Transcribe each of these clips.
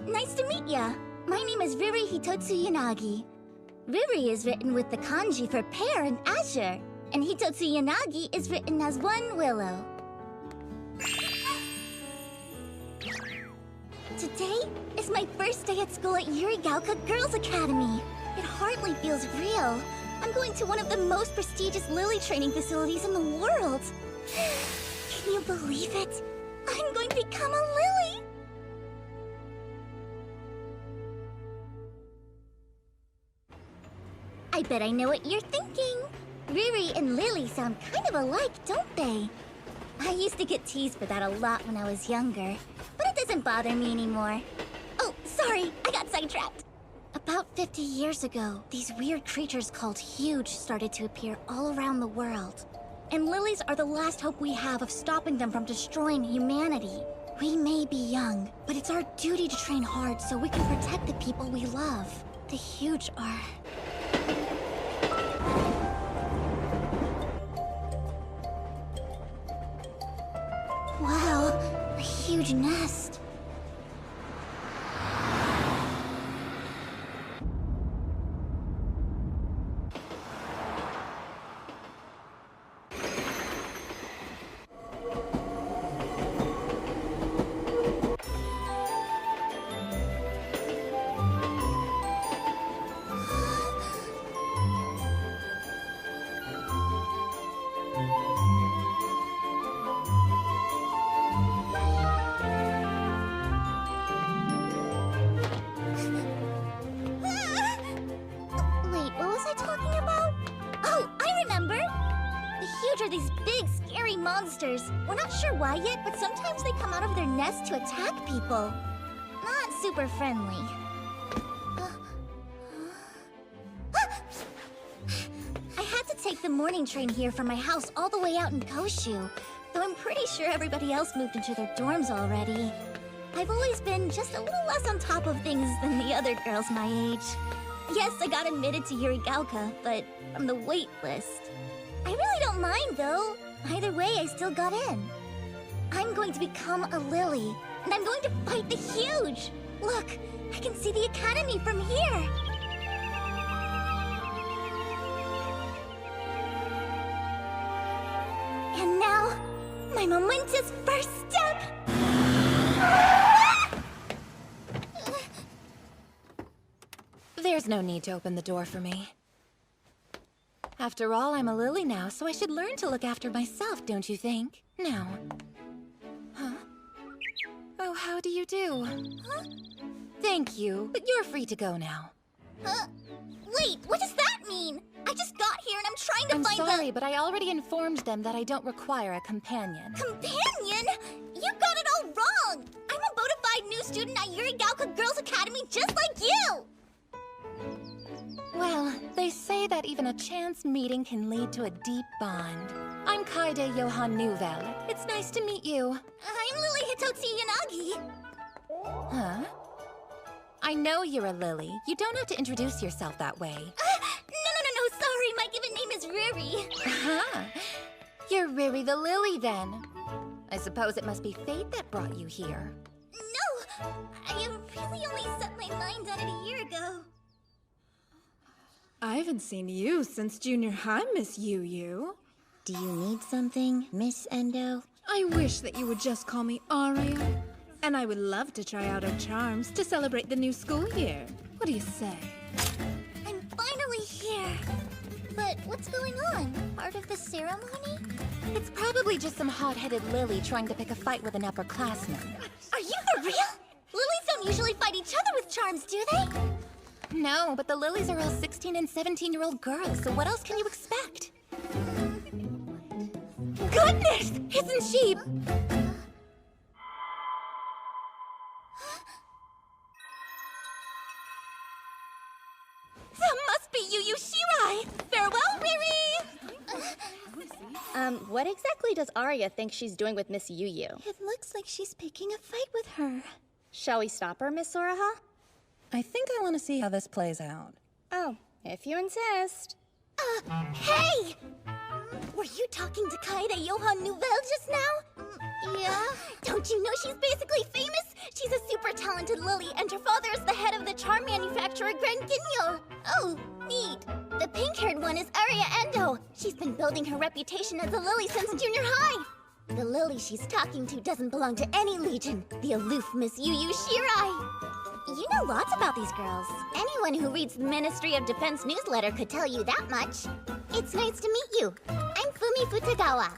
Nice to meet ya. My name is Riri Hitotsu Yanagi. Riri is written with the kanji for pear and azure, and Hitotsu Yanagi is written as one willow. Today is my first day at school at Yurigaoka Girls Academy. It hardly feels real. I'm going to one of the most prestigious lily training facilities in the world. Can you believe it? I'm going to become a lily! I bet I know what you're thinking. Riri and Lily sound kind of alike, don't they? I used to get teased for that a lot when I was younger, but it doesn't bother me anymore. Oh, sorry, I got sidetracked. About 50 years ago, these weird creatures called huge started to appear all around the world. And lilies are the last hope we have of stopping them from destroying humanity. We may be young, but it's our duty to train hard so we can protect the people we love. The huge are... Wow, a huge nest. Are these big, scary monsters. We're not sure why yet, but sometimes they come out of their nest to attack people. Not super friendly. I had to take the morning train here from my house all the way out in Koshu, though I'm pretty sure everybody else moved into their dorms already. I've always been just a little less on top of things than the other girls my age. Yes, I got admitted to Yurigaoka, but from the wait list. I really don't mind, though. Either way, I still got in. I'm going to become a lily, and I'm going to fight the huge! Look, I can see the academy from here! And now, my momentous first step! There's no need to open the door for me. After all, I'm a lily now, so I should learn to look after myself, don't you think? Now. Huh? Oh, how do you do? Huh? Thank you, but you're free to go now. Wait, what does that mean? I just got here and I'm trying to find I'm sorry, but I already informed them that I don't require a companion. Companion? You got it all wrong! I'm a bona fide new student at Yurigaoka Girls Academy just like you! Well, they say that even a chance meeting can lead to a deep bond. I'm Kaede Johan Nouvel. It's nice to meet you. I'm Lily Hitotsu Yanagi. Huh? I know you're a lily. You don't have to introduce yourself that way. No, sorry. My given name is Riri. Uh-huh. You're Riri the Lily, then. I suppose it must be fate that brought you here. No! I really only set my mind on it a year ago. I haven't seen you since junior high, Miss Yu. Do you need something, Miss Endo? I wish that you would just call me Aria. And I would love to try out our charms to celebrate the new school year. What do you say? I'm finally here. But what's going on? Part of the ceremony? It's probably just some hot-headed lily trying to pick a fight with an upperclassman. Are you for real? Lilies don't usually fight each other with charms, do they? No, but the lilies are all 16 and 17-year-old girls, so what else can you expect? Goodness! Isn't she... That must be Yu Shirai! Farewell, Riri! What exactly does Arya think she's doing with Miss Yu? It looks like she's picking a fight with her. Shall we stop her, Miss Soraha? I think I want to see how this plays out. Oh, if you insist. Hey! Were you talking to Kaede Johan Nouvel just now? Yeah. Don't you know she's basically famous? She's a super talented Lily, and her father is the head of the charm manufacturer Gran Guignol. Oh, neat. The pink-haired one is Aria Endo. She's been building her reputation as a Lily since junior high. The Lily she's talking to doesn't belong to any legion. The aloof Miss Yu Shirai. You know lots about these girls. Anyone who reads the Ministry of Defense newsletter could tell you that much. It's nice to meet you. I'm Fumi Futagawa.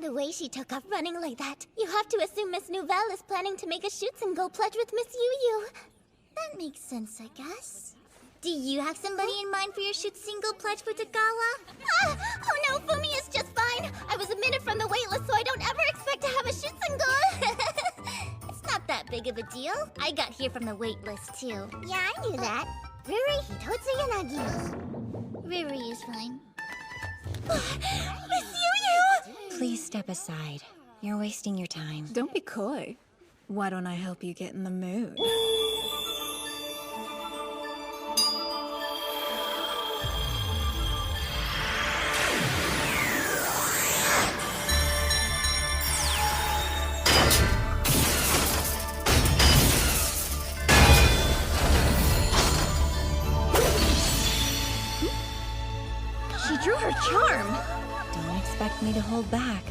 The way she took off running like that, you have to assume Miss Nouvelle is planning to make a shoot-and-go pledge with Miss Yu. That makes sense, I guess. Do you have somebody in mind for your shoot-single pledge, Futagawa? Oh no, Fumi is just fine. I was a minute from the waitlist, so I don't ever expect to have a shoot-single. It's not that big of a deal. I got here from the waitlist, too. Yeah, I knew that. Riri Hitotsu Yanagi. Riri is fine. Miss Yu! Please step aside. You're wasting your time. Don't be coy. Why don't I help you get in the mood? She drew her charm. Don't expect me to hold back.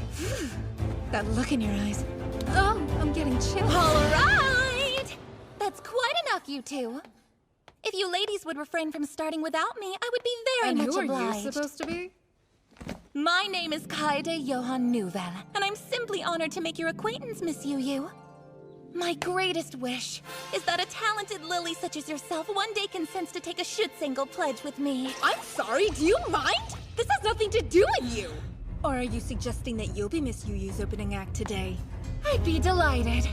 That look in your eyes. Oh, I'm getting chills. All right! That's quite enough, you two. If you ladies would refrain from starting without me, I would be very And much who are obliged. you supposed to be? My name is Kaede Johan Nouvelle, and I'm simply honored to make your acquaintance, Miss Yu. My greatest wish is that a talented Lily such as yourself one day consents to take a shoot-single pledge with me. I'm sorry, do you mind? This has nothing to do with you! Or are you suggesting that you'll be Miss Yu's opening act today? I'd be delighted.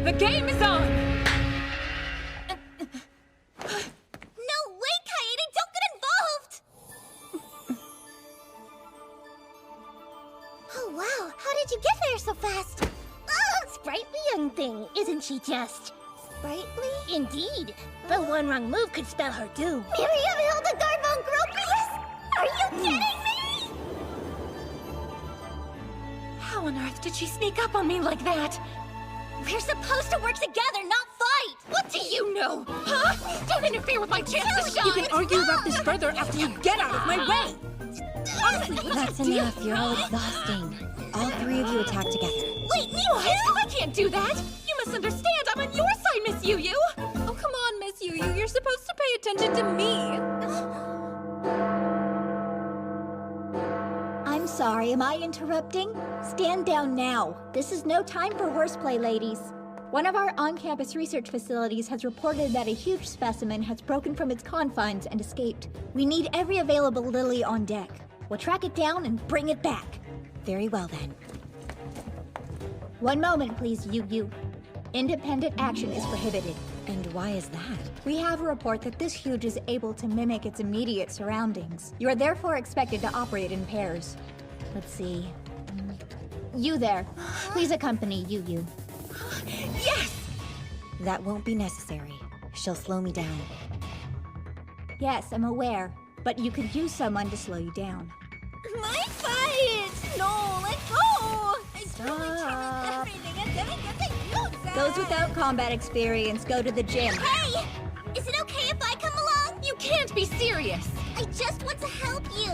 The game is on! No way, Kaede! Don't get involved! Oh, wow. How did you get there so fast? Oh, Sprightly young thing, isn't she just? sprightly? Indeed. The one wrong move could spell her doom. Miriam Hildegard von Gropius? Are you kidding me? How on earth did she sneak up on me like that? We're supposed to work together, not fight! What do you know? Huh? Don't interfere with my chance to shine! You can argue about this further after you get out of my way! Honestly, what's That's enough. You're all exhausting. All three of you attack together. Wait, me What? too? I can't do that! You misunderstand! I'm on your side, Miss Yu! Oh, come on, Miss Yu. You're supposed to pay attention to me. I'm sorry, am I interrupting? Stand down now. This is no time for horseplay, ladies. One of our on-campus research facilities has reported that a huge specimen has broken from its confines and escaped. We need every available Lily on deck. We'll track it down and bring it back. Very well, then. One moment, please, Yu. Independent action is prohibited. And why is that? We have a report that this huge is able to mimic its immediate surroundings. You are therefore expected to operate in pairs. Let's see. You there. Please accompany Yu. Yes! That won't be necessary. She'll slow me down. Yes, I'm aware, but you could use someone to slow you down. My fight! No, let go! Stop. Everything and then I get the notes. Those without combat experience go to the gym. Hey! Is it okay if I come along? You can't be serious! I just want to help you.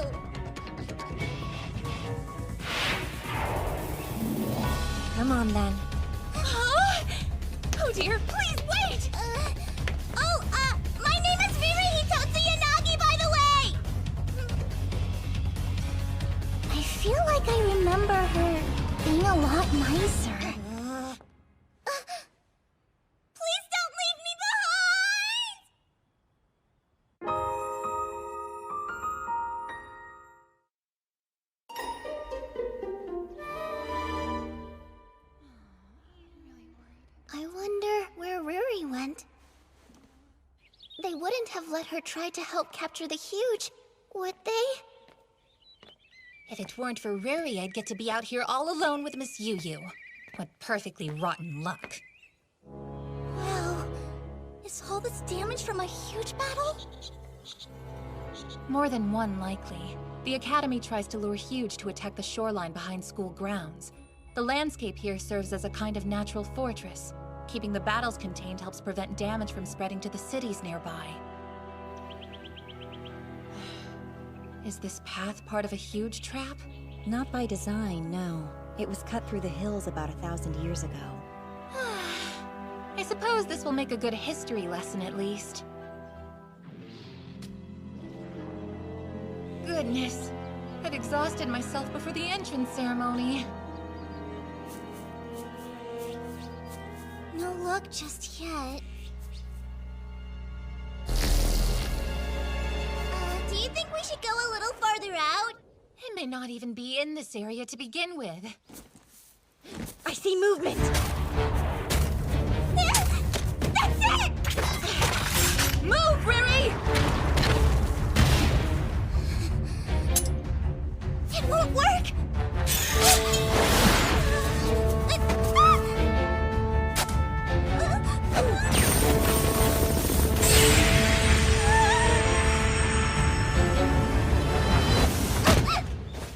Come on, then. Huh? Oh dear, please wait! My name is Riri Hitotsu Yanagi, by the way! I feel like I remember her being a lot nicer. Please don't leave me behind! I wonder where Riri went. They wouldn't have let her try to help capture the huge, would they? If it weren't for Riri, I'd get to be out here all alone with Miss Yu. What perfectly rotten luck. Wow. Is all this damage from a huge battle? More than one, likely. The Academy tries to lure Huge to attack the shoreline behind school grounds. The landscape here serves as a kind of natural fortress. Keeping the battles contained helps prevent damage from spreading to the cities nearby. Is this path part of a Huge trap? Not by design, no. It was cut through the hills about 1,000 years ago. I suppose this will make a good history lesson at least. Goodness, I'd exhausted myself before the entrance ceremony. No luck just yet. Do you think we should go a little farther out? It may not even be in this area to begin with. I see movement! That's it! Move, Riri! It won't work!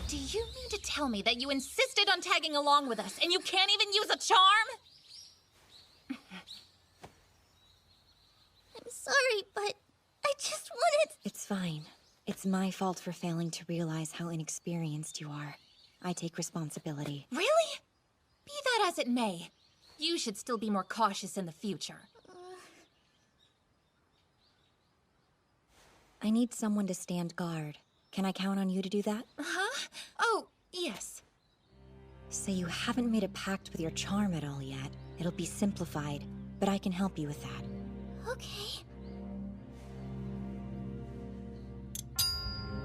Do you mean to tell me that you insisted on tagging along with us and you can't even use a charm? I'm sorry, but I just wanted... It's fine. It's my fault for failing to realize how inexperienced you are. I take responsibility. Really? Be that as it may, you should still be more cautious in the future. I need someone to stand guard. Can I count on you to do that? Huh? Oh, yes. So you haven't made a pact with your charm at all yet. It'll be simplified, but I can help you with that. Okay.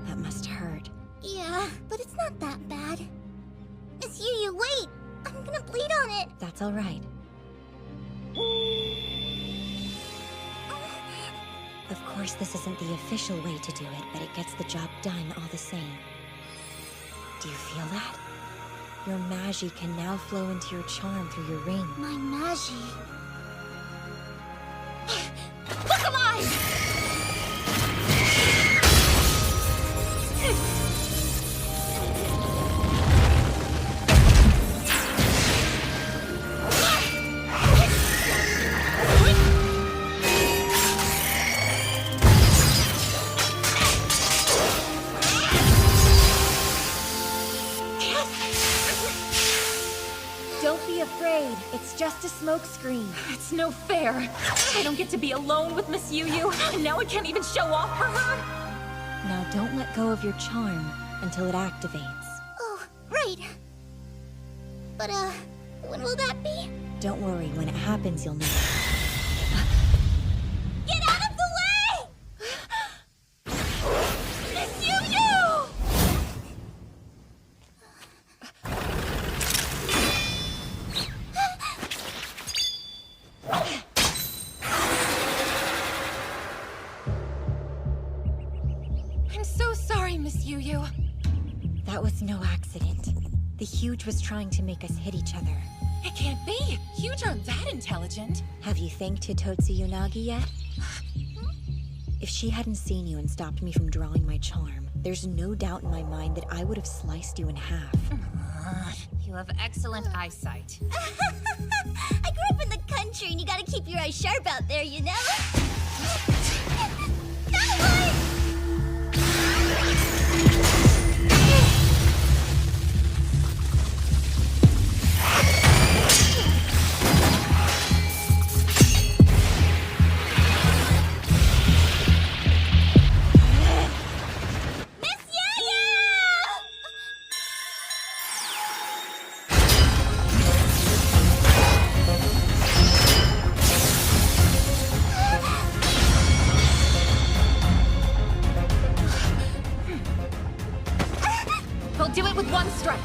That must hurt. Yeah, but it's not that bad. Miss Yu, wait! I'm gonna bleed on it! That's all right. Of course, this isn't the official way to do it, but it gets the job done all the same. Do you feel that? Your magi can now flow into your charm through your ring. My magi. Look alive! Don't be afraid. It's just a smoke screen. It's no fair. I don't get to be alone with Miss Yu, and now I can't even show off for her. Now don't let go of your charm until it activates. Oh, right. But, when will that be? Don't worry, when it happens, you'll know. Get out of the way! Miss Yu! I'm so sorry, Miss Yu. That was no accident. The Huge was trying to make us hit each other. It can't be. Huge aren't that intelligent. Have you thanked Hitotsu Yonagi yet? If she hadn't seen you and stopped me from drawing my charm, there's no doubt in my mind that I would have sliced you in half. You have excellent eyesight. I grew up in the country and you gotta keep your eyes sharp out there, you know? That one! We'll do it with one strike.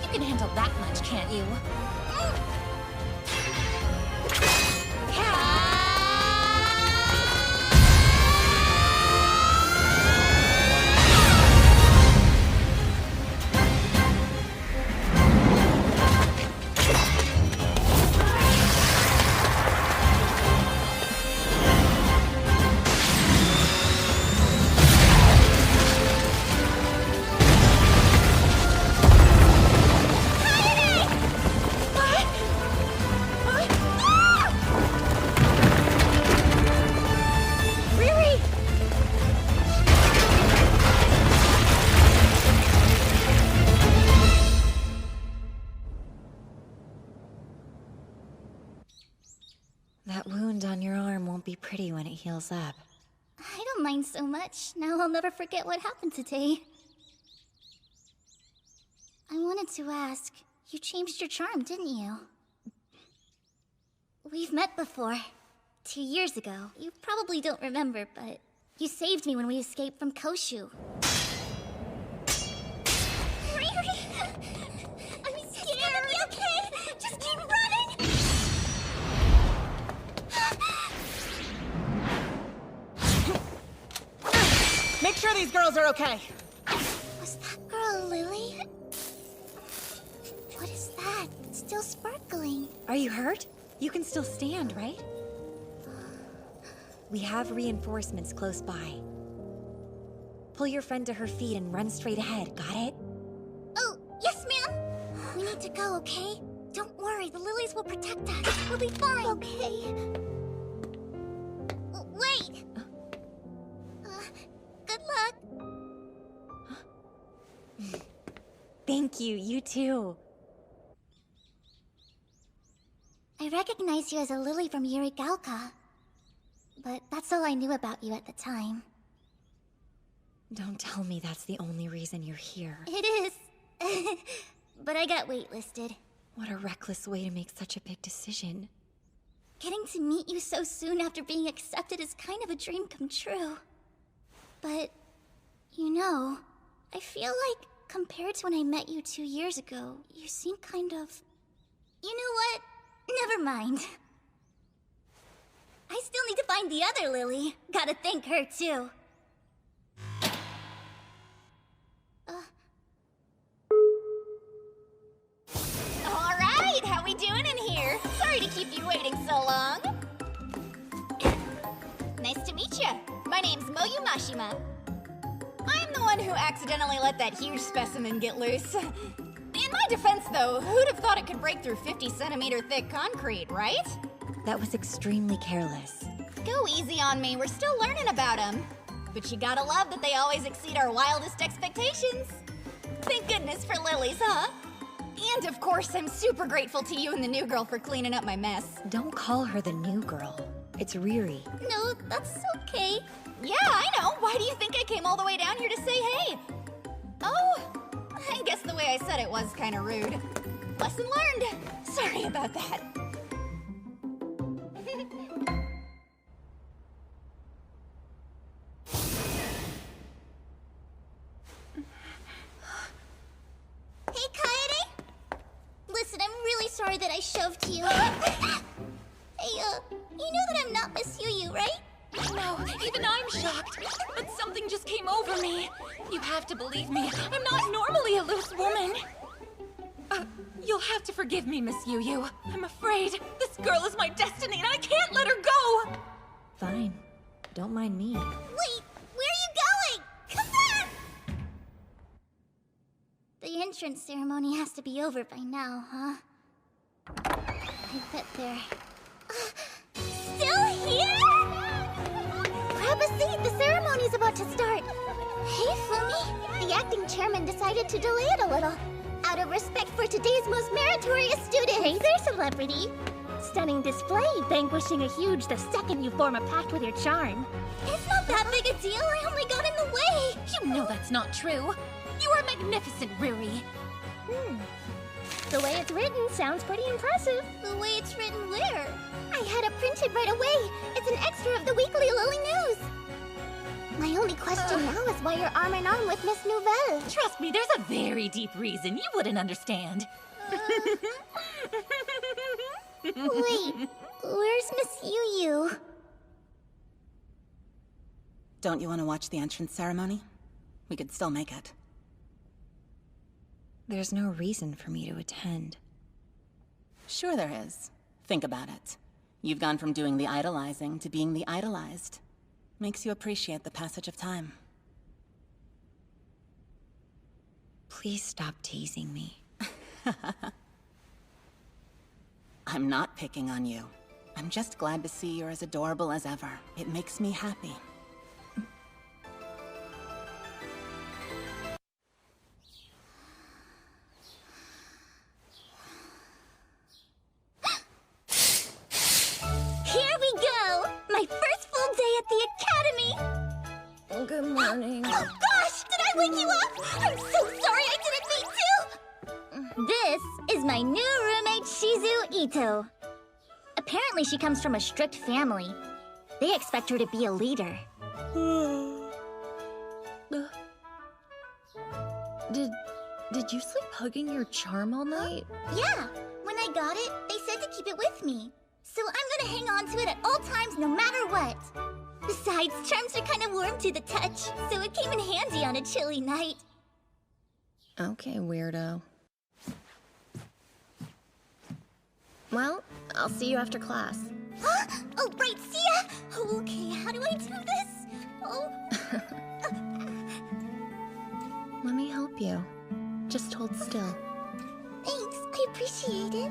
You can handle that much, can't you? when it heals up. I don't mind so much. Now I'll never forget what happened today. I wanted to ask, you changed your charm, didn't you? We've met before. 2 years ago. You probably don't remember, but you saved me when we escaped from Koshu. Riri! I'm scared! It's gonna be okay! Just keep running! Make sure these girls are okay. Was that girl Lily? What is that? It's still sparkling. Are you hurt? You can still stand, right? We have reinforcements close by. Pull your friend to her feet and run straight ahead, got it? Oh, yes, ma'am! We need to go, okay? Don't worry, the lilies will protect us. We'll be fine. Okay. Wait! Good luck. Thank you, you too. I recognize you as a lily from Yurigalka. But that's all I knew about you at the time. Don't tell me that's the only reason you're here. It is. But I got waitlisted. What a reckless way to make such a big decision. Getting to meet you so soon after being accepted is kind of a dream come true. But, you know, I feel like compared to when I met you 2 years ago, you seem kind of... You know what? Never mind. I still need to find the other Lily. Gotta thank her, too. Alright, how we doing in here? Sorry to keep you waiting so long. Nice to meet you. My name's Moyu Mashima. I'm the one who accidentally let that huge specimen get loose. In my defense, though, who'd have thought it could break through 50-centimeter thick concrete, right? That was extremely careless. Go easy on me, we're still learning about them. But you gotta love that they always exceed our wildest expectations. Thank goodness for lilies, huh? And of course, I'm super grateful to you and the new girl for cleaning up my mess. Don't call her the new girl. It's Riri. No, that's okay. Yeah, I know. Why do you think I came all the way down here to say hey? Oh, I guess the way I said it was kind of rude. Lesson learned. Sorry about that. Hey, Kaede! Listen, I'm really sorry that I shoved you. Hey, you know that I'm not Miss Yu, right? No, even I'm shocked. But something just came over me. You have to believe me. I'm not normally a loose woman. You'll have to forgive me, Miss Yu. I'm afraid this girl is my destiny and I can't let her go. Fine. Don't mind me. Wait, where are you going? Come back! The entrance ceremony has to be over by now, huh? I bet they're... Still here? Grab a seat, the ceremony's about to start. Hey, Fumi. The acting chairman decided to delay it a little. Out of respect for today's most meritorious student. Hey there, celebrity. Stunning display, vanquishing a huge the second you form a pact with your charm. It's not that big a deal, I only got in the way. You know that's not true. You are magnificent, Riri. The way it's written sounds pretty impressive. The way it's written where? I had it printed right away. It's an extra of the weekly Lily News. My only question now is why you're arm in arm with Miss Nouvelle. Trust me, there's a very deep reason you wouldn't understand. Wait, where's Miss Yu? Don't you want to watch the entrance ceremony? We could still make it. There's no reason for me to attend. Sure there is. Think about it. You've gone from doing the idolizing to being the idolized. Makes you appreciate the passage of time. Please stop teasing me. I'm not picking on you. I'm just glad to see you're as adorable as ever. It makes me happy. Here we go! My first full at the academy! Good morning. Oh gosh! Did I wake you up? I'm so sorry I didn't mean to! This is my new roommate, Shizu Ito. Apparently she comes from a strict family. They expect her to be a leader. Did you sleep hugging your charm all night? Yeah, when I got it, they said to keep it with me. So I'm gonna hang on to it at all times, no matter what. Besides, charms are kind of warm to the touch, so it came in handy on a chilly night. Okay, weirdo. Well, I'll see you after class. Huh? Oh, right, see ya! Okay, how do I do this? Oh. Let me help you. Just hold still. Thanks, I appreciate it.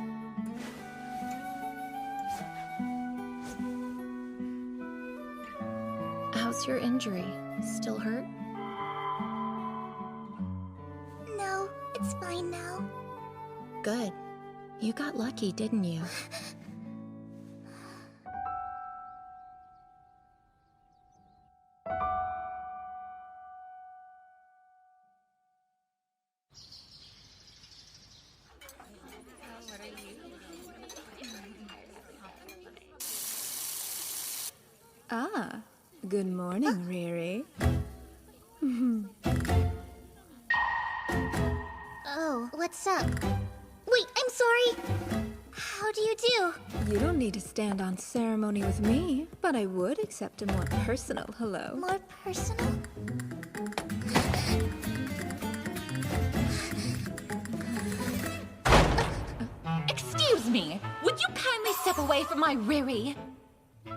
How's your injury? Still hurt? No, it's fine now. Good. You got lucky, didn't you? Ah, good morning, Riri. Oh, what's up? Wait, I'm sorry. How do you do? You don't need to stand on ceremony with me, but I would accept a more personal hello. More personal? Excuse me! Would you kindly step away from my Riri?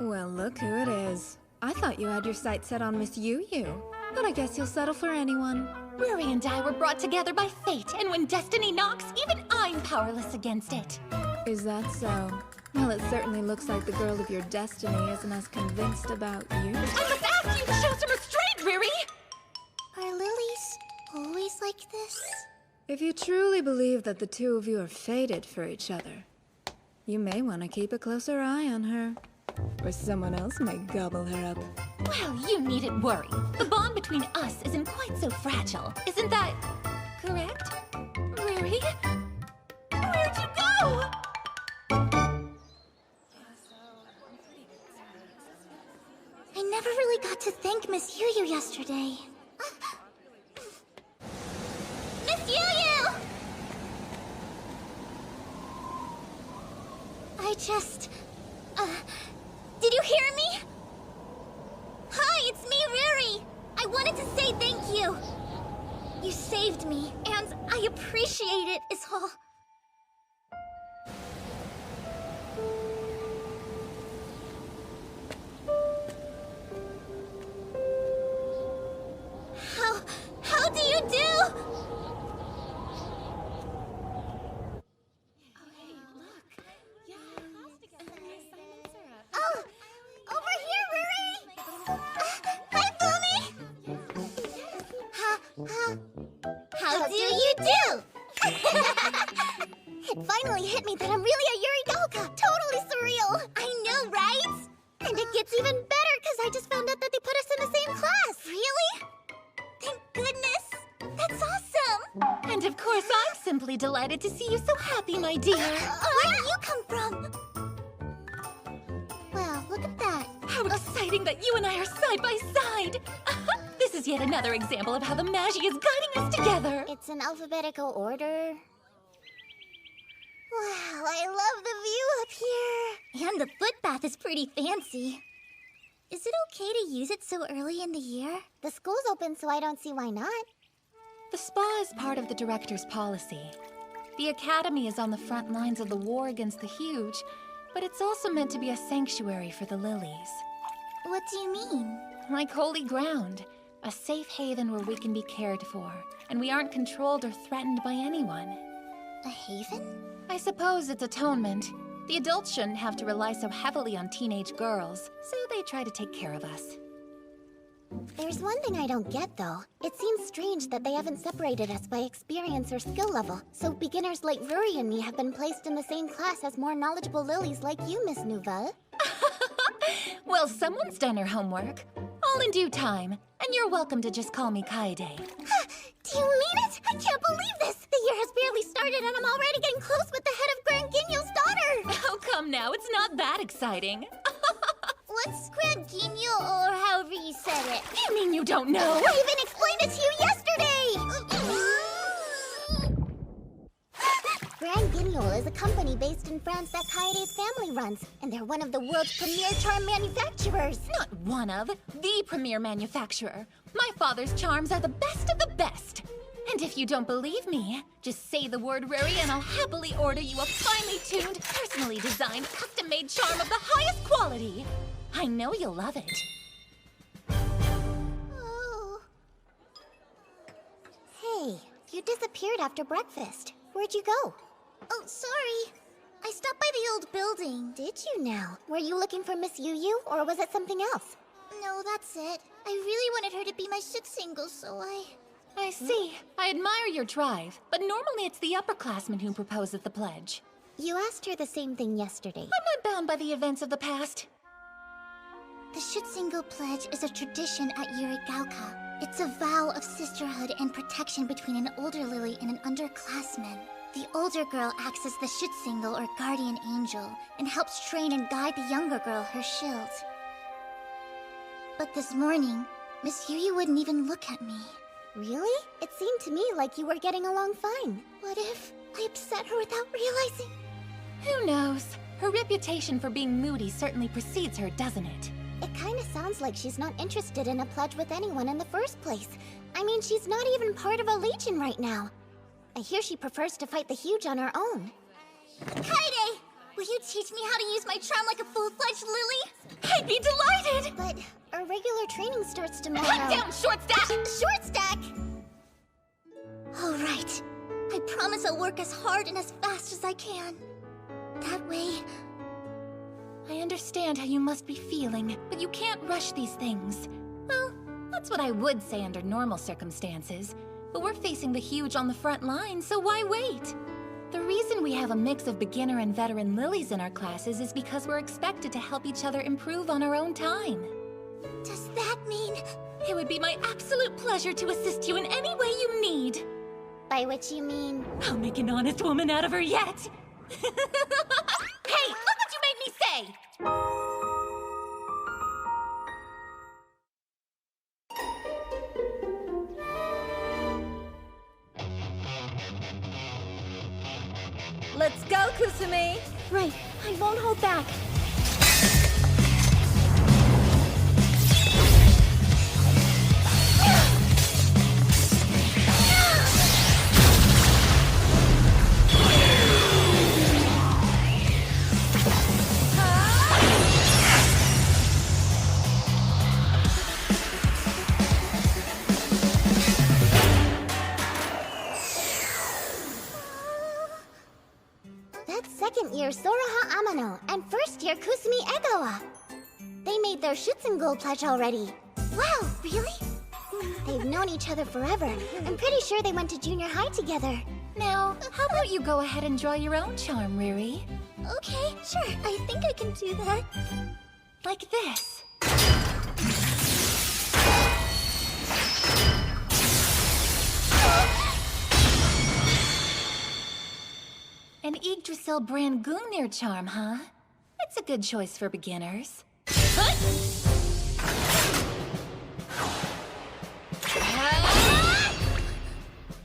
Well, look who it is. I thought you had your sights set on Miss Yu, but I guess you'll settle for anyone. Riri and I were brought together by fate, and when destiny knocks, even I'm powerless against it. Is that so? Well, it certainly looks like the girl of your destiny isn't as convinced about you. I must ask you to show some restraint, Riri! Are lilies always like this? If you truly believe that the two of you are fated for each other, you may want to keep a closer eye on her, or someone else may gobble her up. Well, you needn't worry. The bond between us isn't quite so fragile. Isn't that correct? Riri? Where'd you go? I never really got to thank Miss Yu yesterday. Miss Yu! I just... did you hear me? Hi, it's me, Riri! I wanted to say thank you! You saved me, and I appreciate it, is all. How do you do? Oh, over here, Riri! Hi, Fumi! How do you do? It finally hit me that I'm really a Yuridoka! Totally surreal! I know, right? And it gets even better because I just found out that they put us in the same class! Really? Thank goodness! That's awesome! And of course, I'm simply delighted to see you so happy, my dear. Where do you come from? Wow, look at that. How exciting that you and I are side by side! This is yet another example of how the Magi is guiding us together. It's in alphabetical order. Wow, I love the view up here. And the footpath is pretty fancy. Is it okay to use it so early in the year? The school's open, so I don't see why not. The spa is part of the director's policy. The academy is on the front lines of the war against the huge, but it's also meant to be a sanctuary for the lilies. What do you mean? Like holy ground, a safe haven where we can be cared for, and we aren't controlled or threatened by anyone. A haven? I suppose it's atonement. The adults shouldn't have to rely so heavily on teenage girls, so they try to take care of us. There's one thing I don't get, though. It seems strange that they haven't separated us by experience or skill level, so beginners like Ruri and me have been placed in the same class as more knowledgeable lilies like you, Miss Nouvelle. Well, someone's done her homework. All in due time. And you're welcome to just call me Kaede. Do you mean it? I can't believe this! The year has barely started and I'm already getting close with the head of Grand Guignol's daughter! Oh, come now, it's not that exciting. What's Grand Guignol, or however you said it? You mean you don't know? I even explained it to you yesterday! Grand Guignol is a company based in France that Kaede's family runs, and they're one of the world's premier charm manufacturers. Not one of, the premier manufacturer. My father's charms are the best of the best. And if you don't believe me, just say the word Ruri and I'll happily order you a finely tuned, personally designed, custom-made charm of the highest quality. I know you'll love it. Oh. Hey, you disappeared after breakfast. Where'd you go? Oh, sorry. I stopped by the old building. Did you now? Were you looking for Miss Yu, or was it something else? No, that's it. I really wanted her to be my shit single, so I see. I admire your drive, but normally it's the upperclassmen who propose at the pledge. You asked her the same thing yesterday. I'm not bound by the events of the past. The shit single pledge is a tradition at Yurigauka. It's a vow of sisterhood and protection between an older lily and an underclassman. The older girl acts as the shit single or guardian angel and helps train and guide the younger girl, her shield. But this morning, Miss Yu wouldn't even look at me. Really? It seemed to me like you were getting along fine. What if I upset her without realizing? Who knows? Her reputation for being moody certainly precedes her, doesn't it? It kinda sounds like she's not interested in a pledge with anyone in the first place. I mean, she's not even part of a legion right now. I hear she prefers to fight the huge on her own. Kaede! Will you teach me how to use my charm like a full-fledged lily? I'd be delighted! But our regular training starts tomorrow. Cut down, Short Stack! Short Stack! All right. I promise I'll work as hard and as fast as I can. That way... I understand how you must be feeling, but you can't rush these things. Well, that's what I would say under normal circumstances. But we're facing the huge on the front line, so why wait? The reason we have a mix of beginner and veteran lilies in our classes is because we're expected to help each other improve on our own time. Does that mean... It would be my absolute pleasure to assist you in any way you need. By which you mean... I'll make an honest woman out of her yet. Hey, look what you made me say! Let's go, Kusumi! Right, I won't hold back. Second year Soraha Amano and first year Kusumi Egawa. They made their Shitsun pledge already. Wow, really? They've known each other forever. I'm pretty sure they went to junior high together. Now, how about you go ahead and draw your own charm, Riri? Okay, sure. I think I can do that. Like this. An Yggdrasil brand Gungnir charm, huh? It's a good choice for beginners.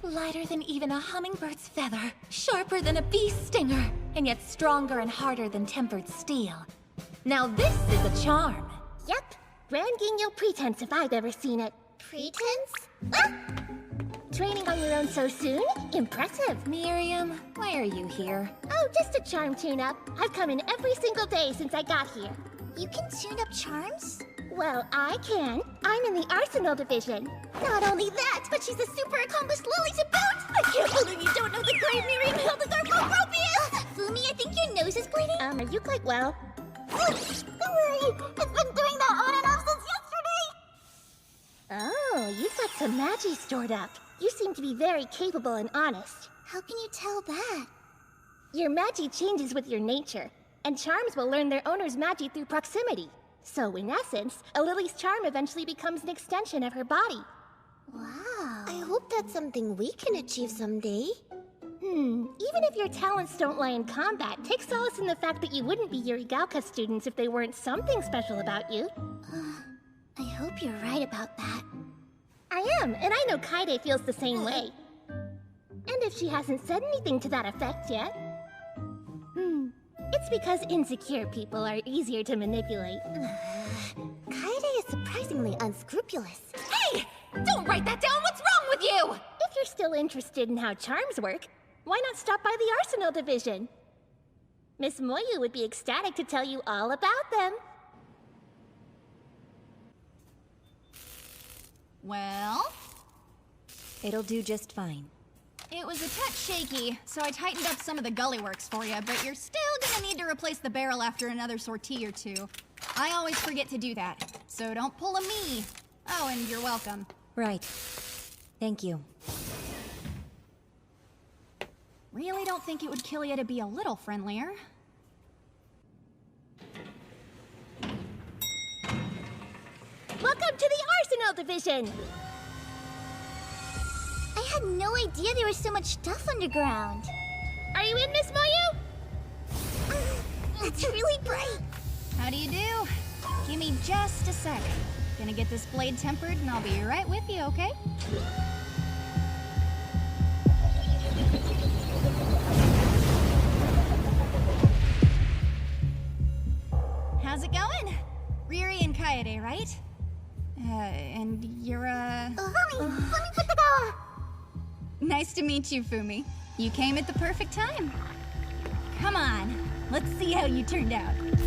Lighter than even a hummingbird's feather, sharper than a bee's stinger, and yet stronger and harder than tempered steel. Now this is a charm. Yep, Grand Guignol pretense if I've ever seen it. Pretense? Ah! Training on your own so soon? Impressive. Miriam, why are you here? Oh, just a charm tune-up. I've come in every single day since I got here. You can tune up charms? Well, I can. I'm in the Arsenal division. Not only that, but she's a super accomplished lily to boot! I can't believe you don't know the great Miriam Hildegard von Gropius! Fumi, I think your nose is bleeding. Are you quite well? Don't worry, it's been doing that on and off since yesterday! Oh, you've got some magi stored up. You seem to be very capable and honest. How can you tell that? Your magi changes with your nature, and charms will learn their owner's magi through proximity. So, in essence, a Lily's charm eventually becomes an extension of her body. Wow. I hope that's something we can achieve someday. Even if your talents don't lie in combat, take solace in the fact that you wouldn't be Yurigauka students if they weren't something special about you. I hope you're right about that. I am, and I know Kaede feels the same way. And if she hasn't said anything to that effect yet... It's because insecure people are easier to manipulate. Kaede is surprisingly unscrupulous. Hey! Don't write that down! What's wrong with you? If you're still interested in how charms work, why not stop by the Arsenal Division? Miss Moyu would be ecstatic to tell you all about them. Well? It'll do just fine. It was a touch shaky, so I tightened up some of the gully works for you, but you're still gonna need to replace the barrel after another sortie or two. I always forget to do that, so don't pull a me. Oh, and you're welcome. Right. Thank you. Really don't think it would kill you to be a little friendlier. Welcome to the Arsenal Division! I had no idea there was so much stuff underground. Are you in, Miss Moyu? It's really bright. How do you do? Give me just a sec. Gonna get this blade tempered and I'll be right with you, okay? How's it going? Riri and Kaede, right? And you're, Let me put the go. Nice to meet you, Fumi. You came at the perfect time. Come on, let's see how you turned out. You've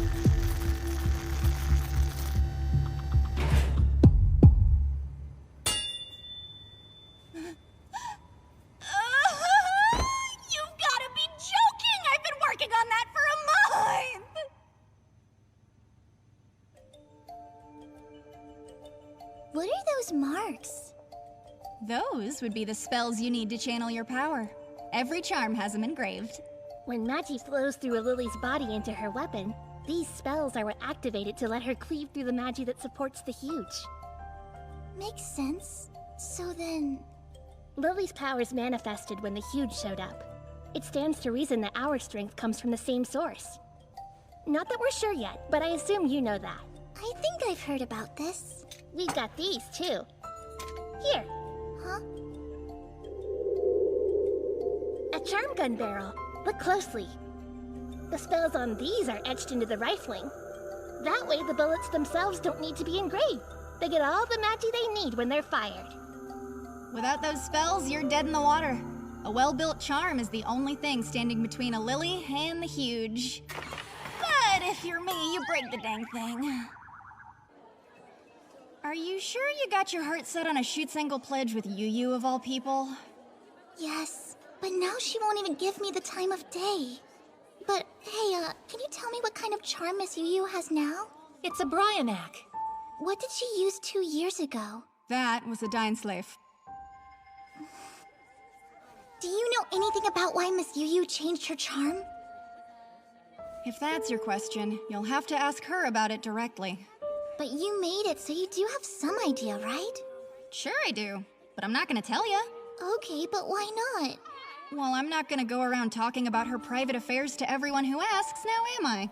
gotta be joking! I've been working on that for a month! What are those marks? Those would be the spells you need to channel your power. Every charm has them engraved. When Magi flows through a Lily's body into her weapon, these spells are what activate it to let her cleave through the Magi that supports the huge. Makes sense. So then... Lily's powers manifested when the huge showed up. It stands to reason that our strength comes from the same source. Not that we're sure yet, but I assume you know that. I think I've heard about this. We've got these, too. Here. Huh? A charm gun barrel. Look closely. The spells on these are etched into the rifling. That way, the bullets themselves don't need to be engraved. They get all the Magi they need when they're fired. Without those spells, you're dead in the water. A well-built charm is the only thing standing between a lily and the huge. But if you're me, you break the dang thing. Are you sure you got your heart set on a Shootsengle pledge with Yu of all people? Yes, but now she won't even give me the time of day. But hey, can you tell me what kind of charm Miss Yu has now? It's a Bryanak. What did she use 2 years ago? That was a Dying Slave. Do you know anything about why Miss Yu changed her charm? If that's your question, you'll have to ask her about it directly. But you made it, so you do have some idea, right? Sure I do, but I'm not gonna tell you. Okay, but why not? Well, I'm not gonna go around talking about her private affairs to everyone who asks, now am I?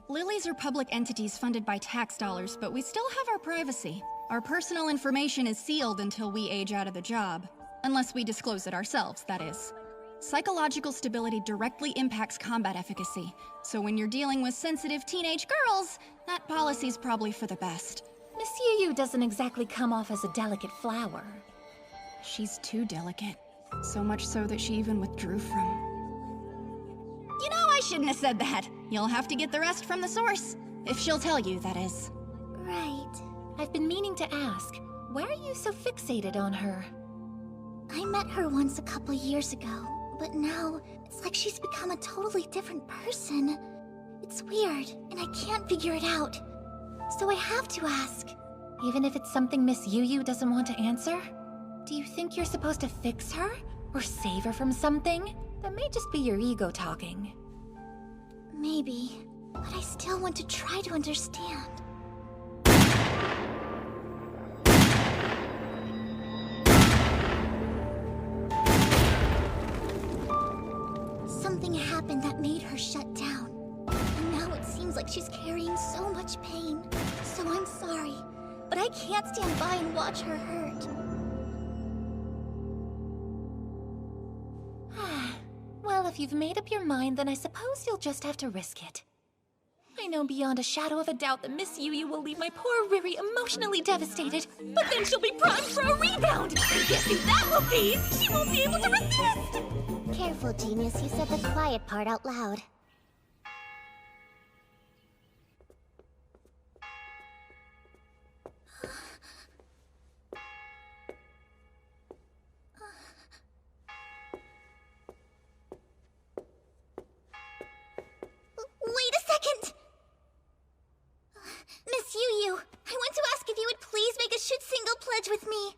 Lilies are public entities funded by tax dollars, but we still have our privacy. Our personal information is sealed until we age out of the job. Unless we disclose it ourselves, that is. Psychological stability directly impacts combat efficacy, so when you're dealing with sensitive teenage girls, that policy's probably for the best. Miss Yu doesn't exactly come off as a delicate flower. She's too delicate. So much so that she even withdrew from... You know, I shouldn't have said that. You'll have to get the rest from the source. If she'll tell you, that is. Right. I've been meaning to ask, why are you so fixated on her? I met her once a couple years ago, but now it's like she's become a totally different person. It's weird, and I can't figure it out. So I have to ask. Even if it's something Miss Yu doesn't want to answer? Do you think you're supposed to fix her? Or save her from something? That may just be your ego talking. Maybe. but I still want to try to understand. Something happened that made her shut down. And now it seems like she's carrying so much pain. So I'm sorry, but I can't stand by and watch her hurt. Well, if you've made up your mind, then I suppose you'll just have to risk it. I know beyond a shadow of a doubt that Miss Yu will leave my poor Riri emotionally devastated, but then she'll be primed for a rebound! And guess who that will be? She won't be able to resist! Careful, genius, you said the quiet part out loud. Wait a second! Miss Yu, I want to ask if you would please make a shoot single pledge with me.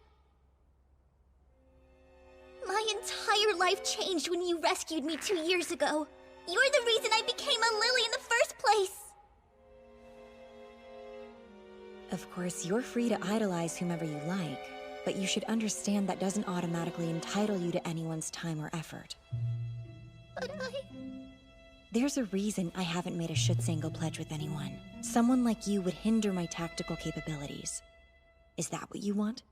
My entire life changed when you rescued me 2 years ago. You're the reason I became a lily in the first place. Of course, you're free to idolize whomever you like, but you should understand that doesn't automatically entitle you to anyone's time or effort. But There's a reason I haven't made a Schutzingle pledge with anyone. Someone like you would hinder my tactical capabilities. Is that what you want?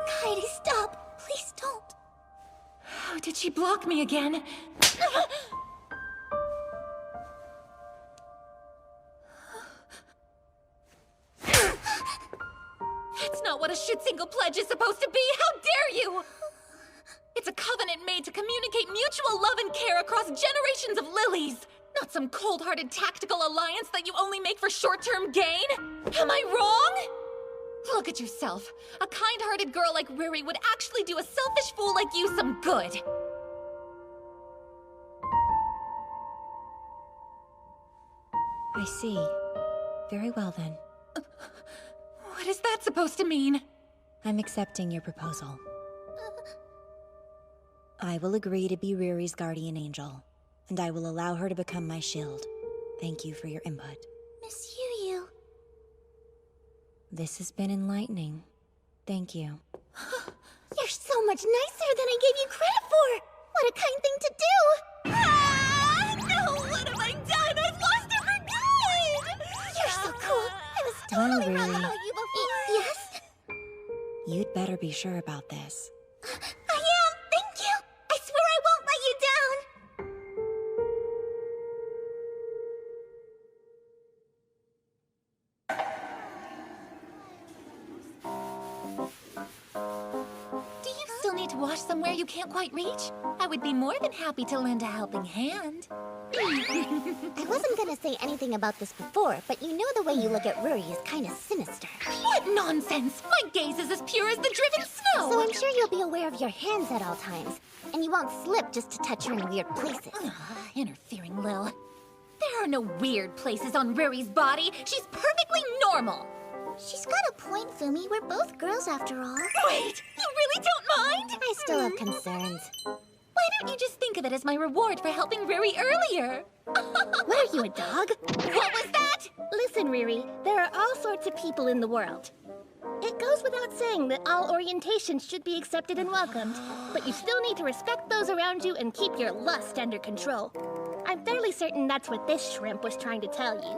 Heidi, stop! Please don't! Oh, did she block me again? That's not what a Schutzingle pledge is supposed to be! How dare you! It's a covenant made to communicate mutual love and care across generations of lilies! Not some cold-hearted tactical alliance that you only make for short-term gain! Am I wrong? Look at yourself. A kind-hearted girl like Riri would actually do a selfish fool like you some good. I see. Very well then. What is that supposed to mean? I'm accepting your proposal. I will agree to be Riri's guardian angel, and I will allow her to become my shield. Thank you for your input. Miss Yu. This has been enlightening. Thank you. You're so much nicer than I gave you credit for! What a kind thing to do! Ah! No, what have I done? I've lost her for good! You're so cool! I was totally wrong about you before! Yes? You'd better be sure about this. I am! Thank you! I swear I won't let you down! Do you still need to wash somewhere you can't quite reach? I would be more than happy to lend a helping hand. I wasn't gonna say anything about this before, but you know the way you look at Ruri is kind of sinister. What nonsense! My gaze is as pure as the driven snow! So I'm sure you'll be aware of your hands at all times, and you won't slip just to touch her in weird places. Interfering Lil. There are no weird places on Riri's body. She's perfectly normal. She's got a point, Fumi. We're both girls after all. Wait! You really don't mind? I still have concerns. Why don't you just think of it as my reward for helping Riri earlier? What are you, a dog? What was that? Listen, Riri, there are all sorts of people in the world. It goes without saying that all orientations should be accepted and welcomed, but you still need to respect those around you and keep your lust under control. I'm fairly certain that's what this shrimp was trying to tell you.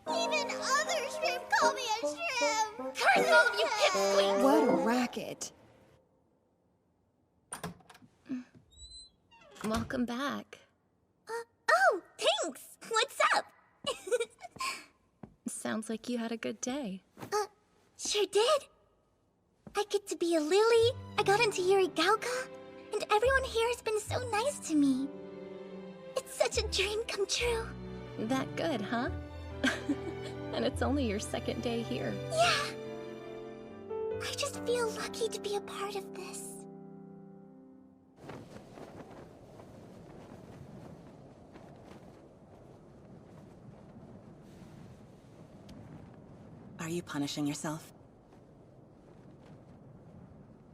Even other shrimp call me a shrimp! Curse all of you pipsqueaks! What a racket. Welcome back. Oh, thanks! What's up? Sounds like you had a good day. Sure did. I get to be a lily, I got into Yurigauka, and everyone here has been so nice to me. It's such a dream come true. That good, huh? And it's only your second day here. Yeah. I just feel lucky to be a part of this. Are you punishing yourself?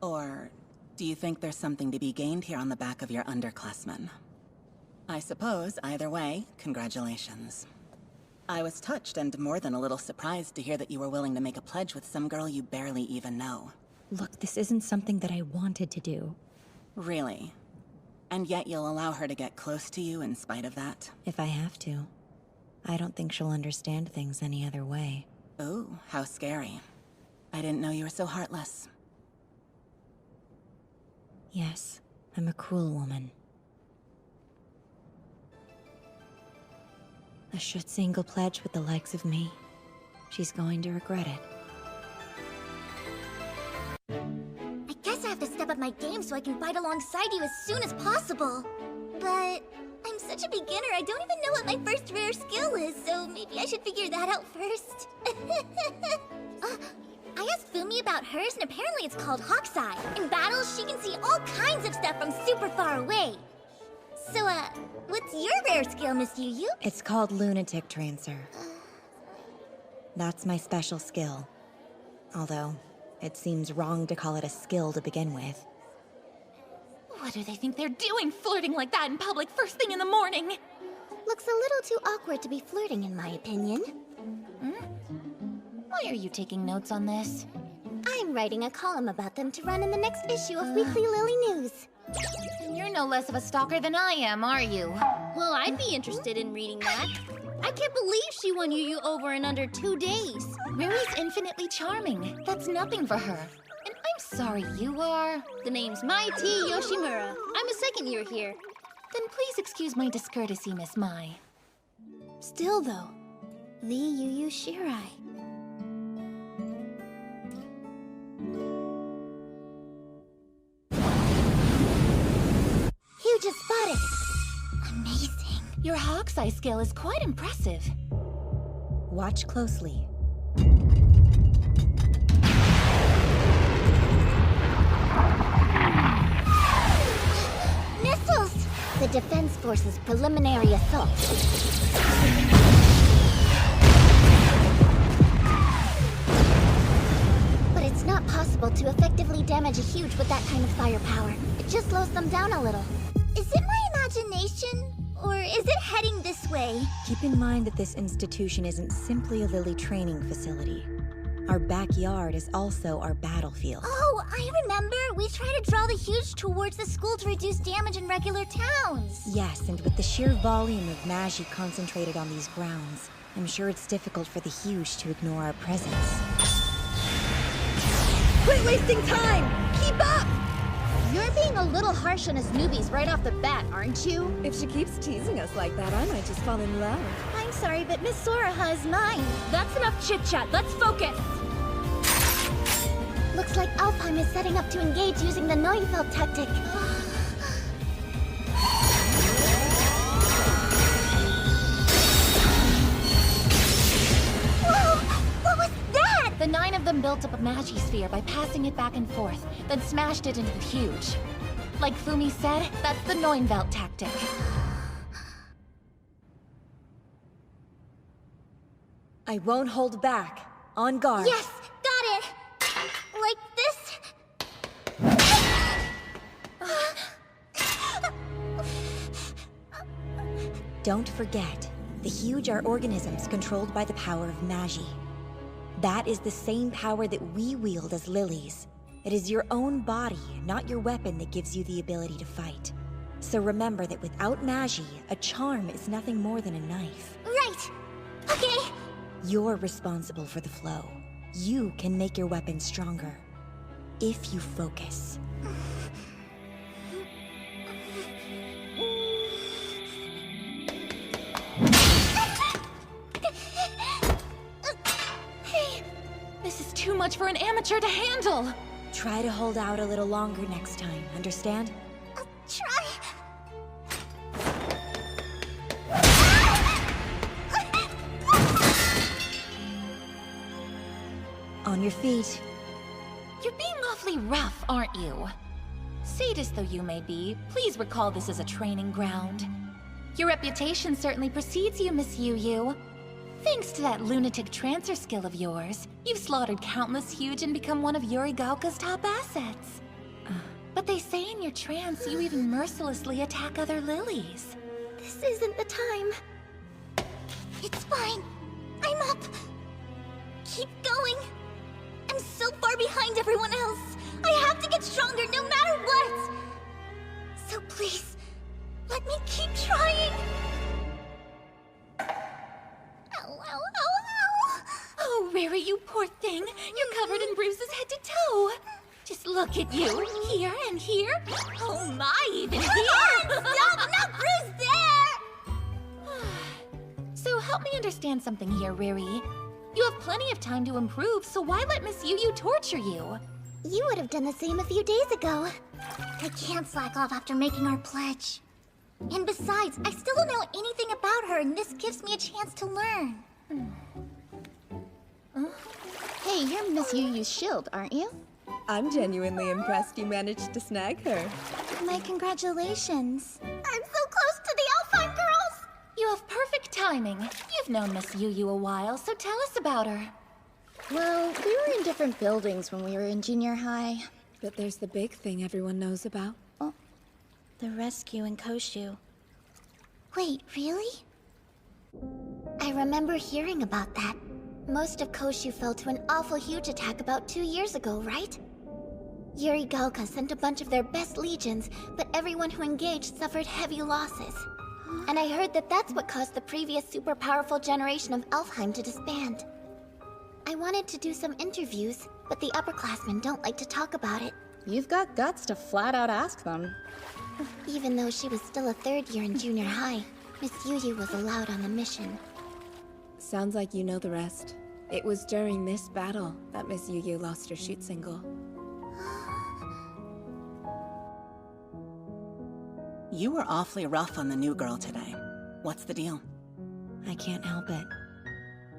Or do you think there's something to be gained here on the back of your underclassmen? I suppose, either way, congratulations. I was touched and more than a little surprised to hear that you were willing to make a pledge with some girl you barely even know. Look, this isn't something that I wanted to do. Really? And yet you'll allow her to get close to you in spite of that? If I have to. I don't think she'll understand things any other way. Ooh, how scary. I didn't know you were so heartless. Yes, I'm a cruel woman. A single pledge with the likes of me. She's going to regret it. I guess I have to step up my game so I can fight alongside you as soon as possible. But I'm such a beginner, I don't even know what my first rare skill is, so maybe I should figure that out first. I asked Fumi about hers, and apparently it's called Hawk's Eye. In battles, she can see all kinds of stuff from super far away. So, what's your rare skill, Miss Yu? It's called Lunatic Trancer. That's my special skill. Although, it seems wrong to call it a skill to begin with. What do they think they're doing, flirting like that in public first thing in the morning? Looks a little too awkward to be flirting, in my opinion. Why are you taking notes on this? I'm writing a column about them to run in the next issue of Weekly Lily News. You're no less of a stalker than I am, are you? Well, I'd be interested in reading that. I can't believe she won Yu over in under 2 days. Ruri's infinitely charming. That's nothing for her. And I'm sorry you are... The name's Mai T. Yoshimura. I'm a second year here. Then please excuse my discourtesy, Miss Mai. Still, though, the Yu Shirai. You just spotted it. Amazing. Your Hawk's Eye skill is quite impressive. Watch closely. Missiles! The Defense Force's preliminary assault. But it's not possible to effectively damage a huge with that kind of firepower. It just slows them down a little. Is it my imagination? Or is it heading this way? Keep in mind that this institution isn't simply a Lily training facility. Our backyard is also our battlefield. Oh, I remember! We try to draw the huge towards the school to reduce damage in regular towns. Yes, and with the sheer volume of magi concentrated on these grounds, I'm sure it's difficult for the huge to ignore our presence. Quit wasting time! Keep up! You're being a little harsh on us newbies right off the bat, aren't you? If she keeps teasing us like that, I might just fall in love. I'm sorry, but Miss Soraha is mine. That's enough chit-chat. Let's focus! Looks like Alfheim is setting up to engage using the Neufeld tactic. Whoa! What was that? The 9 of them built up a magi sphere by passing it back and forth, then smashed it into the huge. Like Fumi said, that's the Neufeld tactic. I won't hold back. On guard. Yes! Got it! Like this? Don't forget, the huge are organisms controlled by the power of magi. That is the same power that we wield as lilies. It is your own body, not your weapon, that gives you the ability to fight. So remember that without magi, a charm is nothing more than a knife. Right! Okay! You're responsible for the flow. You can make your weapon stronger. If you focus. Hey! This is too much for an amateur to handle! Try to hold out a little longer next time, understand? I'll try. On your feet. You're being awfully rough, aren't you? Sadist though you may be, please recall this as a training ground. Your reputation certainly precedes you, Miss Yu. Thanks to that lunatic trancer skill of yours, you've slaughtered countless huge and become one of Yurigaoka's top assets. But they say in your trance you even mercilessly attack other lilies. This isn't the time. It's fine. I'm up. Keep going. I'm so far behind everyone else. I have to get stronger no matter what. So please, let me keep trying. Ow, ow, ow, ow. Oh, Riri, you poor thing. You're covered in bruises head to toe. Just look at you. Here and here. Oh my, even here. Stop, not bruised there. So help me understand something here, Riri. You have plenty of time to improve, so why let Miss Yu torture you? You would have done the same a few days ago. I can't slack off after making our pledge. And besides, I still don't know anything about her, and this gives me a chance to learn. Hey, you're Miss Yu's shield, aren't you? I'm genuinely impressed you managed to snag her. My congratulations. I'm so close to the Alpine girls! You have perfect timing. You've known Miss Yu a while, so tell us about her. Well, we were in different buildings when we were in junior high. But there's the big thing everyone knows about. The rescue in Koshu. Wait, really? I remember hearing about that. Most of Koshu fell to an awful huge attack about 2 years ago, right? Yuri Gaoka sent a bunch of their best legions, but everyone who engaged suffered heavy losses. And I heard that that's what caused the previous super powerful generation of Elfheim to disband. I wanted to do some interviews, but the upperclassmen don't like to talk about it. You've got guts to flat out ask them. Even though she was still a third year in junior high, Miss Yu was allowed on the mission. Sounds like you know the rest. It was during this battle that Miss Yu lost her shoot single. You were awfully rough on the new girl today. What's the deal? I can't help it.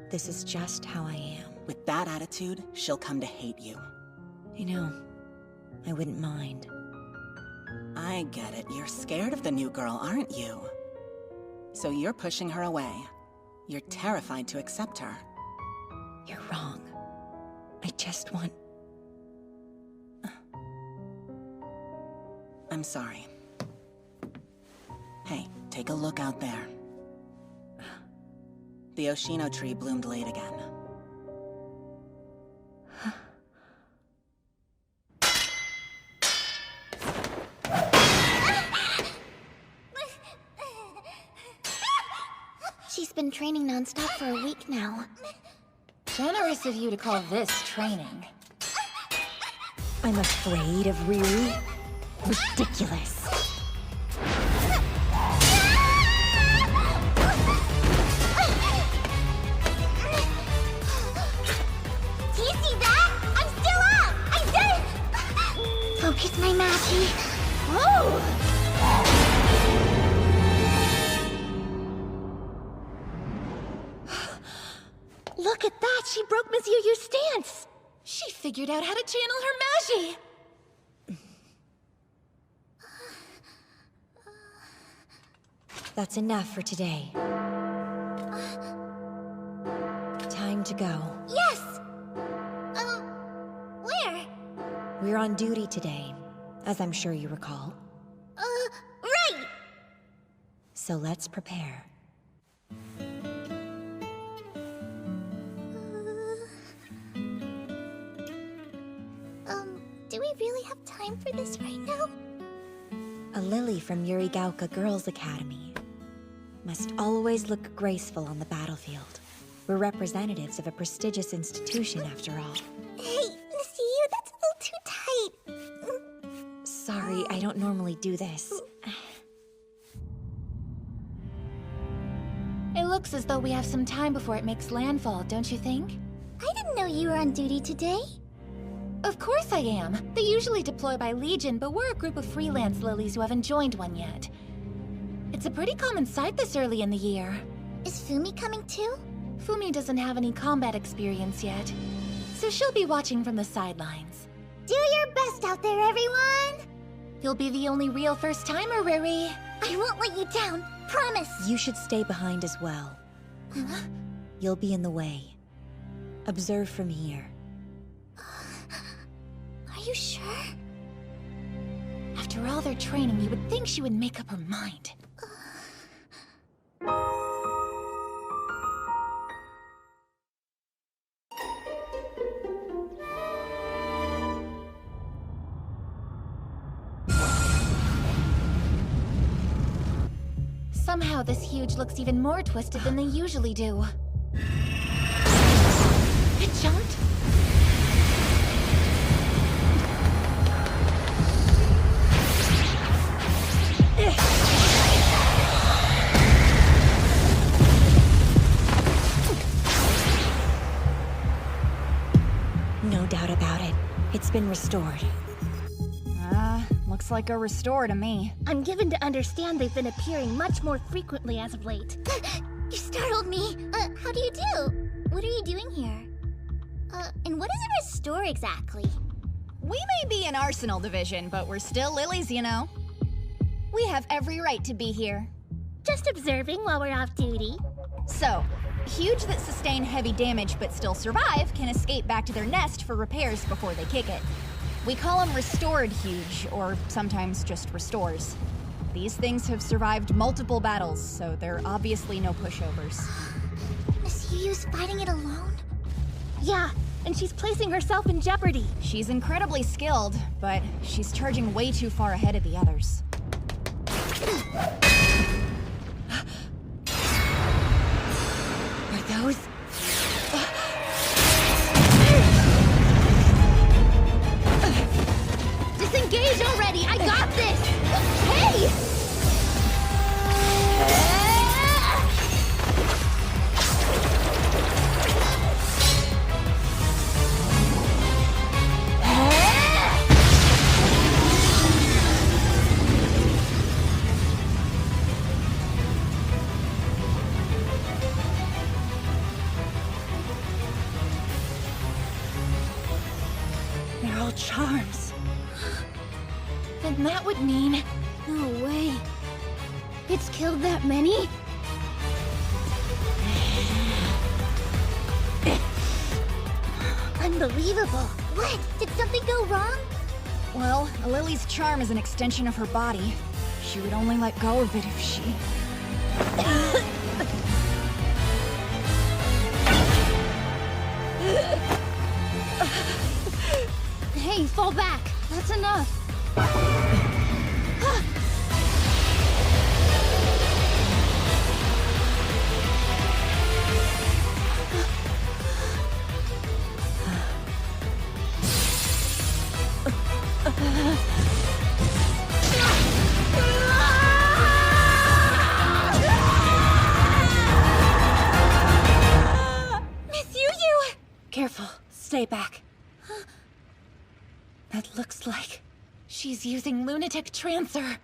This is just how I am. With that attitude, she'll come to hate you. You know, I wouldn't mind. I get it. You're scared of the new girl, aren't you? So you're pushing her away. You're terrified to accept her. You're wrong. I just want... I'm sorry. Hey, take a look out there. The Oshino tree bloomed late again. She's been training non-stop for a week now. Generous of you to call this training. I'm afraid of Riri? Ridiculous. Do you see that? I'm still up! I did it! Focus my magi. Oh! Look at that! She broke Miss Yu's stance! She figured out how to channel her magi! That's enough for today. Time to go. Yes! Where? We're on duty today, as I'm sure you recall. Right! So let's prepare. Do we really have time for this right now? A lily from Yuri Gaoka Girls Academy must always look graceful on the battlefield. We're representatives of a prestigious institution, after all. Hey, Miss Yu, that's a little too tight. Sorry, I don't normally do this. It looks as though we have some time before it makes landfall, don't you think? I didn't know you were on duty today. Of course I am. They usually deploy by Legion, but we're a group of freelance lilies who haven't joined one yet. It's a pretty common sight this early in the year. Is Fumi coming too? Fumi doesn't have any combat experience yet, so she'll be watching from the sidelines. Do your best out there, everyone! You'll be the only real first-timer, Riri. I won't let you down, promise! You should stay behind as well. You'll be in the way. Observe from here. Are you sure? After all their training, you would think she would make up her mind. Somehow this huge looks even more twisted than they usually do. It jumped? No doubt about it. It's been restored. Looks like a restore to me. I'm given to understand they've been appearing much more frequently as of late. You startled me. How do you do? What are you doing here? And what is a restore exactly? We may be an arsenal division, but we're still lilies, you know. We have every right to be here. Just observing while we're off duty. So, huge that sustain heavy damage but still survive can escape back to their nest for repairs before they kick it. We call them restored huge, or sometimes just restores. These things have survived multiple battles, so they're obviously no pushovers. Miss Yuyu's fighting it alone? Yeah, and she's placing herself in jeopardy. She's incredibly skilled, but she's charging way too far ahead of the others. Are those? Disengage already! I got this! Hey! They're all charms. Then that would mean... No way. It's killed that many? Unbelievable. What? Did something go wrong? Well, a lily's charm is an extension of her body. She would only let go of it if she... Hey, fall back! That's enough! Miss Yuyu! Careful, stay back. That looks like she's using lunatic trancer.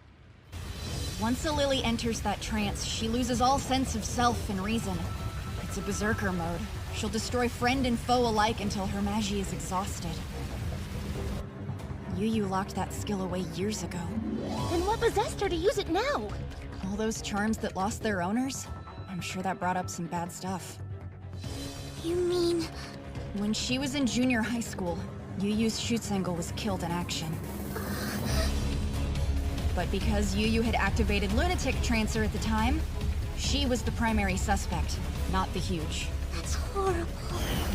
Once a lily enters that trance, she loses all sense of self and reason. It's a berserker mode. She'll destroy friend and foe alike until her magie is exhausted. Yuyu locked that skill away years ago. Then what possessed her to use it now? All those charms that lost their owners? I'm sure that brought up some bad stuff. You mean... When she was in junior high school, Yuyu's Shutengo was killed in action. But because Yuyu had activated Lunatic Trancer at the time, she was the primary suspect, not the Huge. That's horrible.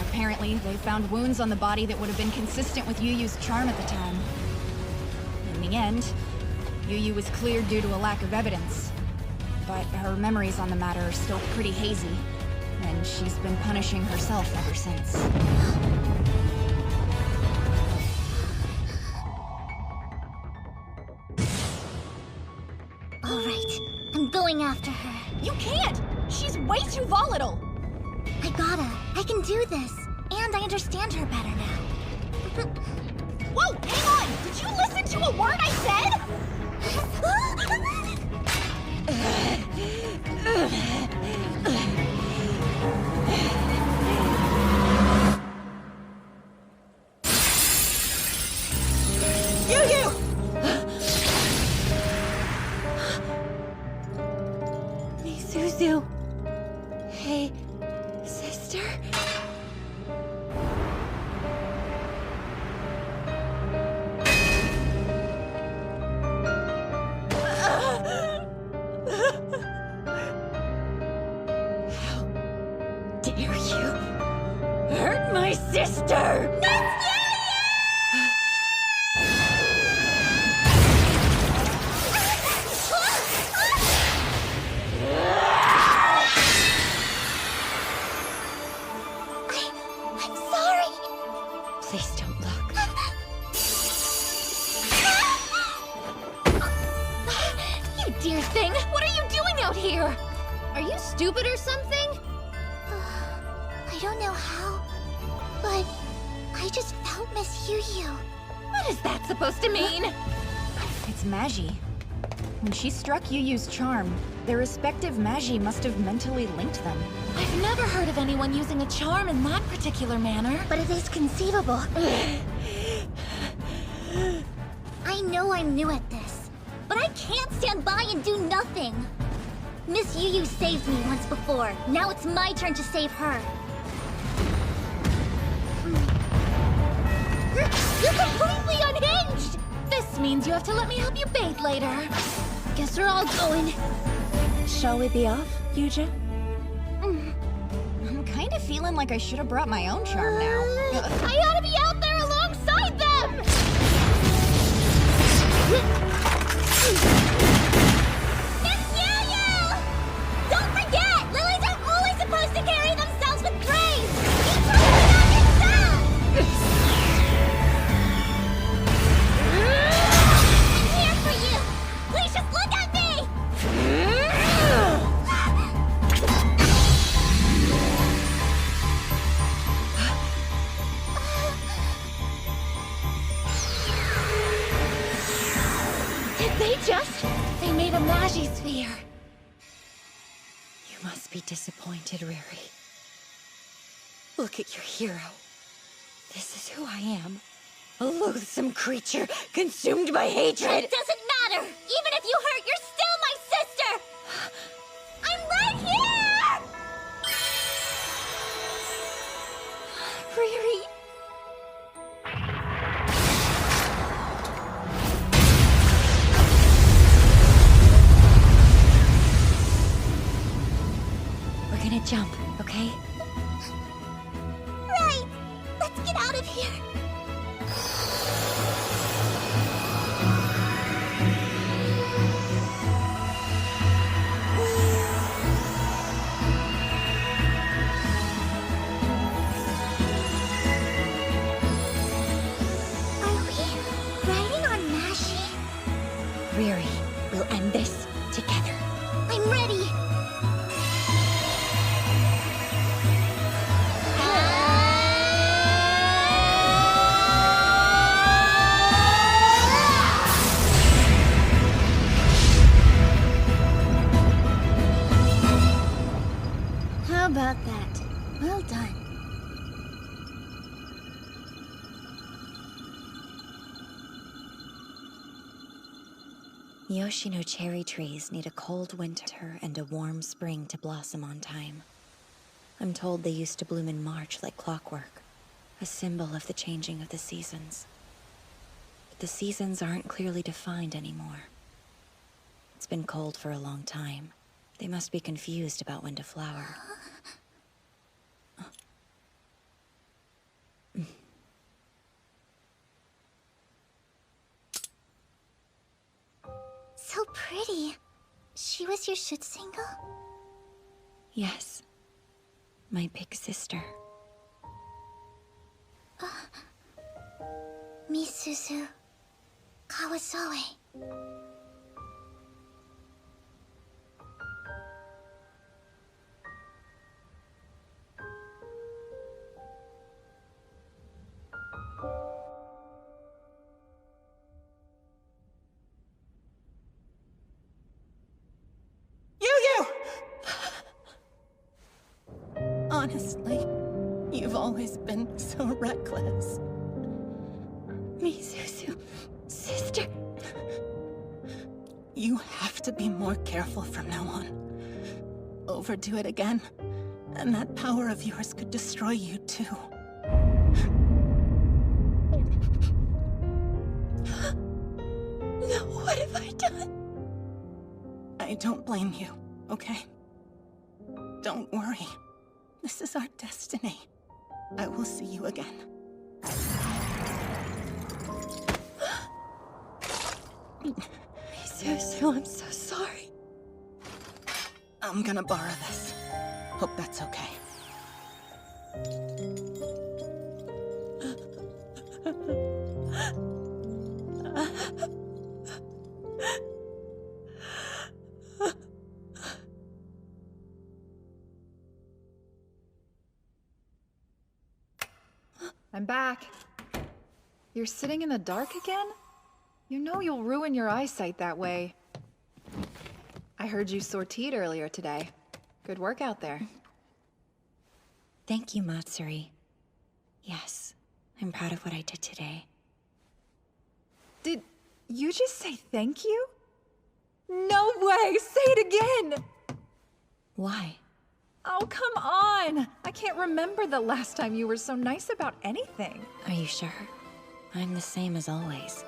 Apparently, they found wounds on the body that would have been consistent with Yuyu's charm at the time. In the end, Yuyu was cleared due to a lack of evidence. But her memories on the matter are still pretty hazy, and she's been punishing herself ever since. All right, I'm going after her. You can't! She's way too volatile! I gotta. I can do this. And I understand her better now. Whoa, hang on! Did you listen to a word I said? Misuzu. Hey, sister? sister! I'm sorry. Please don't look. You dear thing! What are you doing out here? Are you stupid or something? I don't know how, but I just felt Miss Yu-Yu. What is that supposed to mean? It's Magi. When she struck Yu-Yu's charm, their respective Magi must have mentally linked them. I've never heard of anyone using a charm in that particular manner. But it is conceivable. I know I'm new at this, but I can't stand by and do nothing. Miss Yu-Yu saved me once before. Now it's my turn to save her. You're completely unhinged! This means you have to let me help you bathe later. Guess we're all going. Shall we be off, Yujin? I'm kind of feeling like I should have brought my own charm now. I ought to be out there alongside them! Miss Yu-Yu! Don't forget, lilies are always supposed to carry themselves with grace! You told me that yourself! I'm here for you! Please just look at me! They made a Magi sphere. You must be disappointed, Riri. Look at your hero. This is who I am. A loathsome creature consumed by hatred. It doesn't matter! Even if you hurt, you're still my sister! I'm right here! Riri. We're gonna jump, okay? Right! Let's get out of here! Are we riding on Magi? Riri, we'll end this together. I'm ready! How about that? Well done. Yoshino cherry trees need a cold winter and a warm spring to blossom on time. I'm told they used to bloom in March like clockwork, a symbol of the changing of the seasons. But the seasons aren't clearly defined anymore. It's been cold for a long time. They must be confused about when to flower. So pretty. She was your Shutsingle? Yes. My big sister. Misuzu Kawasoe. Honestly, you've always been so reckless. Misuzu, sister. You have to be more careful from now on. Overdo it again, and that power of yours could destroy you too. No, what have I done? I don't blame you, okay? Don't worry. This is our destiny. I will see you again. Susu, I'm so sorry. I'm gonna borrow this. Hope that's okay. I'm back. You're sitting in the dark again? You know you'll ruin your eyesight that way. I heard you sortied earlier today. Good work out there. Thank you, Matsuri. Yes, I'm proud of what I did today. Did you just say thank you? No way! Say it again! Why? Oh, come on! I can't remember the last time you were so nice about anything. Are you sure? I'm the same as always.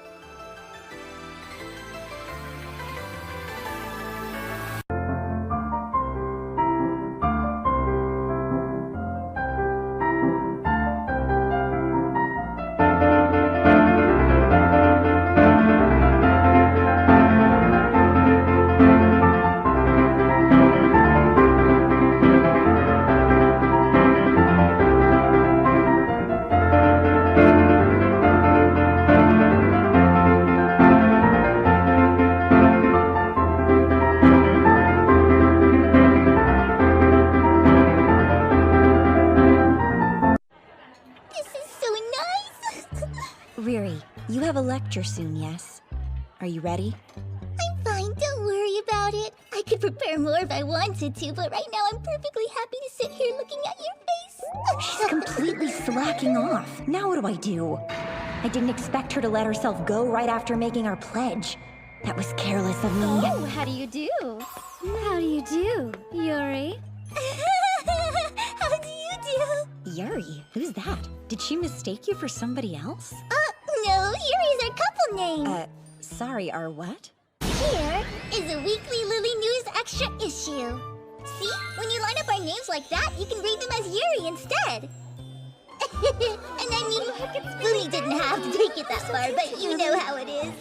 Riri, you have a lecture soon, yes? Are you ready? I'm fine, don't worry about it. I could prepare more if I wanted to, but right now I'm perfectly happy to sit here looking at your face. She's completely slacking off. Now what do? I didn't expect her to let herself go right after making our pledge. That was careless of me. Oh, how do you do? How do you do, Yuri? How do you do? Yuri? Who's that? Did she mistake you for somebody else? No, Yuri's our couple name. Sorry, our what? Here is a weekly Lily News extra issue. See? When you line up our names like that, you can read them as Yuri instead. And I mean, Fumi didn't have to take it that far, but you know how it is.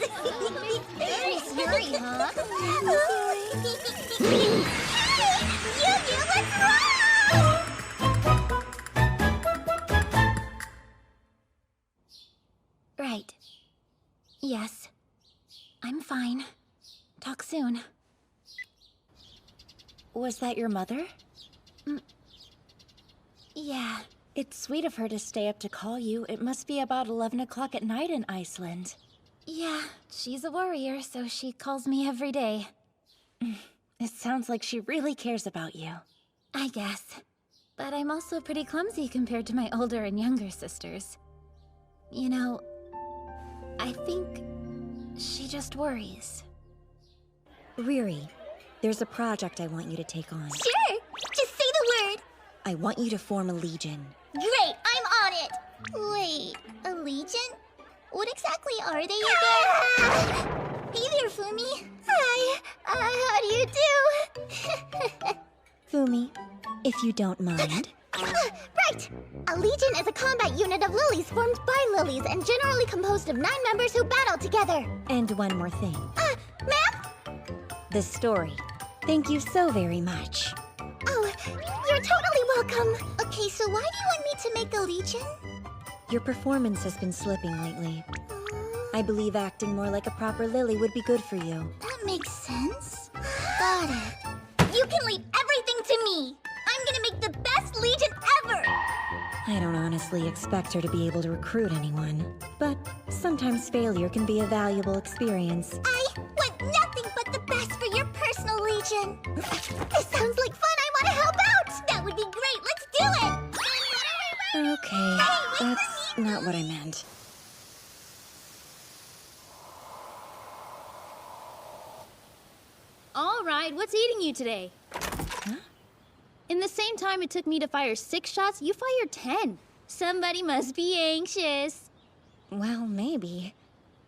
It's Yuri, huh? Yu-Yu, let's roll! Right. Yes. I'm fine. Talk soon. Was that your mother? Yeah. It's sweet of her to stay up to call you. It must be about 11 o'clock at night in Iceland. Yeah, she's a warrior, so she calls me every day. It sounds like she really cares about you. I guess. But I'm also pretty clumsy compared to my older and younger sisters. You know, I think she just worries. Riri, there's a project I want you to take on. Sure! Just say the word! I want you to form a legion. Great, I'm on it! Wait, a legion? What exactly are they again? Hey there, Fumi. Hi, how do you do? Fumi, if you don't mind. Right! A legion is a combat unit of lilies formed by lilies and generally composed of 9 members who battle together. And one more thing. Ma'am? The story. Thank you so very much. Oh, you're totally welcome. Okay, so why do you want me to make a legion? Your performance has been slipping lately. I believe acting more like a proper lily would be good for you. That makes sense. Got it. You can leave everything to me. I'm gonna make the best legion ever. I don't honestly expect her to be able to recruit anyone, but sometimes failure can be a valuable experience. I want nothing but the best for your personal legion. This sounds like fun. I want to help out. That would be great. Let's do it. Okay, that's not what I meant. All right, what's eating you today? Huh? In the same time it took me to fire 6 shots, you fired 10. Somebody must be anxious. Well, maybe.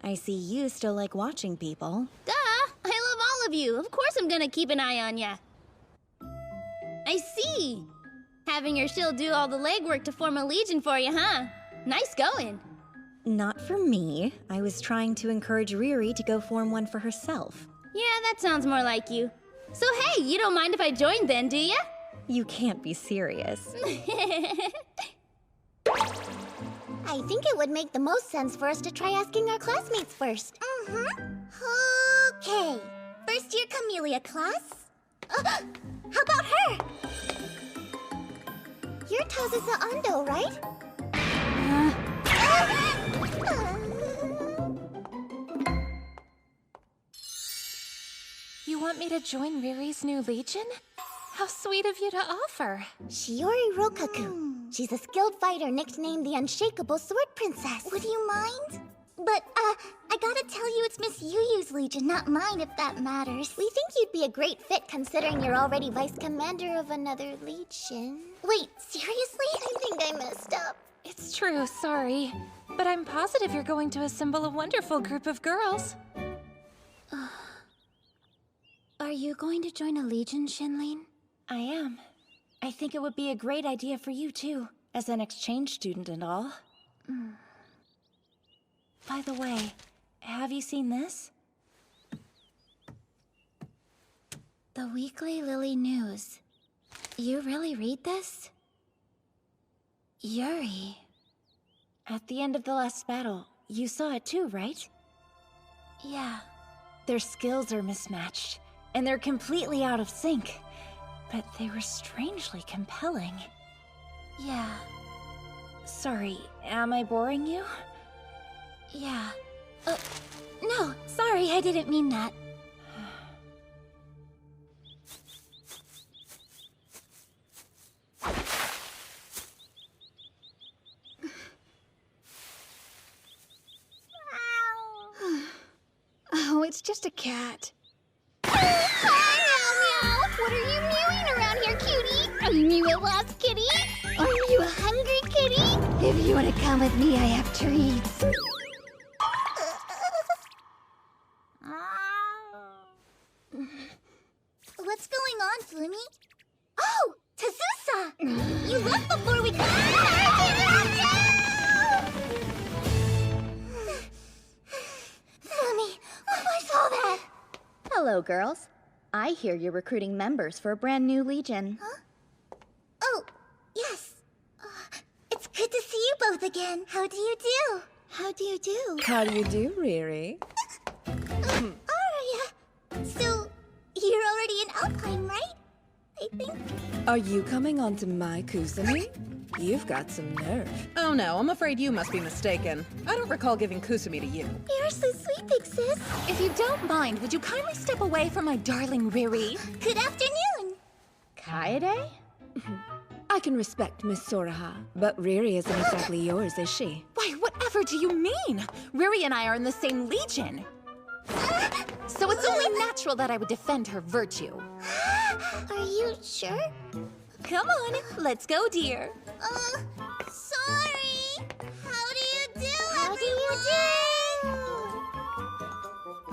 I see you still like watching people. Duh! I love all of you. Of course I'm gonna keep an eye on ya. I see. Having your shield do all the legwork to form a legion for you, huh? Nice going. Not for me. I was trying to encourage Riri to go form one for herself. Yeah, that sounds more like you. So hey, you don't mind if I join then, do ya? You can't be serious. I think it would make the most sense for us to try asking our classmates first. Okay. First year Camellia class? How about her? You're Tazusa Ando, right? You want me to join Riri's new legion? How sweet of you to offer. Shiori Rokaku. She's a skilled fighter nicknamed the Unshakable Sword Princess. Would you mind? But, I gotta tell you it's Miss Yuyu's legion, not mine, if that matters. We think you'd be a great fit considering you're already vice commander of another legion. Wait, seriously? I think I messed up. It's true, sorry. But I'm positive you're going to assemble a wonderful group of girls. Are you going to join a legion, Shinlin? I am. I think it would be a great idea for you, too, as an exchange student and all. By the way, have you seen this? The Weekly Lily News. You really read this? Yuri. At the end of the last battle, you saw it too, right? Yeah. Their skills are mismatched, and they're completely out of sync. But they were strangely compelling. Yeah. Sorry, am I boring you? Yeah. No, sorry, I didn't mean that. Oh, it's just a cat. Hi, Meow Meow! What are you mewing around here, cutie? Are you a lost kitty? Are you a hungry kitty? If you want to come with me, I have treats. What's going on, Flummy? Oh, Tazusa! You left before we could... Flummy, what's all that? Hello, girls. I hear you're recruiting members for a brand new legion. Huh? Oh, yes. It's good to see you both again. How do you do? How do you do? How do you do, Riri? Aria. So, you're already in Alpine, right? I think. Are you coming onto my Kusumi? You've got some nerve. Oh no, I'm afraid you must be mistaken. I don't recall giving Kusumi to you. You're so sweet, big sis. If you don't mind, would you kindly step away from my darling Riri? Good afternoon. Kaede? I can respect Miss Soraha, but Riri isn't exactly yours, is she? Why, whatever do you mean? Riri and I are in the same legion. So it's only natural that I would defend her virtue. Are you sure? Come on, let's go, dear. Sorry. How do you do,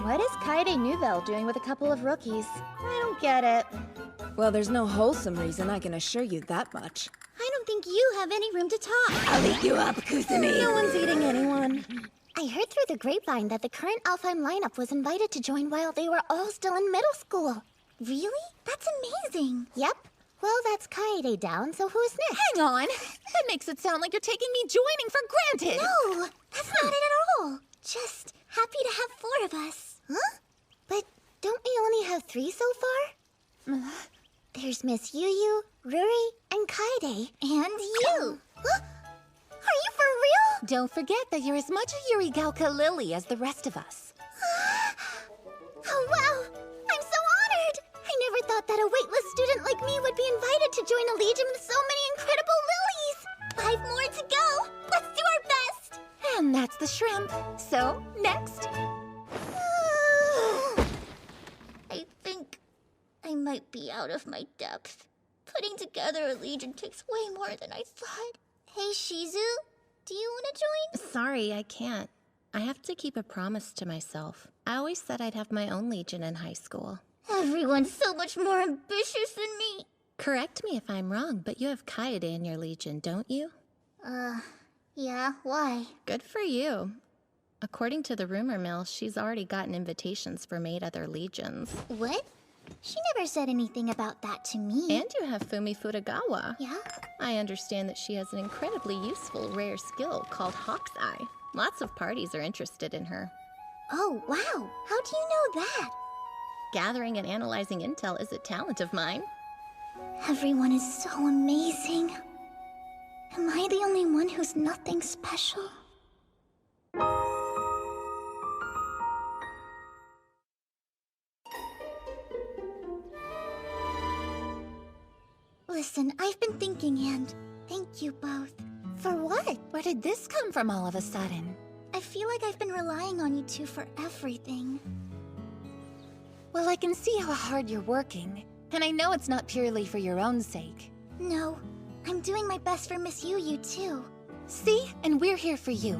What is Kaede Nouvelle doing with a couple of rookies? I don't get it. Well, there's no wholesome reason, I can assure you that much. I don't think you have any room to talk. I'll eat you up, Kusumi. No one's eating anyone. I heard through the grapevine that the current Alfheim lineup was invited to join while they were all still in middle school. Really? That's amazing. Yep. Well, that's Kaede down, so who's next? Hang on. That makes it sound like you're taking me joining for granted. No, that's not it at all. Just happy to have 4 of us. Huh? But don't we only have 3 so far? There's Miss Yuyu, Ruri, and Kaede. And you. Huh? Are you for real? Don't forget that you're as much a Yurigauka Lily as the rest of us. Oh, wow! I'm so honored! I never thought that a waitlist student like me would be invited to join a legion with so many incredible lilies! 5 more to go! Let's do our best! And that's the shrimp. So, next. I think I might be out of my depth. Putting together a legion takes way more than I thought. Hey, Shizu, do you want to join? Sorry, I can't. I have to keep a promise to myself. I always said I'd have my own legion in high school. Everyone's so much more ambitious than me. Correct me if I'm wrong, but you have Kaede in your legion, don't you? Yeah, why? Good for you. According to the rumor mill, she's already gotten invitations from 8 other legions. What? She never said anything about that to me. And you have Fumi Futagawa. Yeah? I understand that she has an incredibly useful rare skill called Hawk's Eye. Lots of parties are interested in her. Oh, wow. How do you know that? Gathering and analyzing intel is a talent of mine. Everyone is so amazing. Am I the only one who's nothing special? Listen, I've been thinking, and thank you both. For what? Where did this come from all of a sudden? I feel like I've been relying on you two for everything. Well, I can see how hard you're working, and I know it's not purely for your own sake. No, I'm doing my best for Miss Yu too. See? And we're here for you.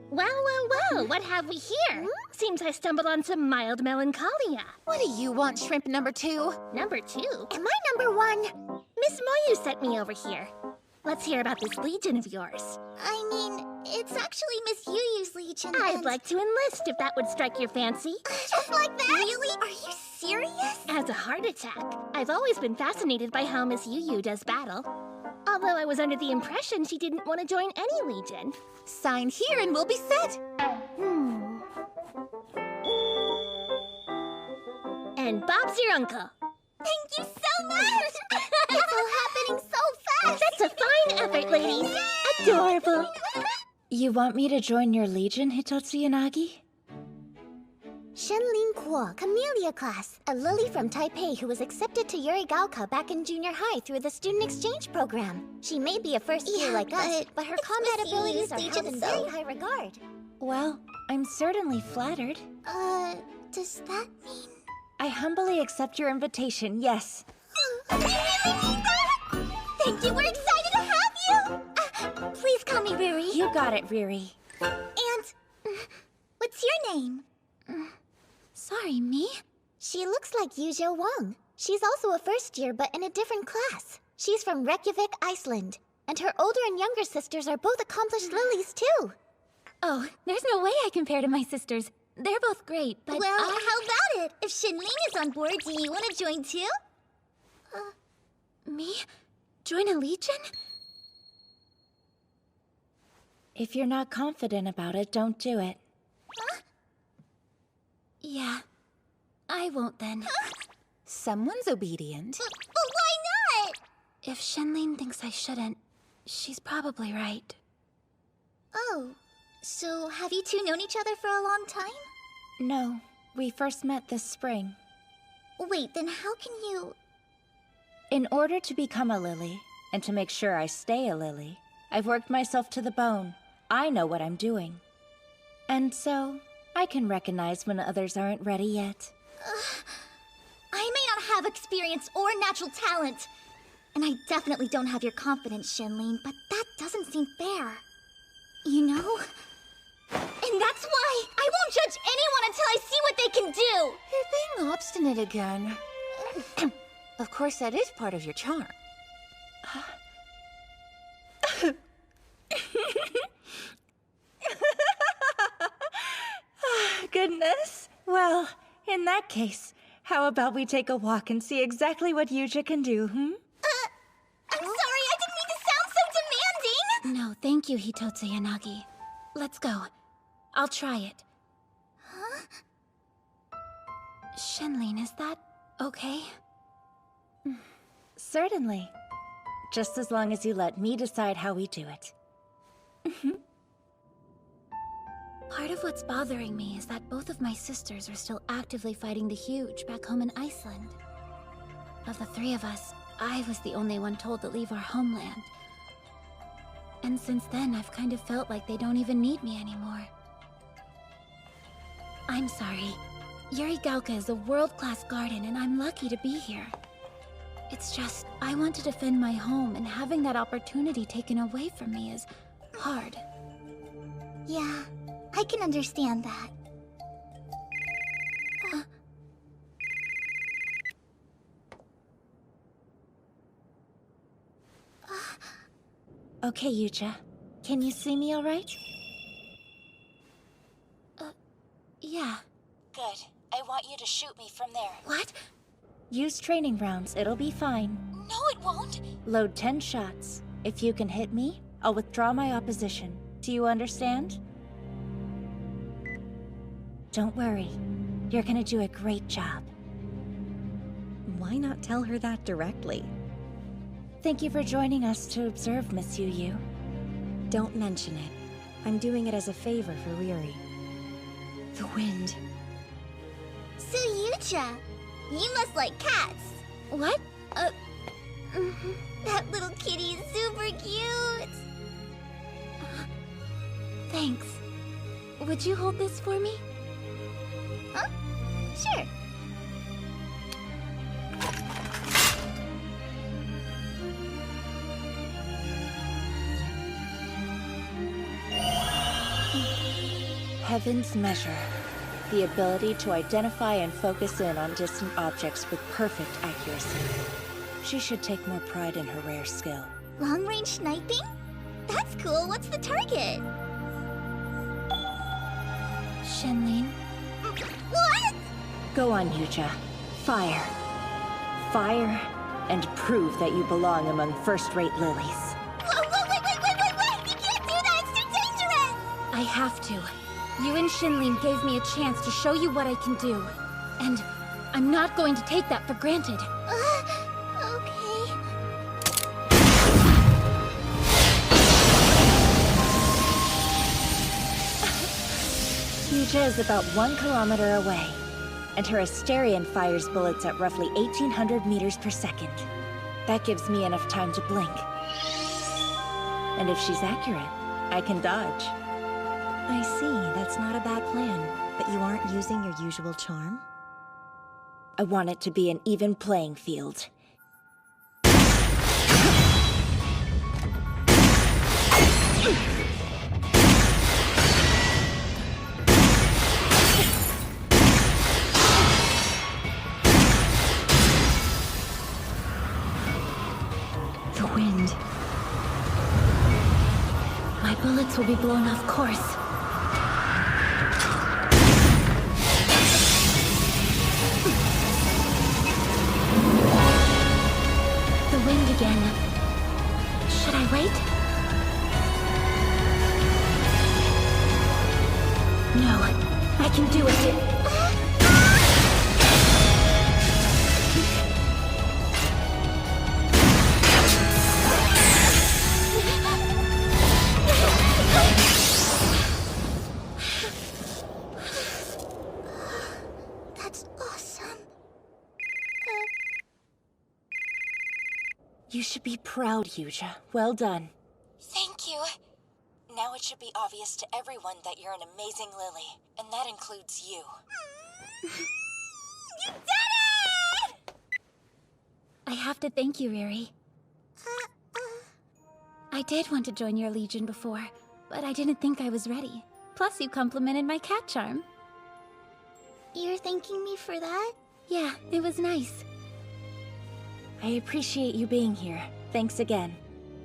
Well, well, well, what have we here? Seems I stumbled on some mild melancholia. What do you want, shrimp number 2? Number 2? Am I number 1? Miss Moyu sent me over here. Let's hear about this legion of yours. I mean, it's actually Miss Yu's legion. I'd like to enlist if that would strike your fancy. Just like that? Really? Are you serious? As a heart attack. I've always been fascinated by how Miss Yu does battle. Although I was under the impression she didn't want to join any legion. Sign here and we'll be set. And Bob's your uncle. Thank you so much! It's all happening so fast! That's a fine effort, ladies. Adorable. You want me to join your legion, Hitotsu Yanagi? Shenlin Kuo, Camellia class, a lily from Taipei who was accepted to Yurigaoka back in junior high through the student exchange program. She may be a first year like us, but her combat abilities are held in very high regard. Well, I'm certainly flattered. Does that mean... I humbly accept your invitation, yes. You really mean that? Thank you, we're excited to have you! Please call me Riri. You got it, Riri. And... what's your name? Sorry, me? She looks like Yujo Wong. She's also a first year, but in a different class. She's from Reykjavik, Iceland. And her older and younger sisters are both accomplished lilies, too. Oh, there's no way I compare to my sisters. They're both great, but well, how about it? If Shinling is on board, do you want to join too? Me? Join a legion? If you're not confident about it, don't do it. Huh? Yeah, I won't then. Someone's obedient. But why not? If Shenlin thinks I shouldn't, she's probably right. Oh, so have you two known each other for a long time? No, we first met this spring. Wait, then how can you... In order to become a lily, and to make sure I stay a lily, I've worked myself to the bone. I know what I'm doing. And so, I can recognize when others aren't ready yet. I may not have experience or natural talent. And I definitely don't have your confidence, Shenlin, but that doesn't seem fair. You know? And that's why I won't judge anyone until I see what they can do! You're being obstinate again. Of course, that is part of your charm. Goodness. Well, in that case, how about we take a walk and see exactly what Yuja can do, I'm sorry, I didn't mean to sound so demanding! No, thank you, Hitotsu Yanagi. Let's go. I'll try it. Huh? Shenlin, is that okay? Certainly. Just as long as you let me decide how we do it. Part of what's bothering me is that both of my sisters are still actively fighting the Huge back home in Iceland. Of the three of us, I was the only one told to leave our homeland. And since then, I've kind of felt like they don't even need me anymore. I'm sorry. Yurigaoka is a world-class garden, and I'm lucky to be here. It's just, I want to defend my home, and having that opportunity taken away from me is hard. Yeah, I can understand that. Okay, Yucha. Can you see me all right? Yeah. Good. I want you to shoot me from there. What? Use training rounds. It'll be fine. No, it won't. Load 10 shots. If you can hit me, I'll withdraw my opposition. Do you understand? Don't worry. You're gonna do a great job. Why not tell her that directly? Thank you for joining us to observe, Miss Yu Yu. Don't mention it. I'm doing it as a favor for Riri. The wind. So, Yucha, you must like cats. What? That little kitty is super cute. Thanks. Would you hold this for me? Huh? Sure. Heaven's Measure. The ability to identify and focus in on distant objects with perfect accuracy. She should take more pride in her rare skill. Long-range sniping? That's cool. What's the target? Shenlin. What? Go on, Yucha. Fire. Fire, and prove that you belong among first-rate lilies. Whoa, wait! You can't do that! It's too dangerous! I have to. You and Shenlin gave me a chance to show you what I can do. And I'm not going to take that for granted. Okay. Yucha is about 1 kilometer away, and her Asterion fires bullets at roughly 1,800 meters per second. That gives me enough time to blink. And if she's accurate, I can dodge. I see, that's not a bad plan. But you aren't using your usual charm? I want it to be an even playing field. The wind. My bullets will be blown off course. The wind again. Should I wait? No, I can do it. That's awesome. You should be proud, Yucha. Well done. Thank you. Now it should be obvious to everyone that you're an amazing lily, and that includes you. You did it! I have to thank you, Riri. I did want to join your legion before, but I didn't think I was ready. Plus, you complimented my cat charm. You're thanking me for that? Yeah, it was nice. I appreciate you being here. Thanks again.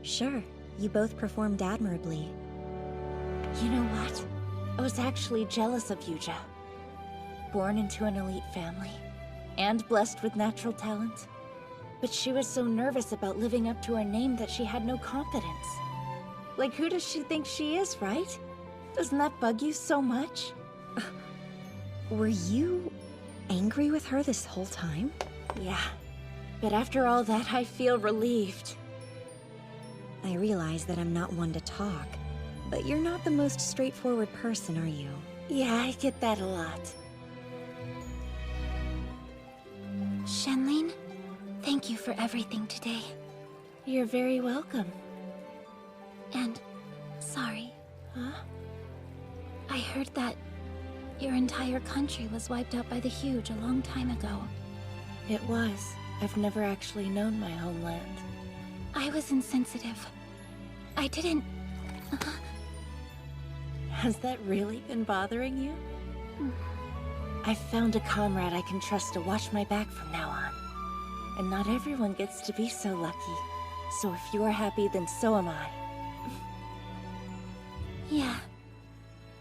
Sure, you both performed admirably. You know what? I was actually jealous of Yuja. Born into an elite family, and blessed with natural talent. But she was so nervous about living up to her name that she had no confidence. Like, who does she think she is, right? Doesn't that bug you so much? Were you angry with her this whole time? Yeah. But after all that, I feel relieved. I realize that I'm not one to talk, but you're not the most straightforward person, are you? Yeah, I get that a lot. Shenlin, thank you for everything today. You're very welcome. And sorry. Huh? I heard that your entire country was wiped out by the Huge a long time ago. It was. I've never actually known my homeland. I was insensitive. I didn't... Has that really been bothering you? I've found a comrade I can trust to watch my back from now on. And not everyone gets to be so lucky. So if you're happy, then so am I. Yeah,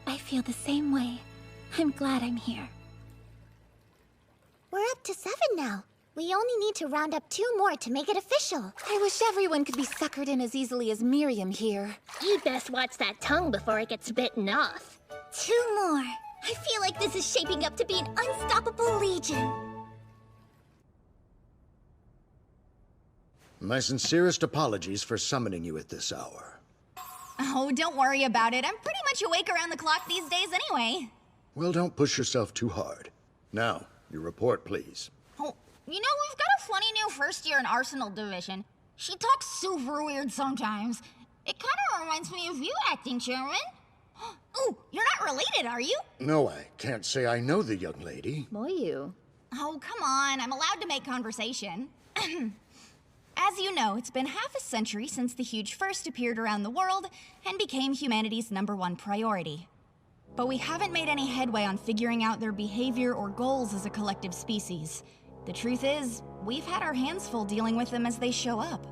I feel the same way. I'm glad I'm here. We're up to 7 now. We only need to round up 2 more to make it official. I wish everyone could be suckered in as easily as Miriam here. You'd best watch that tongue before it gets bitten off. 2 more. I feel like this is shaping up to be an unstoppable legion. My sincerest apologies for summoning you at this hour. Oh, don't worry about it. I'm pretty much awake around the clock these days anyway. Well, don't push yourself too hard. Now, your report, please. Oh, you know, we've got a funny new first year in Arsenal Division. She talks super weird sometimes. It kind of reminds me of you, acting chairman. Oh, you're not related, are you? No, I can't say I know the young lady. Boy, you. Oh, come on. I'm allowed to make conversation. As you know, it's been half a century since the Huge first appeared around the world and became humanity's #1 priority. But we haven't made any headway on figuring out their behavior or goals as a collective species. The truth is, we've had our hands full dealing with them as they show up.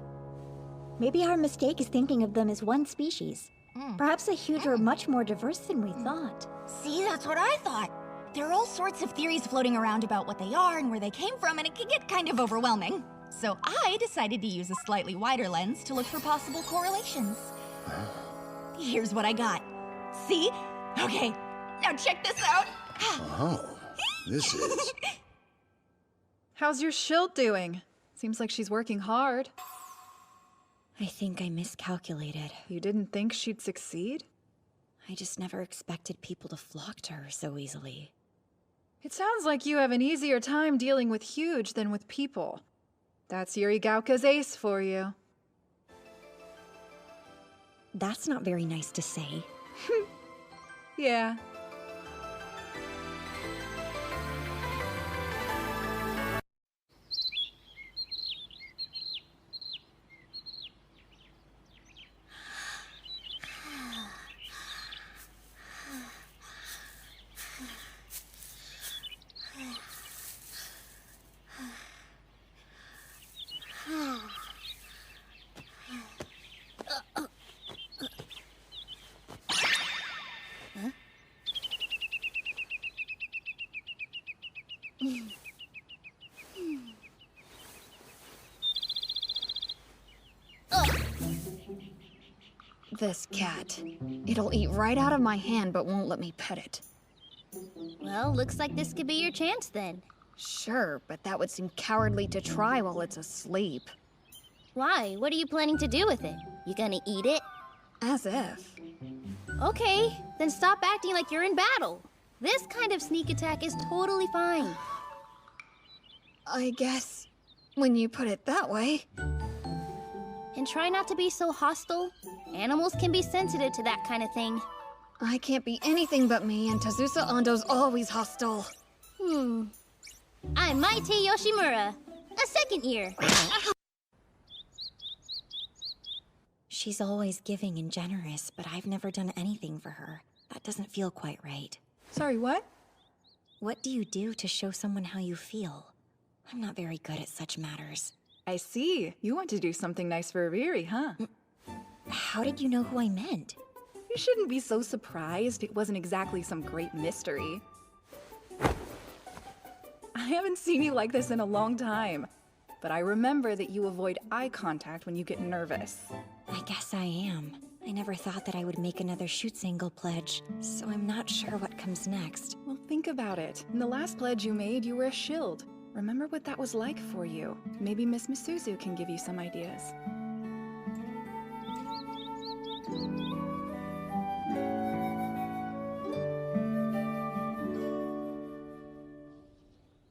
Maybe our mistake is thinking of them as one species. Perhaps the Huge are much more diverse than we thought. See, that's what I thought. There are all sorts of theories floating around about what they are and where they came from, and it can get kind of overwhelming. So I decided to use a slightly wider lens to look for possible correlations. Here's what I got. See? Okay, now check this out. Oh, this is... How's your shield doing? Seems like she's working hard. I think I miscalculated. You didn't think she'd succeed? I just never expected people to flock to her so easily. It sounds like you have an easier time dealing with Huge than with people. That's Yuri Gauka's ace for you. That's not very nice to say. Yeah. This cat. It'll eat right out of my hand but won't let me pet it. Well, looks like this could be your chance then. Sure, but that would seem cowardly to try while it's asleep. Why? What are you planning to do with it? You gonna eat it? As if. Okay, then stop acting like you're in battle. This kind of sneak attack is totally fine. I guess when you put it that way. And try not to be so hostile. Animals can be sensitive to that kind of thing. I can't be anything but me, and Tazusa Ando's always hostile. I'm Maite Yoshimura, a second year. She's always giving and generous, but I've never done anything for her. That doesn't feel quite right. Sorry, what? What do you do to show someone how you feel? I'm not very good at such matters. I see. You want to do something nice for Riri, huh? How did you know who I meant? You shouldn't be so surprised. It wasn't exactly some great mystery. I haven't seen you like this in a long time, but I remember that you avoid eye contact when you get nervous. I guess I am. I never thought that I would make another shoot-single pledge, so I'm not sure what comes next. Well, think about it. In the last pledge you made, you were a shield. Remember what that was like for you. Maybe Miss Misuzu can give you some ideas.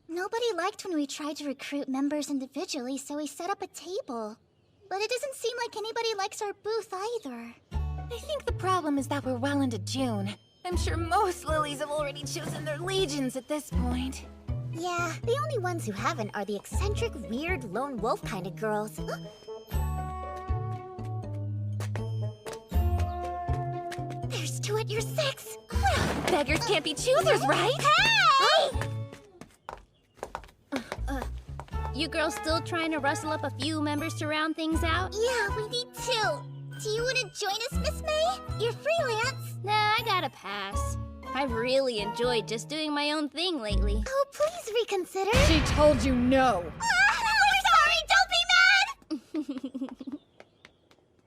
Nobody liked when we tried to recruit members individually, so we set up a table. But it doesn't seem like anybody likes our booth either. I think the problem is that we're well into June. I'm sure most lilies have already chosen their legions at this point. Yeah, the only ones who haven't are the eccentric, weird, lone wolf kind of girls. There's 2 at your 6. Beggars can't be choosers, right? Hey! You girls still trying to rustle up a few members to round things out? Yeah, we need 2. Do you want to join us, Miss May? You're freelance. Nah, I gotta pass. I've really enjoyed just doing my own thing lately. Oh, please reconsider. She told you no. We're sorry, don't be mad!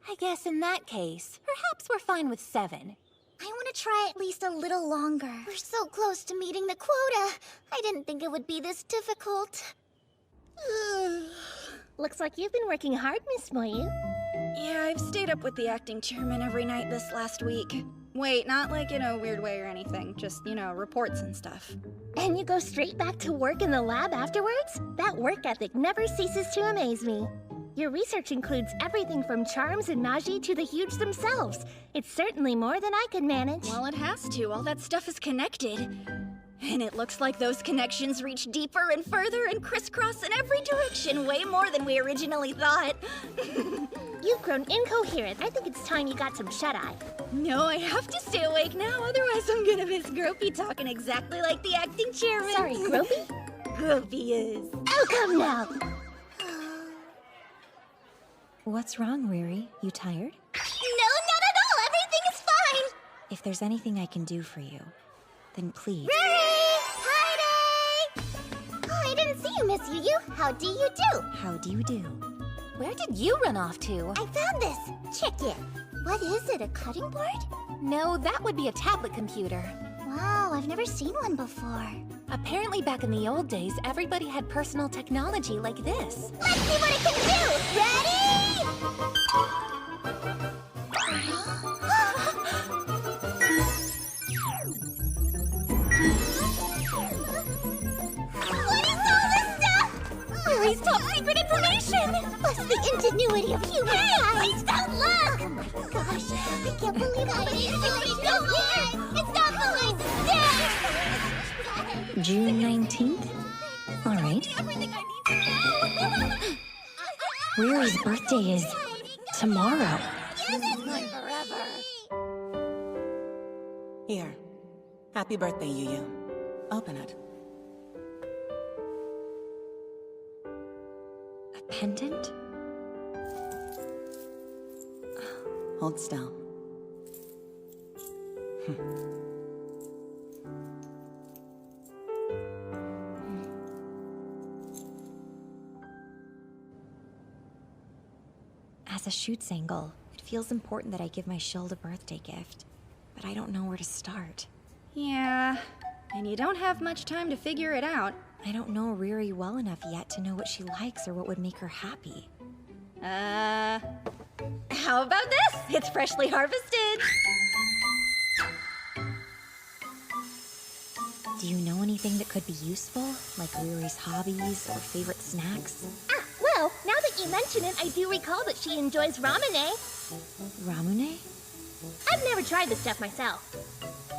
I guess in that case, perhaps we're fine with 7. I want to try at least a little longer. We're so close to meeting the quota. I didn't think it would be this difficult. Looks like you've been working hard, Miss Moyu. Yeah, I've stayed up with the acting chairman every night this last week. Wait, not like in a weird way or anything. Just, reports and stuff. And you go straight back to work in the lab afterwards? That work ethic never ceases to amaze me. Your research includes everything from charms and magi to the huge themselves. It's certainly more than I could manage. Well, it has to. All that stuff is connected. And it looks like those connections reach deeper and further and crisscross in every direction, way more than we originally thought. You've grown incoherent. I think it's time you got some shut-eye. No, I have to stay awake now, otherwise I'm gonna miss Gropey talking exactly like the acting chairman. Sorry, Gropey? Gropey is. Oh, come now! What's wrong, Riri? You tired? No, not at all! Everything is fine! If there's anything I can do for you, then please. Riri! Heidi! Oh, I didn't see you, Miss Yu. How do you do? How do you do? Where did you run off to? I found this. Check it. What is it, a cutting board? No, that would be a tablet computer. Wow, I've never seen one before. Apparently back in the old days, everybody had personal technology like this. Let's see what it can do! Ready? Riri's top secret information! Plus the ingenuity of humankind! Please don't look! Oh my gosh, I can't believe how many secrets go here! It's not behind the stairs! June 19th? All right. Riri's birthday is tomorrow. This is my forever. Here. Happy birthday, Yu. Open it. A pendant? Hold still. As a shoots angle, it feels important that I give my shield a birthday gift. But I don't know where to start. Yeah, and you don't have much time to figure it out. I don't know Riri well enough yet to know what she likes or what would make her happy. How about this? It's freshly harvested. Do you know anything that could be useful? Like Riri's hobbies or favorite snacks? Ah, well, now that you mention it, I do recall that she enjoys ramune. Ramune? I've never tried this stuff myself.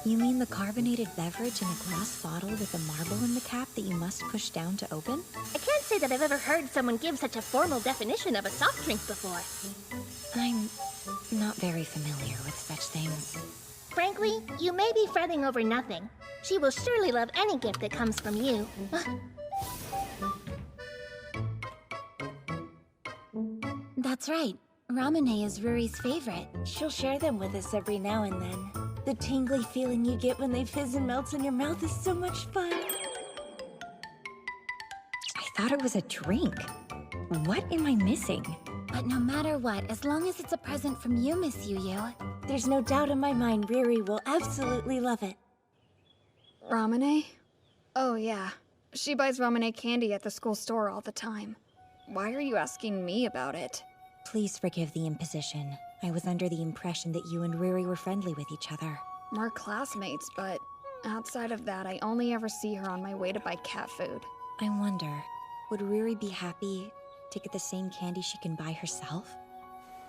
You mean the carbonated beverage in a glass bottle with a marble in the cap that you must push down to open? I can't say that I've ever heard someone give such a formal definition of a soft drink before. I'm not very familiar with such things. Frankly, you may be fretting over nothing. She will surely love any gift that comes from you. That's right. Ramune is Ruri's favorite. She'll share them with us every now and then. The tingly feeling you get when they fizz and melt in your mouth is so much fun. I thought it was a drink. What am I missing? But no matter what, as long as it's a present from you, Miss Yu, there's no doubt in my mind Riri will absolutely love it. Ramune? Oh, yeah. She buys Ramune candy at the school store all the time. Why are you asking me about it? Please forgive the imposition. I was under the impression that you and Riri were friendly with each other. We're classmates, but outside of that, I only ever see her on my way to buy cat food. I wonder, would Riri be happy to get the same candy she can buy herself?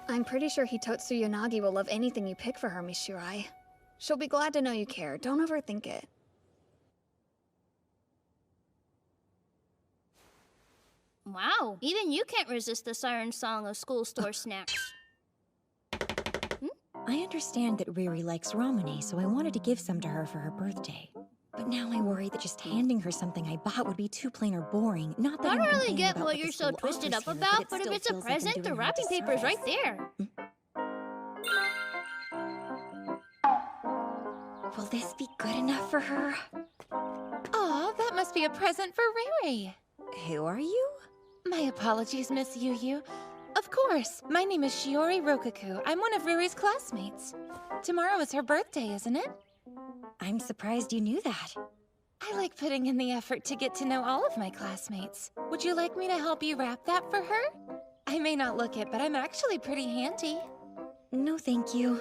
I'm pretty sure Hitotsu Yanagi will love anything you pick for her, Miss Shirai. She'll be glad to know you care. Don't overthink it. Wow, even you can't resist the siren song of school store snacks. I understand that Riri likes ramune, so I wanted to give some to her for her birthday. But now I worry that just handing her something I bought would be too plain or boring. Not that I I'm don't really complaining get about what the you're so school twisted offers up here, about, it but if still it's a feels like I'm present, the doing her a wrapping paper's right disservice. there. Will this be good enough for her? Aw, that must be a present for Riri. Who are you? My apologies, Miss Yu. Of course, my name is Shiori Rokaku. I'm one of Riri's classmates. Tomorrow is her birthday, isn't it? I'm surprised you knew that. I like putting in the effort to get to know all of my classmates. Would you like me to help you wrap that for her? I may not look it, but I'm actually pretty handy. No, thank you.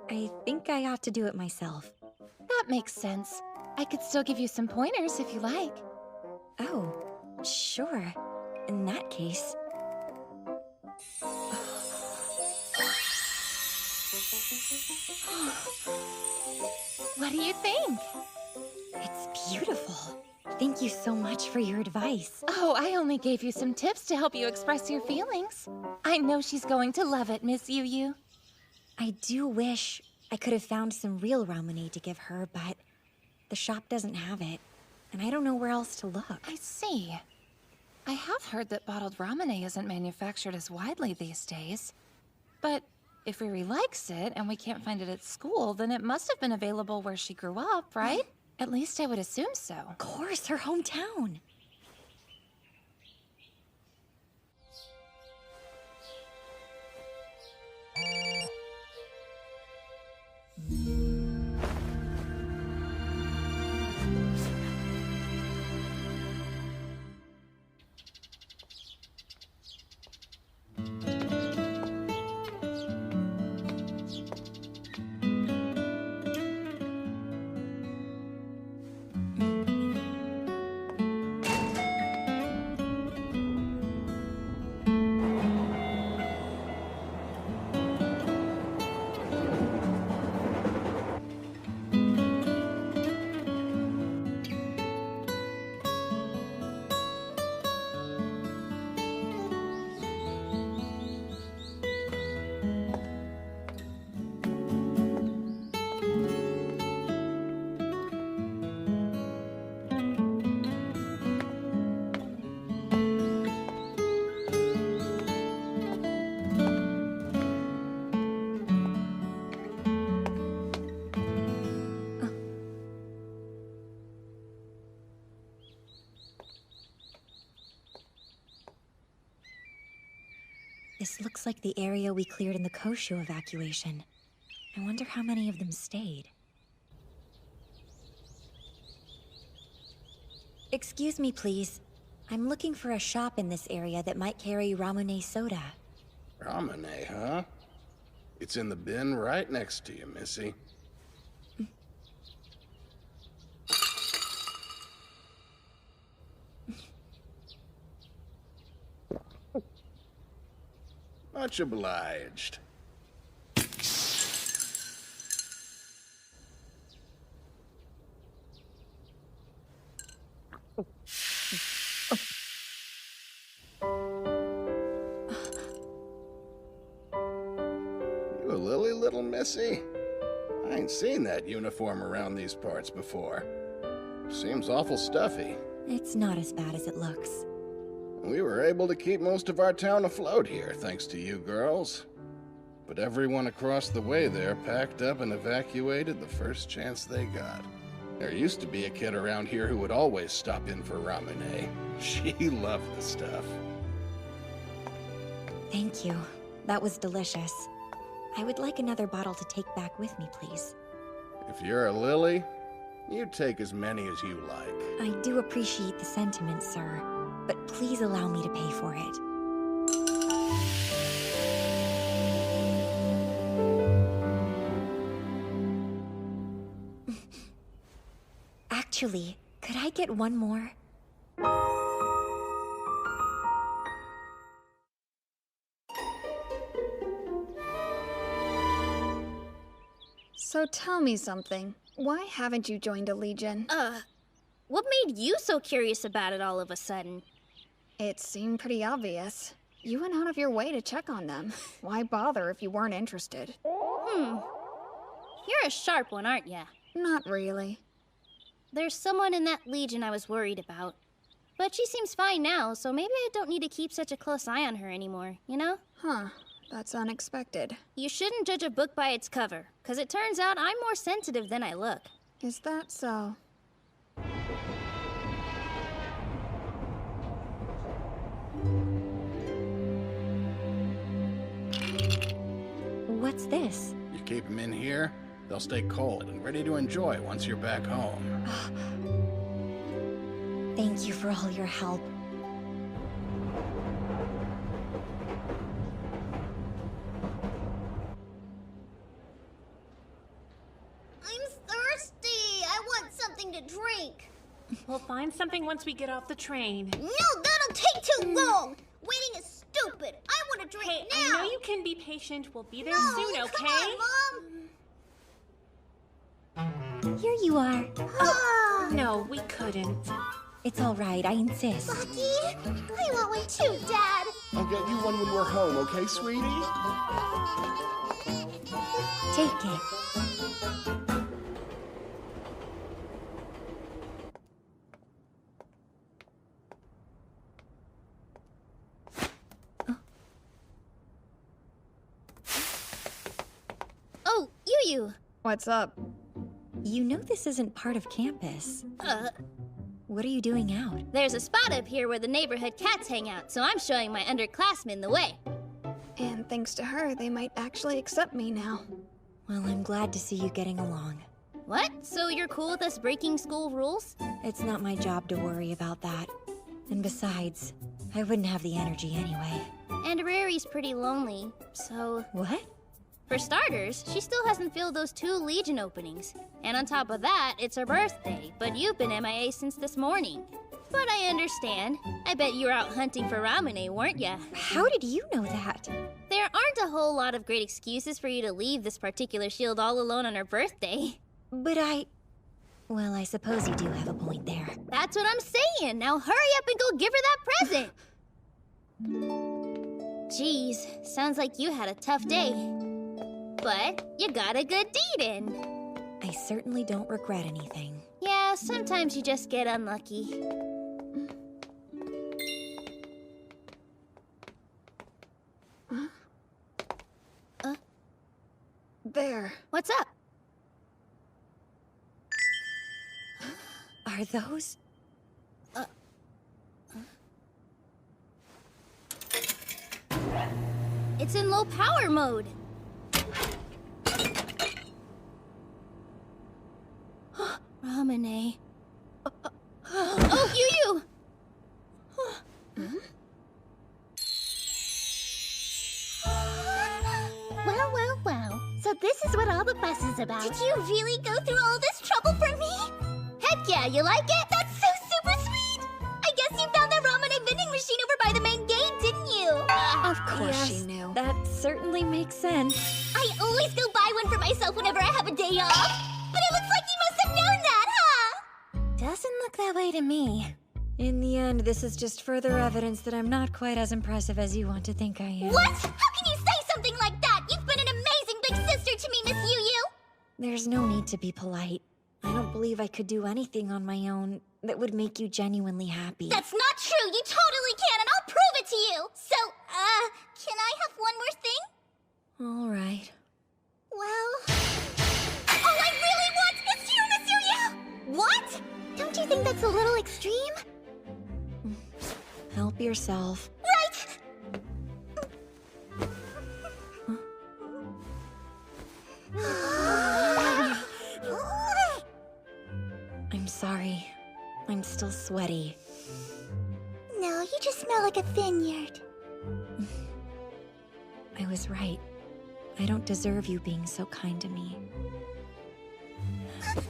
I think I ought to do it myself. That makes sense. I could still give you some pointers if you like. Oh, sure. In that case... What do you think? It's beautiful. Thank you so much for your advice. Oh, I only gave you some tips to help you express your feelings. I know she's going to love it, Miss Yu. I do wish I could have found some real ramen to give her, but the shop doesn't have it, and I don't know where else to look. I see. I have heard that bottled ramen isn't manufactured as widely these days. But if Riri likes it and we can't find it at school, then it must have been available where she grew up, right? At least I would assume so. Of course, her hometown. This looks like the area we cleared in the Koshu evacuation. I wonder how many of them stayed. Excuse me, please. I'm looking for a shop in this area that might carry Ramune soda. Ramune, huh? It's in the bin right next to you, Missy. Much obliged. You a lily, little missy? I ain't seen that uniform around these parts before. Seems awful stuffy. It's not as bad as it looks. We were able to keep most of our town afloat here, thanks to you girls. But everyone across the way there packed up and evacuated the first chance they got. There used to be a kid around here who would always stop in for Ramune. She loved the stuff. Thank you. That was delicious. I would like another bottle to take back with me, please. If you're a lily, you take as many as you like. I do appreciate the sentiment, sir, but please allow me to pay for it. Actually, could I get one more? So tell me something. Why haven't you joined a legion? What made you so curious about it all of a sudden? It seemed pretty obvious. You went out of your way to check on them. Why bother if you weren't interested? You're a sharp one, aren't ya? Not really. There's someone in that legion I was worried about. But she seems fine now, so maybe I don't need to keep such a close eye on her anymore, you know? Huh. That's unexpected. You shouldn't judge a book by its cover, because it turns out I'm more sensitive than I look. Is that so? What's this? You keep them in here, they'll stay cold and ready to enjoy once you're back home. Thank you for all your help. I'm thirsty. I want something to drink. We'll find something once we get off the train. No, that'll take too long. Waiting is stupid. I want to drink Hey, now. I know you can be patient. We'll be there No, soon, okay? Come on, Mom. Here you are. No, we couldn't. It's all right, I insist. Lucky, I want one too, Dad. I'll get you one when we're home, okay, sweetie? Take it. Oh, Yu. What's up? You know this isn't part of campus. What are you doing out? There's a spot up here where the neighborhood cats hang out, so I'm showing my underclassmen the way. And thanks to her, they might actually accept me now. Well, I'm glad to see you getting along. What? So you're cool with us breaking school rules? It's not my job to worry about that. And besides, I wouldn't have the energy anyway. And Rari's pretty lonely, so... What? For starters, she still hasn't filled those 2 Legion openings. And on top of that, it's her birthday, but you've been MIA since this morning. But I understand. I bet you were out hunting for Ramune, weren't ya? How did you know that? There aren't a whole lot of great excuses for you to leave this particular shield all alone on her birthday. But well, I suppose you do have a point there. That's what I'm saying. Now hurry up and go give her that present. Jeez, sounds like you had a tough day. But you got a good deed in. I certainly don't regret anything. Yeah, sometimes you just get unlucky. There. What's up? Are those? It's in low power mode. Ramune. Oh, Yu! Well. So this is what all the fuss is about. Did you really go through all this trouble for me? Heck yeah, you like it? That's so super sweet! I guess you found that Ramune vending machine over by the main gate, didn't you? Of course Yes, she knew. That certainly makes sense. I always go buy one for myself whenever I have a day off. But it looks like you must have known that, huh? Doesn't look that way to me. In the end, this is just further evidence that I'm not quite as impressive as you want to think I am. What? How can you say something like that? You've been an amazing big sister to me, Miss Yu. There's no need to be polite. I don't believe I could do anything on my own that would make you genuinely happy. That's not true. You totally can, and I'll prove it to you. So, can I have one more thing? All right. Well, all I really want is you, Miss Yu. What? Don't you think that's a little extreme? Help yourself. Right! I'm sorry. I'm still sweaty. No, you just smell like a vineyard. I was right. I don't deserve you being so kind to me. Oh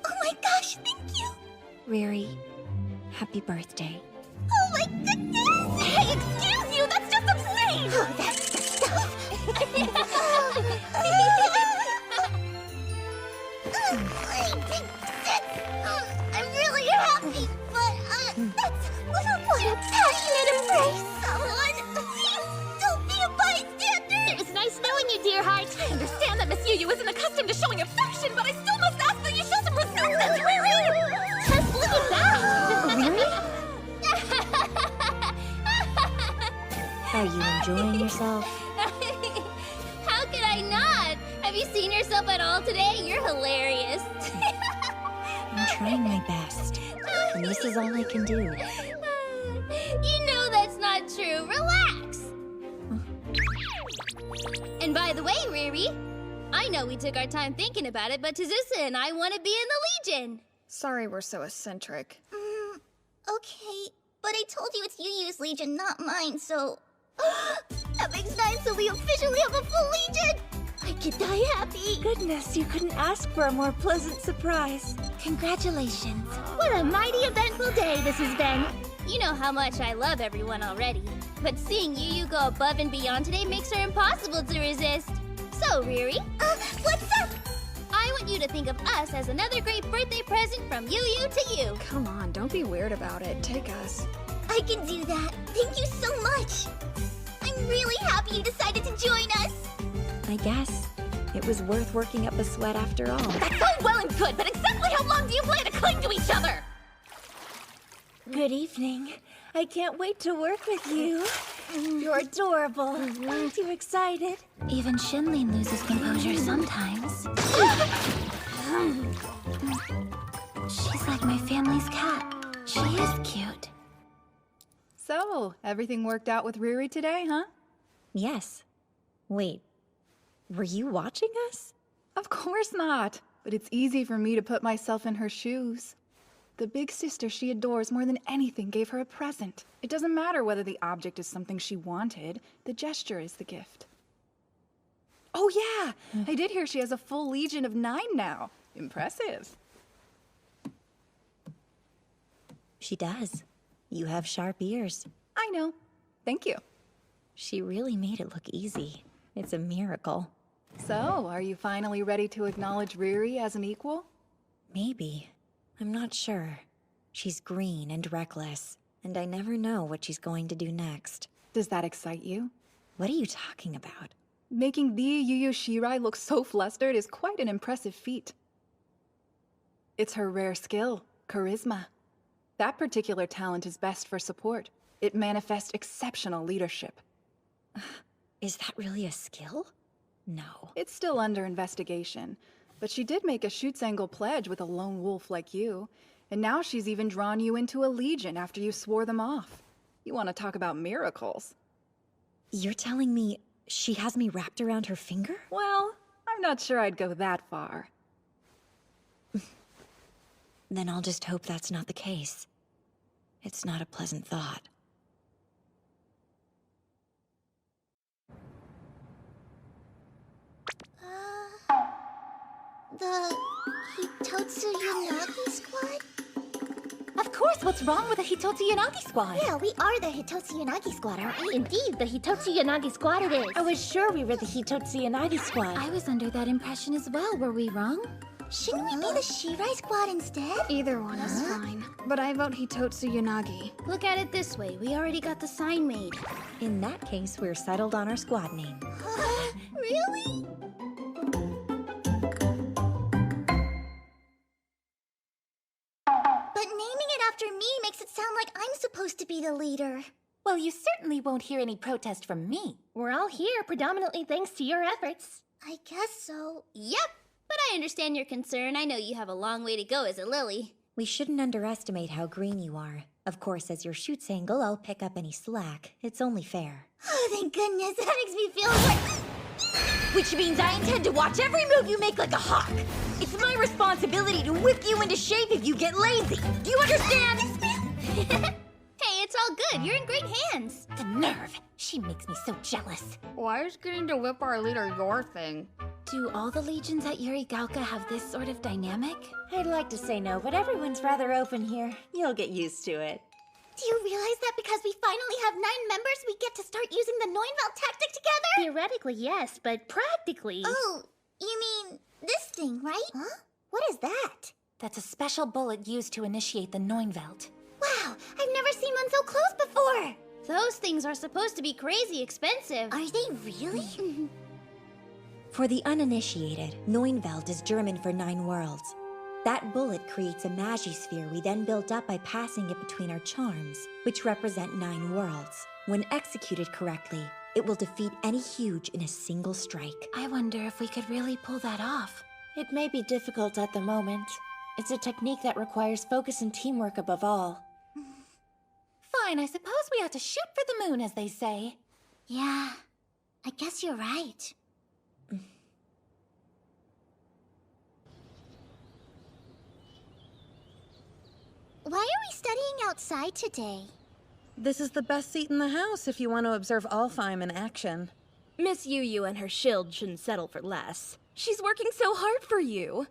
my gosh, thank you! Riri, happy birthday. Oh my goodness! Hey, excuse you! That's just obscene! Oh, that's the stuff! I'm really happy, but, that's what a passionate embrace! Someone, please, don't be a bystander! It was nice knowing you, dear heart. I understand that Miss Yu isn't accustomed to showing affection, but I still must ask that you show some respect, Riri! Just look at that! Are you enjoying yourself? I not? Have you seen yourself at all today? You're hilarious. I'm trying my best, and this is all I can do. You know that's not true. Relax. And by the way, Riri, I know we took our time thinking about it, but Tazusa and I want to be in the Legion. Sorry we're so eccentric. Okay, but I told you it's Yu-Yu's Legion, not mine, so... That makes 9, so we officially have a full Legion! I could die happy! Goodness, you couldn't ask for a more pleasant surprise. Congratulations. What a mighty eventful day this has been. You know how much I love everyone already, but seeing Yu go above and beyond today makes her impossible to resist. So, Riri, what's up? I want you to think of us as another great birthday present from Yu to you. Come on, don't be weird about it. Take us. I can do that. Thank you so much. I'm really happy you decided to join us. I guess it was worth working up a sweat after all. That's all well and good, but exactly how long do you plan to cling to each other? Good evening. I can't wait to work with you. You're adorable. Aren't you excited? Even Shinlin loses composure sometimes. She's like my family's cat. She is cute. So, everything worked out with Riri today, huh? Yes. Wait, were you watching us? Of course not. But it's easy for me to put myself in her shoes. The big sister she adores more than anything gave her a present. It doesn't matter whether the object is something she wanted. The gesture is the gift. Oh yeah! I did hear she has a full Legion of 9 now. Impressive. She does. You have sharp ears. I know. Thank you. She really made it look easy. It's a miracle. So, are you finally ready to acknowledge Riri as an equal? Maybe. I'm not sure. She's green and reckless, and I never know what she's going to do next. Does that excite you? What are you talking about? Making the Yu Shirai look so flustered is quite an impressive feat. It's her rare skill, charisma. That particular talent is best for support. It manifests exceptional leadership. Is that really a skill? No. It's still under investigation, but she did make a Schutzengel pledge with a lone wolf like you, and now she's even drawn you into a legion after you swore them off. You want to talk about miracles? You're telling me she has me wrapped around her finger? Well, I'm not sure I'd go that far. Then I'll just hope that's not the case. It's not a pleasant thought. The Hitotsu Yanagi squad? Of course, what's wrong with the Hitotsu Yanagi squad? Yeah, we are the Hitotsu Yanagi squad, aren't we? Indeed, the Hitotsu Yanagi squad it is. I was sure we were the Hitotsu Yanagi squad. I was under that impression as well. Were we wrong? Shouldn't we be the Shirai squad instead? Either one is fine. But I vote Hitotsu Yanagi. Look at it this way. We already got the sign made. In that case, we're settled on our squad name. Really? But naming it after me makes it sound like I'm supposed to be the leader. Well, you certainly won't hear any protest from me. We're all here predominantly thanks to your efforts. I guess so. Yep, but I understand your concern. I know you have a long way to go as a lily. We shouldn't underestimate how green you are. Of course, as your Schutzengel, I'll pick up any slack. It's only fair. Oh, thank goodness. That makes me feel like... Which means I intend to watch every move you make like a hawk. It's my responsibility to whip you into shape if you get lazy. Do you understand? Hey, it's all good. You're in great hands. The nerve! She makes me so jealous. Why is getting to whip our leader your thing? Do all the legions at Yurigauka have this sort of dynamic? I'd like to say no, but everyone's rather open here. You'll get used to it. Do you realize that because we finally have 9 members, we get to start using the Neunwald tactic together? Theoretically, yes, but practically... Oh, you mean this thing, right? Huh? What is that? That's a special bullet used to initiate the Neunwald. Wow, I've never seen one so close before! Those things are supposed to be crazy expensive. Are they really? For the uninitiated, Neunwald is German for 9 worlds. That bullet creates a magisphere we then built up by passing it between our charms, which represent 9 worlds. When executed correctly, It will defeat any huge in a single strike. I wonder if we could really pull that off. It may be difficult at the moment. It's a technique that requires focus and teamwork above all. Fine, I suppose we ought to shoot for the moon, as they say. Yeah, I guess you're right. Why are we studying outside today? This is the best seat in the house if you want to observe Alfheim in action. Miss Yu and her shield shouldn't settle for less. She's working so hard for you.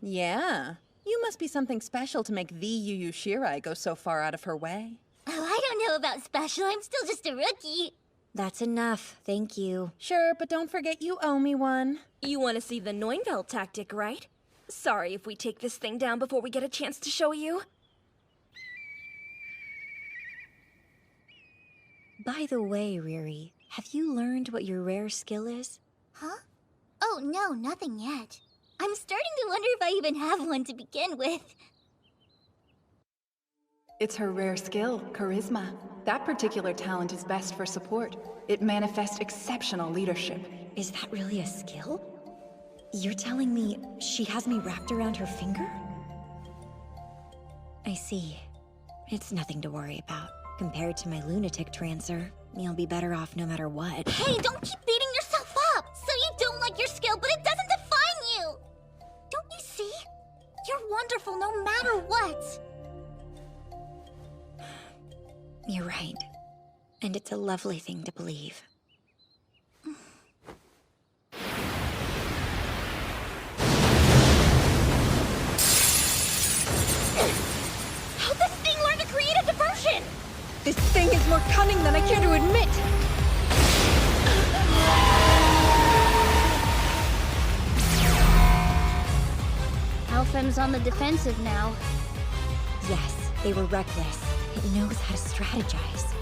Yeah. You must be something special to make the Yu Shirai go so far out of her way. Oh, I don't know about special. I'm still just a rookie. That's enough, thank you. Sure, but don't forget you owe me one. You want to see the Neunveld tactic, right? Sorry if we take this thing down before we get a chance to show you. By the way, Riri, have you learned what your rare skill is? Huh? Oh, no, nothing yet. I'm starting to wonder if I even have one to begin with. It's her rare skill, charisma. That particular talent is best for support. It manifests exceptional leadership. Is that really a skill? You're telling me she has me wrapped around her finger? I see. It's nothing to worry about. Compared to my lunatic trancer, you'll be better off no matter what. Hey, don't keep beating yourself up! So you don't like your skill, but it doesn't define you! Don't you see? You're wonderful no matter what! You're right. And it's a lovely thing to believe. How'd this thing learn to create a diversion? This thing is more cunning than I care to admit! Alfheim's on the defensive now. Yes, they were reckless. It knows how to strategize.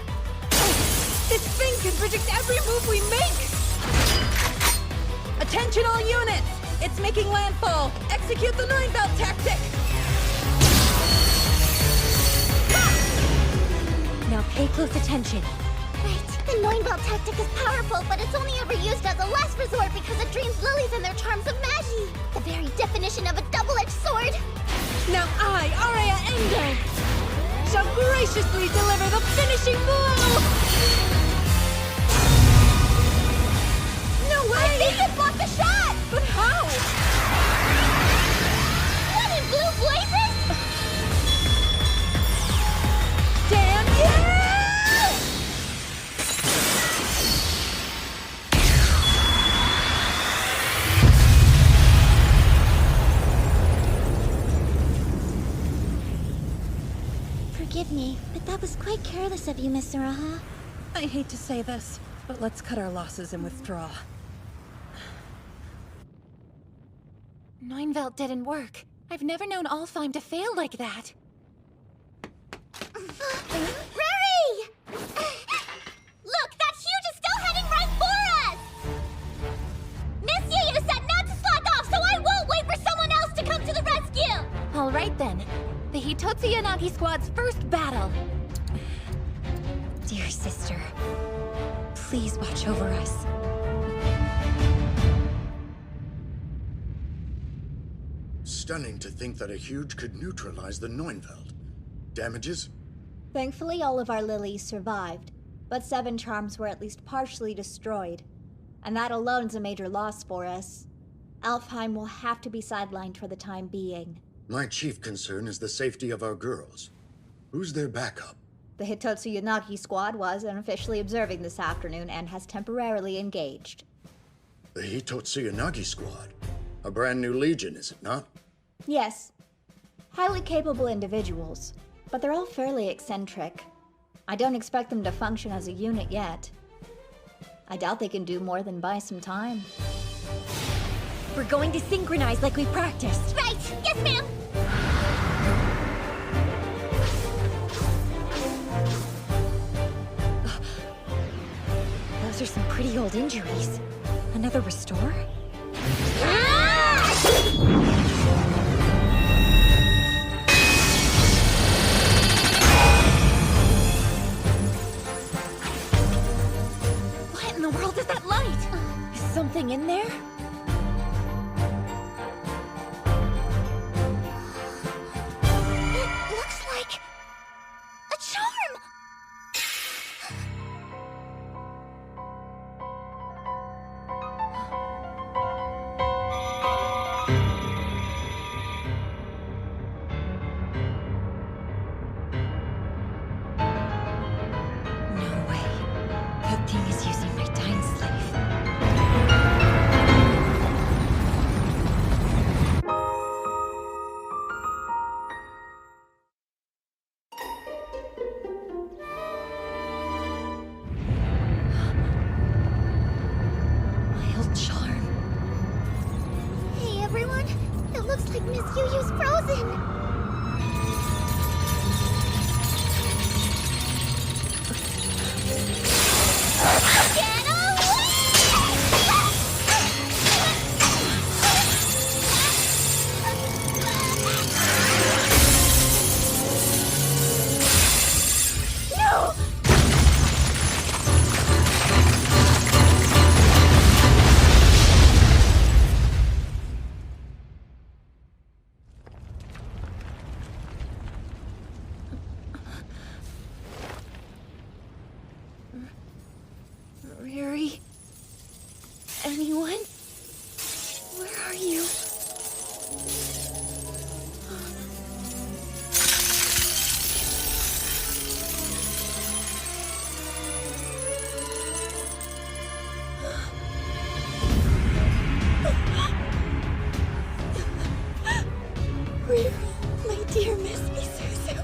This thing can predict every move we make! Attention all units! It's making landfall! Execute the Neunveld tactic! Now pay close attention. Right, the Neunveld tactic is powerful, but it's only ever used as a last resort because it drains lilies and their charms of magie. The very definition of a double-edged sword. Now I, Aria Endo, shall graciously deliver the finishing blow! No way! I think it blocked the shot! But how? What in blue blazes? Damn you! Forgive me, but that was quite careless of you, Miss Saraha. I hate to say this, but let's cut our losses and withdraw. Neunveld didn't work. I've never known Alfheim to fail like that. Riri! Look, that huge is still heading right for us! Miss Yu said not to slack off, so I won't wait for someone else to come to the rescue! All right then. The Hitotsu Yanagi squad's first battle. Dear sister, please watch over us. Stunning to think that a huge could neutralize the Neunveld. Damages? Thankfully, all of our lilies survived, but 7 charms were at least partially destroyed. And that alone's a major loss for us. Alfheim will have to be sidelined for the time being. My chief concern is the safety of our girls. Who's their backup? The Hitotsu Yanagi squad was unofficially observing this afternoon and has temporarily engaged. The Hitotsu Yanagi squad? A brand new legion, is it not? Yes. Highly capable individuals, but they're all fairly eccentric. I don't expect them to function as a unit yet. I doubt they can do more than buy some time. We're going to synchronize like we practiced. Right! Yes, ma'am! Those are some pretty old injuries. Another restore? What? the world is that light? Is something in there? It looks like a charm! No way. That thing is using my Dine Slave. My old charm. Hey everyone, it looks like Miss Yu-Yu's frozen! Get No! Riri? Anyone? Where are you? Riri, my dear Miss Misuzu.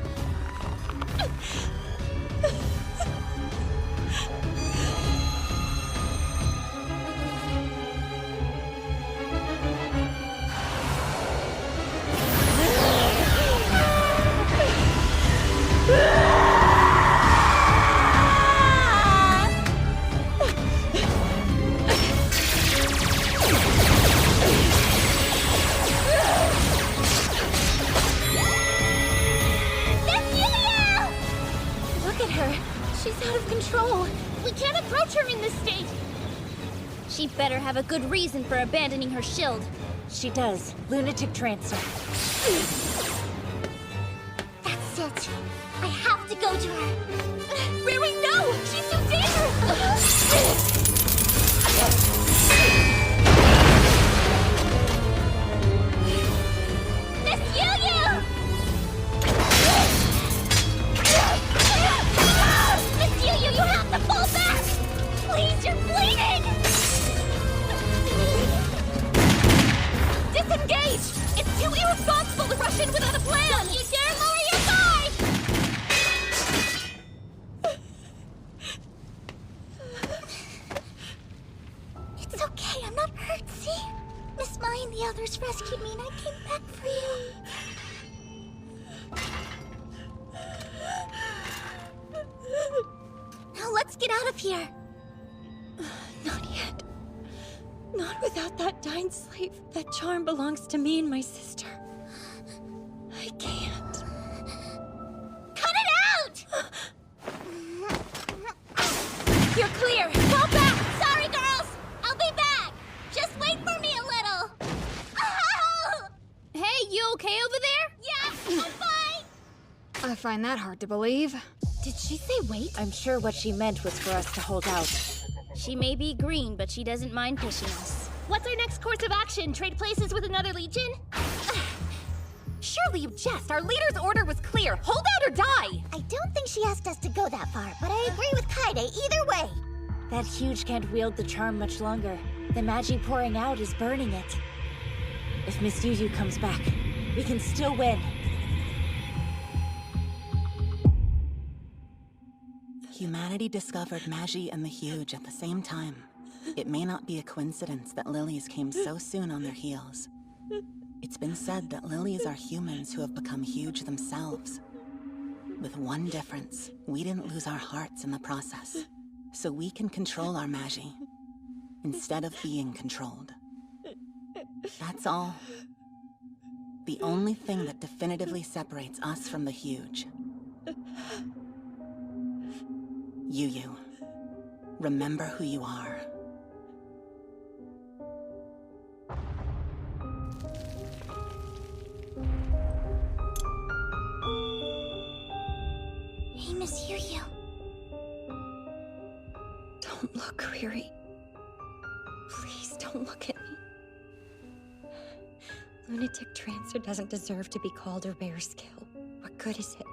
Look at her. She's out of control. We can't approach her in this state! She better have a good reason for abandoning her shield. She does. Lunatic transfer. That's it! I have to go to her! Riri, no! She's too dangerous! Miss Yu-Yu! Miss Yu-Yu, you have to fall back! Please, you're bleeding! Disengage! It's too irresponsible to rush in without a plan! Don't you dare lower your guard! It's okay, I'm not hurt, see? Miss Mai and the others rescued me and I came back for you. Now let's get out of here. Not yet. Not without that Dine Slave. That charm belongs to me and my sister. I can't. Cut it out! You're clear! Fall back! Sorry, girls! I'll be back! Just wait for me a little! Oh! Hey, you okay over there? Yeah, I'm fine! I find that hard to believe. Did she say wait? I'm sure what she meant was for us to hold out. She may be green, but she doesn't mind pushing us. What's our next course of action? Trade places with another legion? Surely you jest. Our leader's order was clear. Hold out or die! I don't think she asked us to go that far, but I agree with Kaide either way. That huge can't wield the charm much longer. The magi pouring out is burning it. If Miss Yu comes back, we can still win. Humanity discovered Magi and the Huge at the same time. It may not be a coincidence that lilies came so soon on their heels. It's been said that lilies are humans who have become huge themselves. With one difference, we didn't lose our hearts in the process. So we can control our Magi, instead of being controlled. That's all. The only thing that definitively separates us from the Huge. Yu. Remember who you are. Hey, Miss Yu-Yu. Don't look, Riri. Please don't look at me. Lunatic Trancer doesn't deserve to be called a rare skill. What good is it?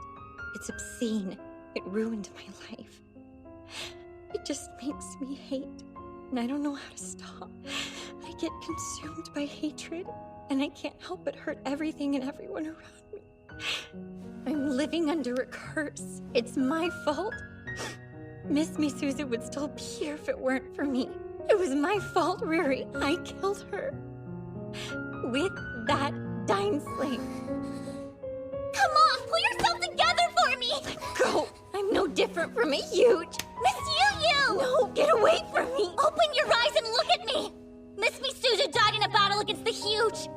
It's obscene. It ruined my life. It just makes me hate, and I don't know how to stop. I get consumed by hatred, and I can't help but hurt everything and everyone around me. I'm living under a curse. It's my fault. Miss Misuzu would still be here if it weren't for me. It was my fault, Riri. I killed her. With that Dainsleif. Come on, pull yourself together for me! Go! I'm no different from a huge... Miss Yu-Yu! No, get away from me! Open your eyes and look at me! Miss Misuzu died in a battle against the Huge.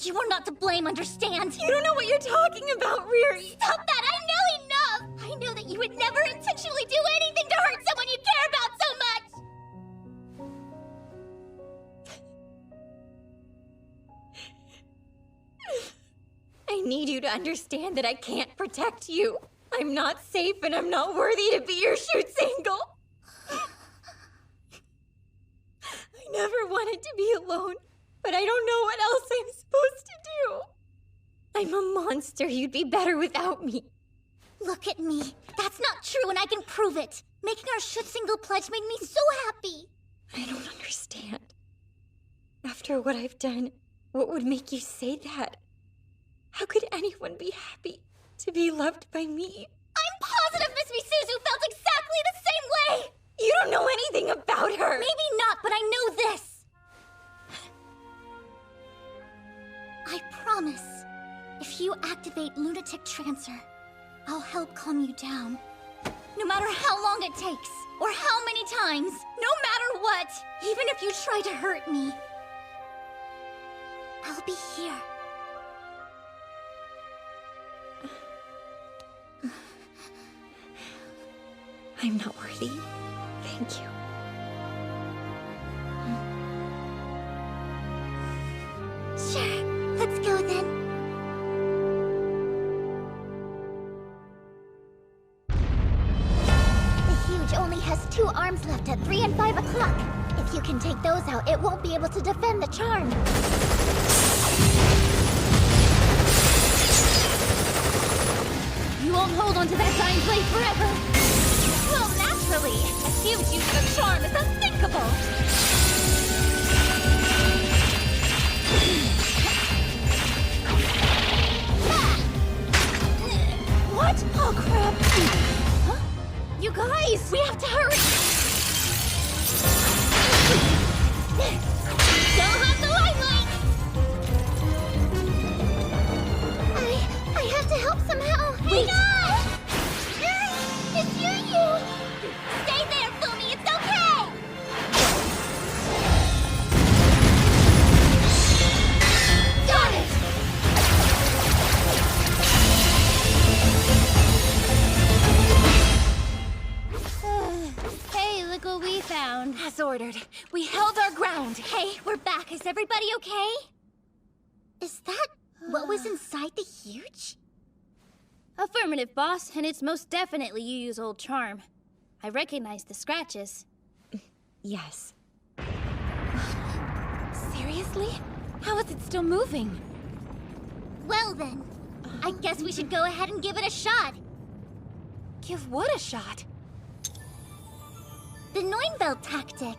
You are not to blame, understand? You don't know what you're talking about, Riri! Stop that! I know enough! I know that you would never intentionally do anything to hurt someone you care about so much! I need you to understand that I can't protect you. I'm not safe and I'm not worthy to be your shoot single. I never wanted to be alone, but I don't know what else I'm supposed to do. I'm a monster. You'd be better without me. Look at me. That's not true and I can prove it. Making our shoot single pledge made me so happy. I don't understand. After what I've done, what would make you say that? How could anyone be happy to be loved by me? I'm positive Miss Misuzu felt exactly the same way! You don't know anything about her! Maybe not, but I know this! I promise, if you activate Lunatic Trancer, I'll help calm you down. No matter how long it takes, or how many times, no matter what, even if you try to hurt me, I'll be here. I'm not worthy. Thank you. Sure, let's go then. The Huge only has 2 arms left at 3 and 5 o'clock. If you can take those out, it won't be able to defend the charm. You won't hold onto that dying blade forever! Well, naturally, a Huge use of charm is unthinkable! What? Oh, crap! Huh? You guys! We have to hurry! Don't have the limelight! I have to help somehow! Wait! No! It's you! Stay there, Fumi! It's okay! Got it! Hey, look what we found. As ordered. We held our ground. Hey, we're back. Is everybody okay? Is that what was inside the Huge? Affirmative, boss, and it's most definitely Yu-Yu's old charm. I recognize the scratches. Yes. Seriously? How is it still moving? Well then, I guess we should go ahead and give it a shot. Give what a shot? The Neunveld tactic.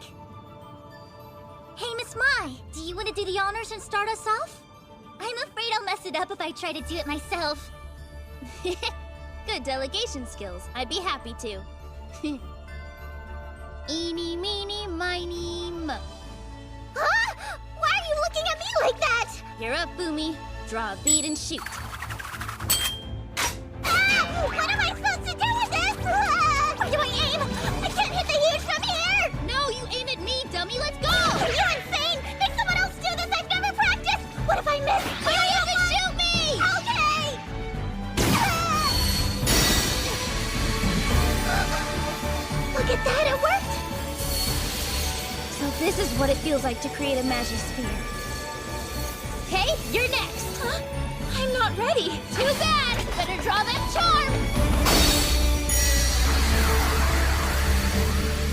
Hey, Miss Mai, do you want to do the honors and start us off? I'm afraid I'll mess it up if I try to do it myself. Good delegation skills. I'd be happy to. Eeny, meeny, miny, mo. Huh? Why are you looking at me like that? You're up, Fumi. Draw a bead and shoot. Ah! What am I supposed to do with this? Ah! Where do I aim? I can't hit the Huge from here! No, you aim at me, dummy. Let's go! Are you insane? Make someone else do this. I've never practiced. What if I miss? You can shoot me! Okay! This is what it feels like to create a Magisphere. Okay, you're next. Huh? I'm not ready. Too bad. Better draw that charm.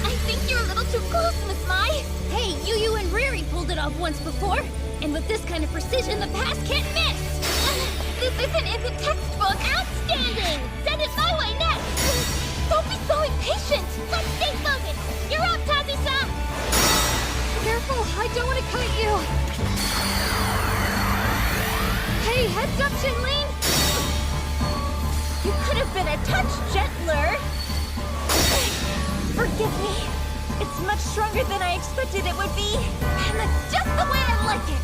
I think you're a little too close, Miss Mai. Hey, Yu and Riri pulled it off once before, and with this kind of precision, the past can't miss. This isn't in the textbook. Outstanding. Send it my way next. Don't be so impatient. Let's stay focused. You're up, Tazi-san. Careful, I don't want to cut you. Hey, heads up, Shinling. You could have been a touch gentler. Forgive me. It's much stronger than I expected it would be. And that's just the way I like it.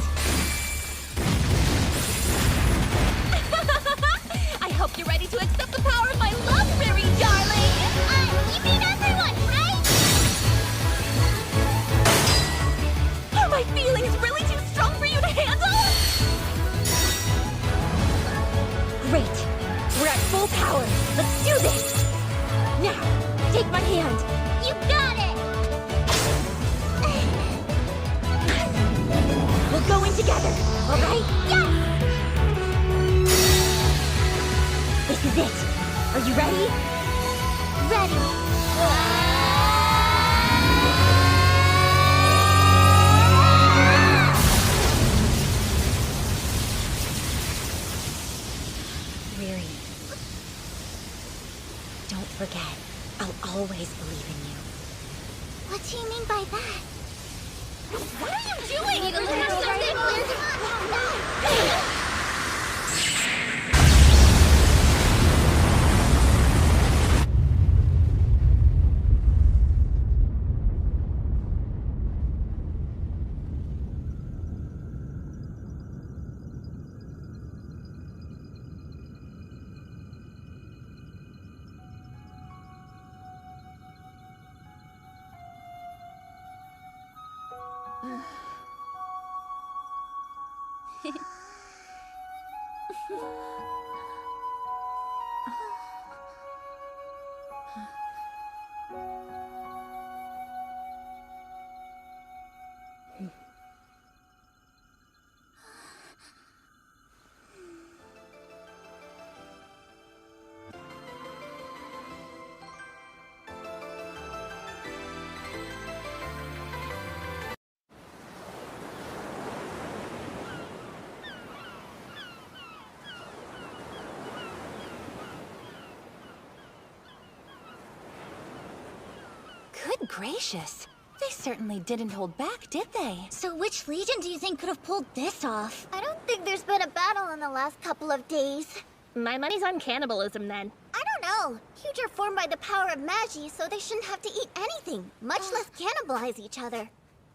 I hope you're ready to accept the power of my love, Riri, darling. You mean everyone, right? Are my feelings really too strong for you to handle? Great. We're at full power. Let's do this. Now, take my hand. You got it. We'll go in together, all right? Yes! This is it. Are you ready? Ready. Riri. Don't forget, I'll always believe in you. What do you mean by that? What are you doing? Need a little something? Good gracious. They certainly didn't hold back, did they? So which legion do you think could have pulled this off? I don't think there's been a battle in the last couple of days. My money's on cannibalism, then. I don't know. Huge are formed by the power of Magi, so they shouldn't have to eat anything, much less cannibalize each other.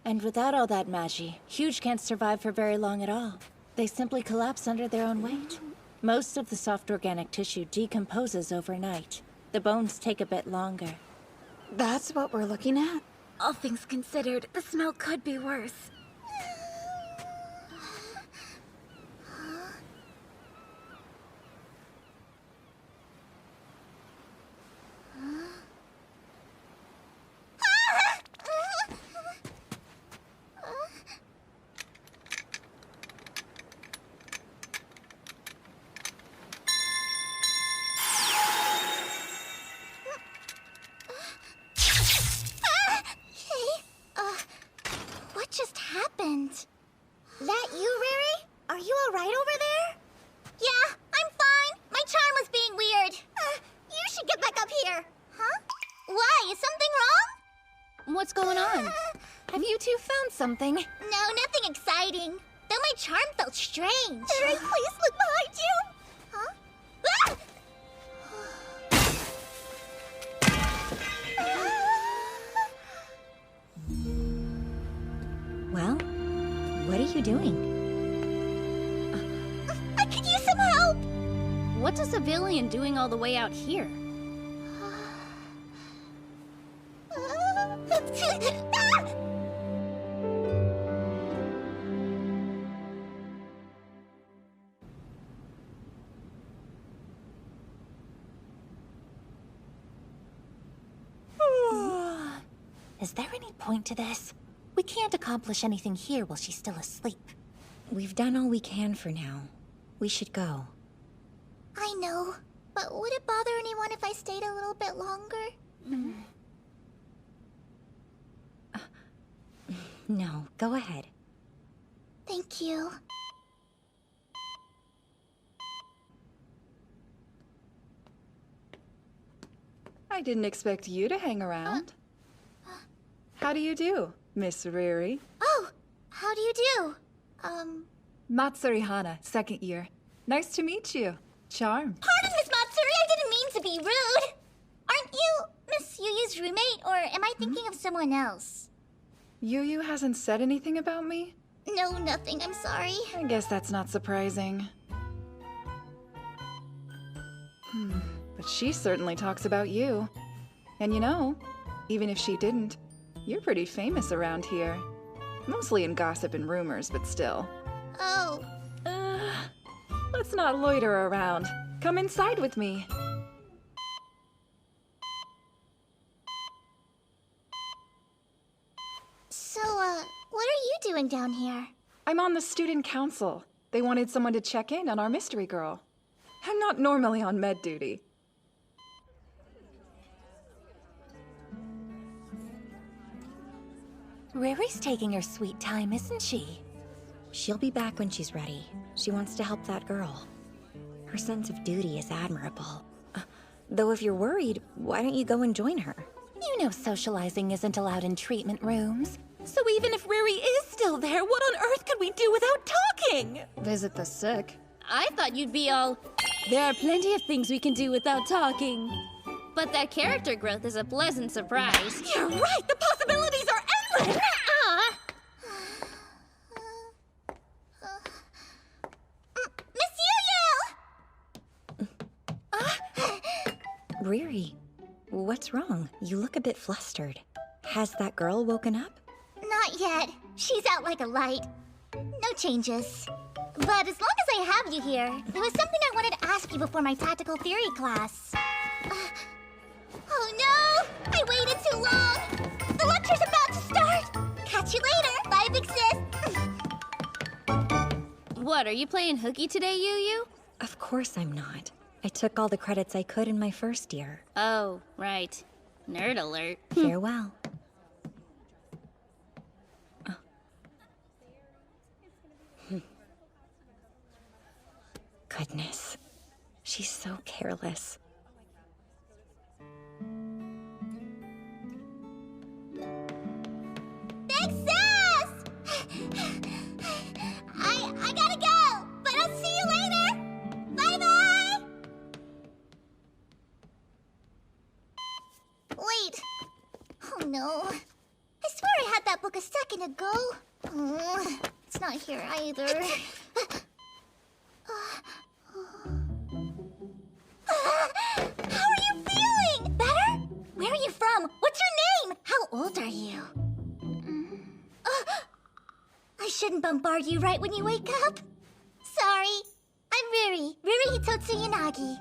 And without all that Magi, Huge can't survive for very long at all. They simply collapse under their own weight. Most of the soft organic tissue decomposes overnight. The bones take a bit longer. That's what we're looking at? All things considered, the smell could be worse. What just happened? That you, Riri? Are you alright over there? Yeah, I'm fine. My charm was being weird. You should get back up here. Huh? Why? Is something wrong? What's going on? Have you two found something? No, nothing exciting. Though my charm felt strange. Riri, please look behind you. Huh? Ah! Well, what are you doing? I could use some help. What's a civilian doing all the way out here? Is there any point to this? We can't accomplish anything here while she's still asleep. We've done all we can for now. We should go. I know, but would it bother anyone if I stayed a little bit longer? No, go ahead. Thank you. I didn't expect you to hang around. How do you do, Miss Riri? Oh, how do you do? Matsuri Hana, second year. Nice to meet you. Charm. Pardon, Miss Matsuri, I didn't mean to be rude. Aren't you Miss Yuyu's roommate, or am I thinking of someone else? Yuyu hasn't said anything about me? No, nothing, I'm sorry. I guess that's not surprising. But she certainly talks about you. And you know, even if she didn't, you're pretty famous around here. Mostly in gossip and rumors, but still. Oh. Let's not loiter around. Come inside with me. So, what are you doing down here? I'm on the student council. They wanted someone to check in on our mystery girl. I'm not normally on med duty. Riri's taking her sweet time, isn't she? She'll be back when she's ready. She wants to help that girl. Her sense of duty is admirable. Though if you're worried, why don't you go and join her? You know socializing isn't allowed in treatment rooms. So even if Riri is still there, what on earth could we do without talking? Visit the sick. I thought you'd be all, there are plenty of things we can do without talking. But that character growth is a pleasant surprise. You're right! The possibilities are endless! Miss Yuyu! Riri, what's wrong? You look a bit flustered. Has that girl woken up? Not yet. She's out like a light. No changes. But as long as I have you here, there was something I wanted to ask you before my tactical theory class. Oh no! I waited too long! The lecture's about to start! Catch you later! Bye, big sis! What, are you playing hooky today, Yuyu? Of course I'm not. I took all the credits I could in my first year. Oh, right. Nerd alert. Farewell. Goodness. She's so careless. Big sis! I gotta go, but I'll see you later! Bye-bye! Wait. Oh no. I swear I had that book a second ago. It's not here either. How are you feeling? Better? Where are you from? What's your name? How old are you? I shouldn't bombard you right when you wake up. Sorry. I'm Riri. Riri Hitotsu Yanagi.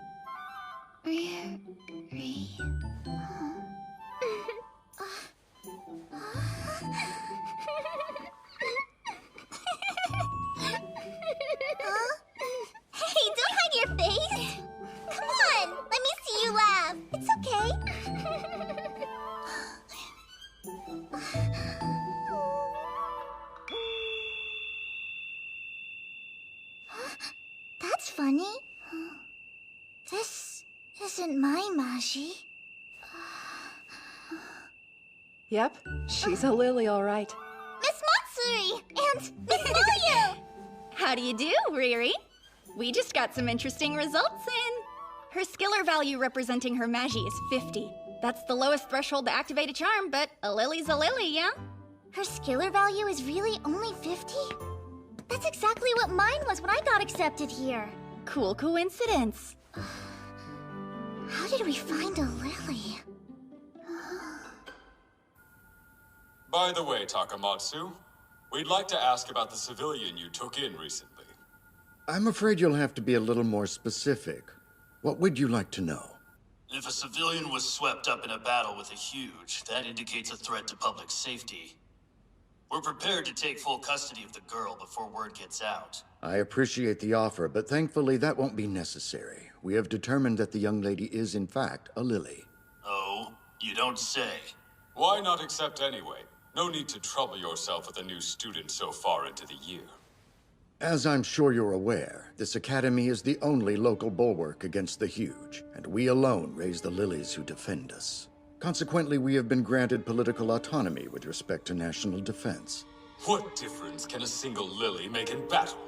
Riri. Hey, don't hide your face. Come on, let me see you laugh. It's okay. That's funny. This isn't my Maji. Yep, she's a lily, all right. Miss Matsuri and Miss Yuyu! How do you do, Riri? We just got some interesting results in. Her skiller value representing her Magi is 50. That's the lowest threshold to activate a charm, but a lily's a lily, yeah? Her skiller value is really only 50? That's exactly what mine was when I got accepted here. Cool coincidence. How did we find a lily? By the way, Takamatsu, we'd like to ask about the civilian you took in recently. I'm afraid you'll have to be a little more specific. What would you like to know? If a civilian was swept up in a battle with a huge, that indicates a threat to public safety. We're prepared to take full custody of the girl before word gets out. I appreciate the offer, but thankfully that won't be necessary. We have determined that the young lady is, in fact, a Lily. Oh, you don't say. Why not accept anyway? No need to trouble yourself with a new student so far into the year. As I'm sure you're aware, this academy is the only local bulwark against the huge, and we alone raise the lilies who defend us. Consequently, we have been granted political autonomy with respect to national defense. What difference can a single lily make in battle?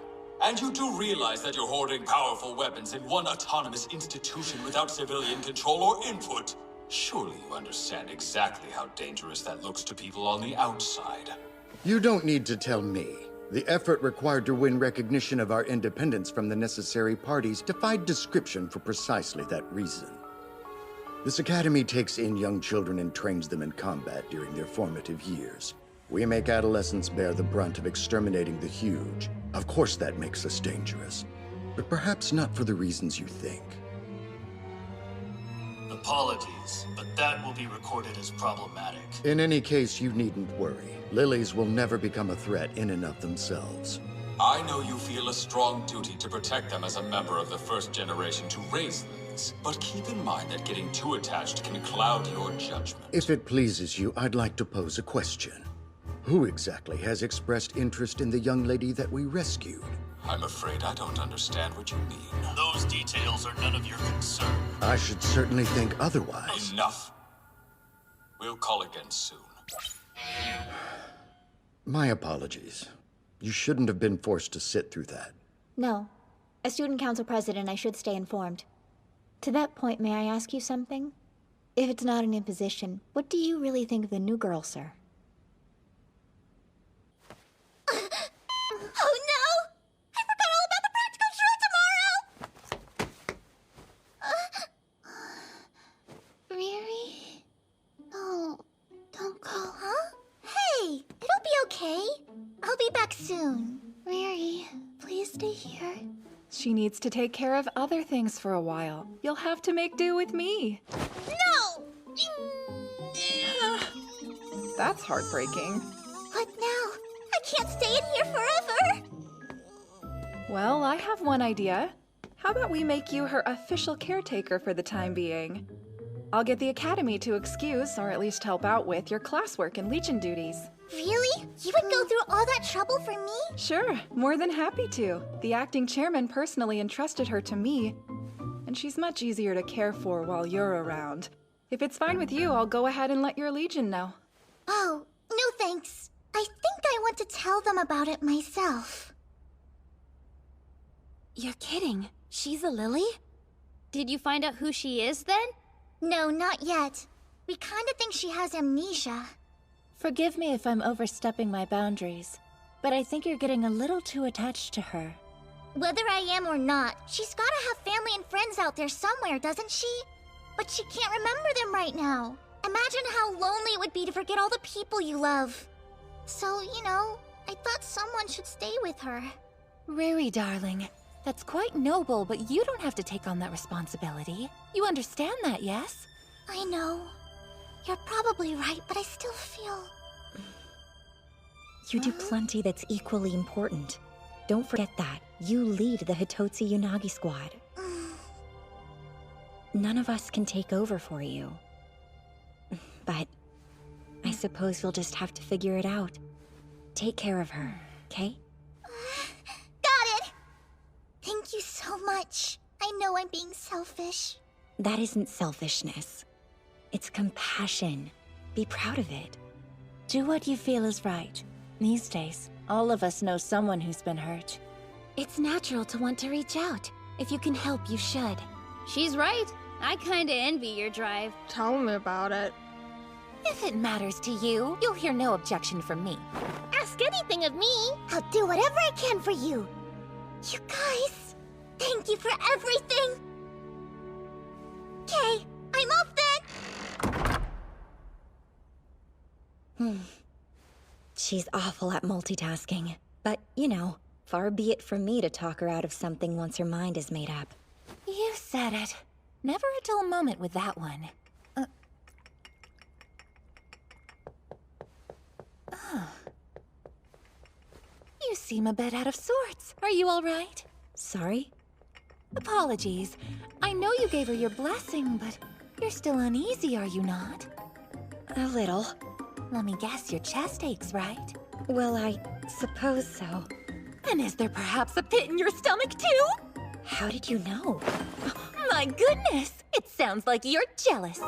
And you do realize that you're hoarding powerful weapons in one autonomous institution without civilian control or input? Surely you understand exactly how dangerous that looks to people on the outside. You don't need to tell me. The effort required to win recognition of our independence from the necessary parties defied description for precisely that reason. This academy takes in young children and trains them in combat during their formative years. We make adolescents bear the brunt of exterminating the huge. Of course that makes us dangerous, but perhaps not for the reasons you think. Apologies, but that will be recorded as problematic. In any case, you needn't worry. Lilies will never become a threat in and of themselves. I know you feel a strong duty to protect them as a member of the first generation to raise lilies, but keep in mind that getting too attached can cloud your judgment. If it pleases you, I'd like to pose a question. Who exactly has expressed interest in the young lady that we rescued? I'm afraid I don't understand what you mean. Those details are none of your concern. I should certainly think otherwise. Enough. We'll call again soon. My apologies. You shouldn't have been forced to sit through that. No. As student council president, I should stay informed. To that point, may I ask you something? If it's not an imposition, what do you really think of the new girl, sir? Oh no! I forgot all about the practical drill tomorrow! Riri? No, don't go. Huh? Hey, it'll be okay. I'll be back soon. Riri, please stay here. She needs to take care of other things for a while. You'll have to make do with me. No! That's heartbreaking. What now? I can't stay in here forever! Well, I have one idea. How about we make you her official caretaker for the time being? I'll get the academy to excuse, or at least help out with, your classwork and Legion duties. Really? You would go through all that trouble for me? Sure, more than happy to. The acting chairman personally entrusted her to me, and she's much easier to care for while you're around. If it's fine with you, I'll go ahead and let your Legion know. Oh, no thanks. I think I want to tell them about it myself. You're kidding. She's a lily? Did you find out who she is then? No, not yet. We kinda think she has amnesia. Forgive me if I'm overstepping my boundaries, but I think you're getting a little too attached to her. Whether I am or not, she's gotta have family and friends out there somewhere, doesn't she? But she can't remember them right now. Imagine how lonely it would be to forget all the people you love. So, you know, I thought someone should stay with her. Riri, darling, that's quite noble, but you don't have to take on that responsibility. You understand that, yes? I know. You're probably right, but I still feel... You do plenty that's equally important. Don't forget that. You lead the Hitotsu Unagi squad. None of us can take over for you. But I suppose we'll just have to figure it out. Take care of her, okay? Got it! Thank you so much. I know I'm being selfish. That isn't selfishness. It's compassion. Be proud of it. Do what you feel is right. These days, all of us know someone who's been hurt. It's natural to want to reach out. If you can help, you should. She's right. I kinda envy your drive. Tell me about it. If it matters to you, you'll hear no objection from me. Ask anything of me. I'll do whatever I can for you. You guys, thank you for everything. Okay, I'm off then. She's awful at multitasking. But, you know, far be it from me to talk her out of something once her mind is made up. You said it. Never a dull moment with that one. seem a bit out of sorts. Are you all right? Sorry? Apologies. I know you gave her your blessing, but you're still uneasy, are you not? A little. Let me guess, your chest aches, right? Well, I suppose so. And is there perhaps a pit in your stomach, too? How did you know? My goodness! It sounds like you're jealous.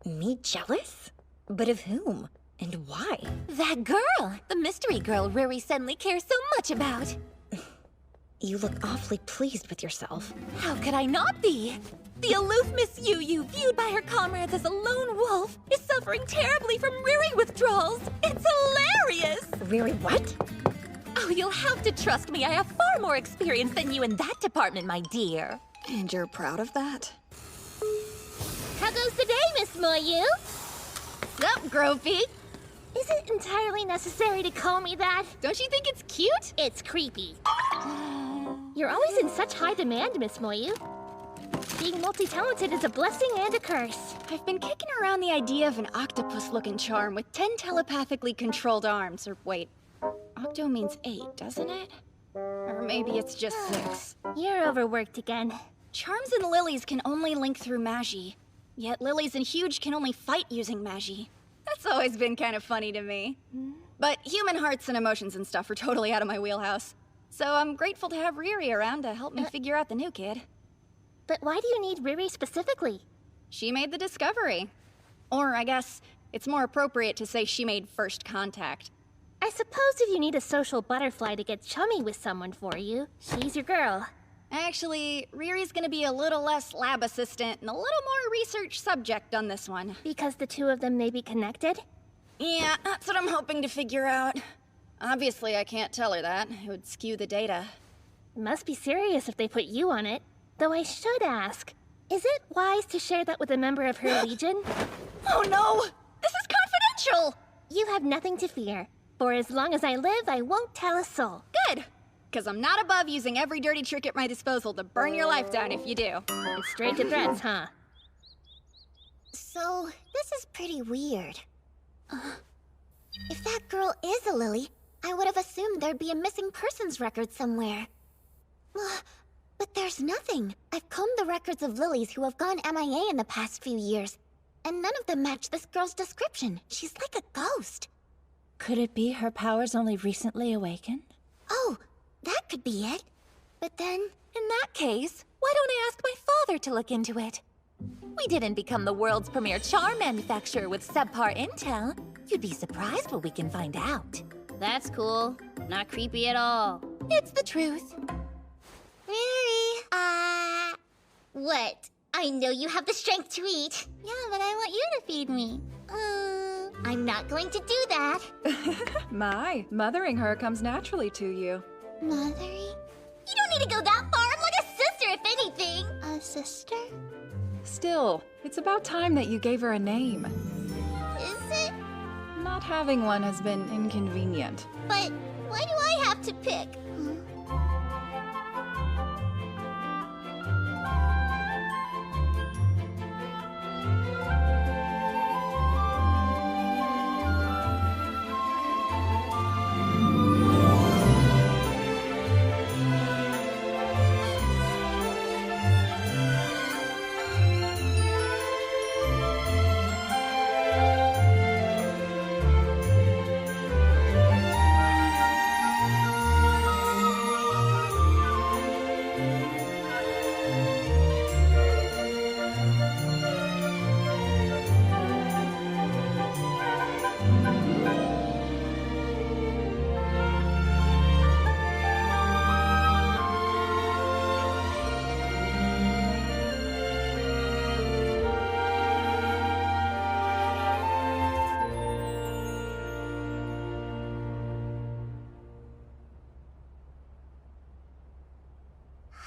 Me jealous? But of whom? And why? That girl! The mystery girl Riri suddenly cares so much about. You look awfully pleased with yourself. How could I not be? The aloof Miss Yu, viewed by her comrades as a lone wolf, is suffering terribly from Riri withdrawals. It's hilarious! Riri what? Oh, you'll have to trust me. I have far more experience than you in that department, my dear. And you're proud of that? How goes the day, Miss Moyu? Sup, Gropey? Is it entirely necessary to call me that? Don't you think it's cute? It's creepy. You're always in such high demand, Miss Moyu. Being multi-talented is a blessing and a curse. I've been kicking around the idea of an octopus-looking charm with 10 telepathically controlled arms. Or wait, octo means 8, doesn't it? Or maybe it's just 6. You're overworked again. Charms and lilies can only link through magi. Yet lilies and huge can only fight using magi. That's always been kind of funny to me. But human hearts and emotions and stuff are totally out of my wheelhouse. So I'm grateful to have Riri around to help me figure out the new kid. But why do you need Riri specifically? She made the discovery. Or I guess it's more appropriate to say she made first contact. I suppose if you need a social butterfly to get chummy with someone for you, she's your girl. Actually, Riri's gonna be a little less lab assistant and a little more research subject on this one. Because the two of them may be connected? Yeah, that's what I'm hoping to figure out. Obviously, I can't tell her that. It would skew the data. It must be serious if they put you on it. Though I should ask, is it wise to share that with a member of her legion? Oh no! This is confidential! You have nothing to fear. For as long as I live, I won't tell a soul. Good! Because I'm not above using every dirty trick at my disposal to burn your life down if you do. And straight to threats, huh? So, this is pretty weird. If that girl is a Lily, I would have assumed there'd be a missing persons record somewhere. But there's nothing. I've combed the records of Lilies who have gone MIA in the past few years, and none of them match this girl's description. She's like a ghost. Could it be her powers only recently awakened? Oh, that could be it. But then... In that case, why don't I ask my father to look into it? We didn't become the world's premier charm manufacturer with subpar intel. You'd be surprised what we can find out. That's cool. Not creepy at all. It's the truth. Riri, what? I know you have the strength to eat. Yeah, but I want you to feed me. I'm not going to do that. My, mothering her comes naturally to you. Mothering? You don't need to go that far. I'm like a sister, if anything. A sister? Still, it's about time that you gave her a name. Is it? Not having one has been inconvenient. But why do I have to pick?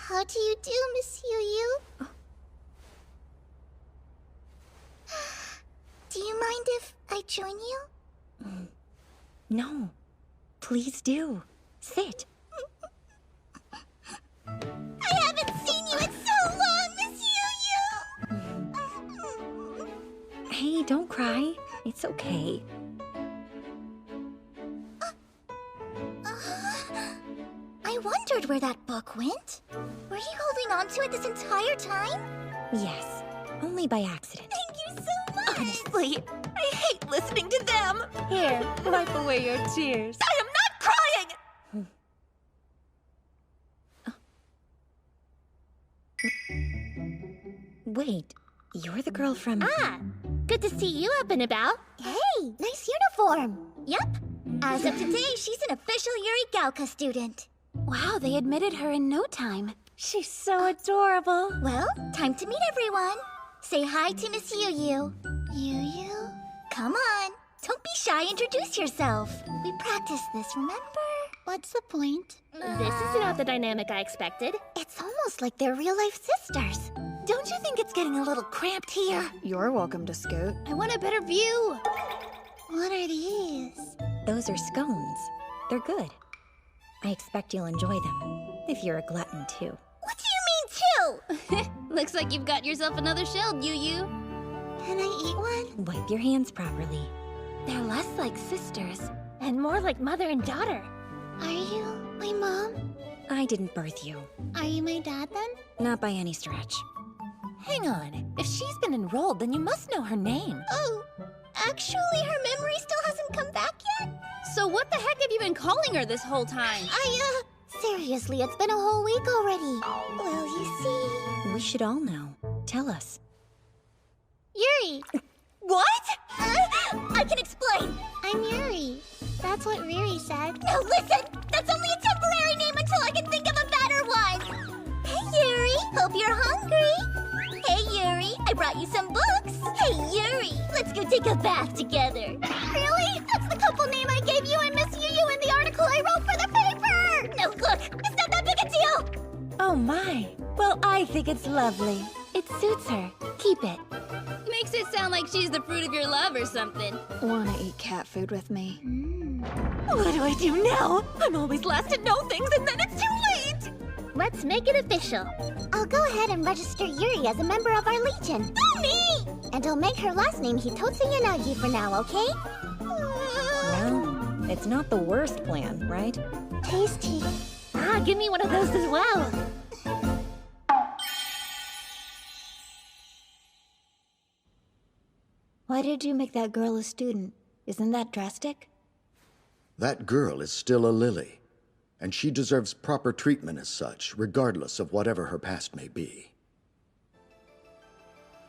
How do you do, Miss Yu? Do you mind if I join you? No. Please do. Sit. I haven't seen you in so long, Miss Yu. don't cry. It's okay. I wondered where that book went. Were you holding on to it this entire time? Yes, only by accident. Thank you so much! Honestly, I hate listening to them. Here, wipe away your tears. I am not crying! Wait, you're the girl from... Ah, good to see you up and about. Hey, nice uniform. Yep. As of today, she's an official Yuri Gauka student. Wow, they admitted her in no time. She's so adorable. Well, time to meet everyone. Say hi to Miss Yu. Yu? Come on. Don't be shy, introduce yourself. We practiced this, remember? What's the point? This is not the dynamic I expected. It's almost like they're real-life sisters. Don't you think it's getting a little cramped here? You're welcome to scoot. I want a better view. What are these? Those are scones. They're good. I expect you'll enjoy them, if you're a glutton too. What do you mean, too? Looks like you've got yourself another shell, Yu. Can I eat one? Wipe your hands properly. They're less like sisters. And more like mother and daughter. Are you my mom? I didn't birth you. Are you my dad, then? Not by any stretch. Hang on. If she's been enrolled, then you must know her name. Oh, actually, her memory still hasn't come back yet? So what the heck have you been calling her this whole time? Seriously, it's been a whole week already. Well, you see... We should all know. Tell us. Yuri! What? I can explain. I'm Yuri. That's what Riri said. No, listen! That's only a temporary name until I can think of a better one! Hey, Yuri! Hope you're hungry! Hey, Yuri! I brought you some books! Hey, Yuri! Let's go take a bath together! Really? That's the couple name I gave you and Miss Yu in the article I wrote for the paper! No, look! It's not that big a deal! Oh my. Well, I think it's lovely. It suits her. Keep it. Makes it sound like she's the fruit of your love or something. Wanna eat cat food with me? What do I do now? I'm always last to know things and then it's too late! Let's make it official. I'll go ahead and register Yuri as a member of our Legion. Me! And I'll make her last name Hitotsu Yanagi for now, okay? Well, it's not the worst plan, right? Tasty. Ah, give me one of those as well. Why did you make that girl a student? Isn't that drastic? That girl is still a Lily, and she deserves proper treatment as such, regardless of whatever her past may be.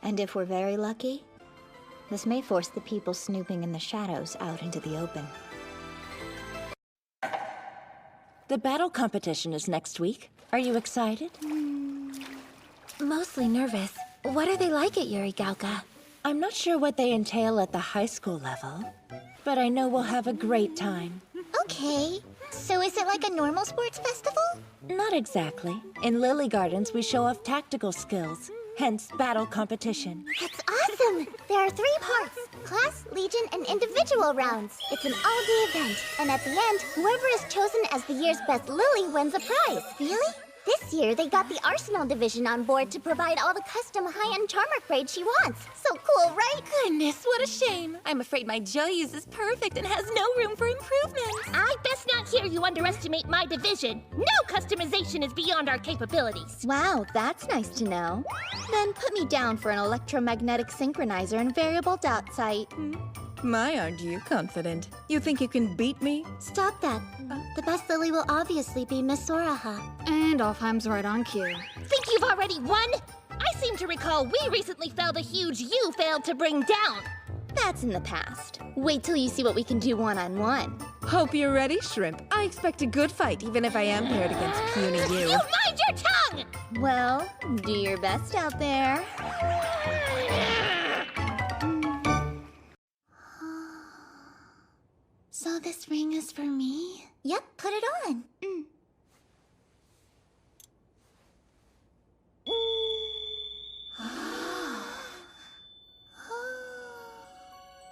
And if we're very lucky, this may force the people snooping in the shadows out into the open. The battle competition is next week. Are you excited? Mostly nervous. What are they like at Yuri Gauka? I'm not sure what they entail at the high school level, but I know we'll have a great time. Okay. So is it like a normal sports festival? Not exactly. In Lily Gardens, we show off tactical skills, hence battle competition. That's awesome! There are 3 parts. Class, Legion, and individual rounds. It's an all-day event. And at the end, whoever is chosen as the year's best Lily wins a prize. Really? This year, they got the Arsenal division on board to provide all the custom high-end charm upgrades she wants. So cool, right? Goodness, what a shame. I'm afraid my Joyous is perfect and has no room for improvement. I best not hear you underestimate my division. No customization is beyond our capabilities. Wow, that's nice to know. Then put me down for an electromagnetic synchronizer and variable dot sight. My, aren't you confident? You think you can beat me? Stop that. The best Lily will obviously be Miss Soraha. And Offheim's right on cue. Think you've already won? I seem to recall we recently felled a huge you failed to bring down. That's in the past. Wait till you see what we can do one-on-one. Hope you're ready, Shrimp. I expect a good fight, even if I am paired against puny you. You mind your tongue! Well, do your best out there. So this ring is for me? Yep, put it on.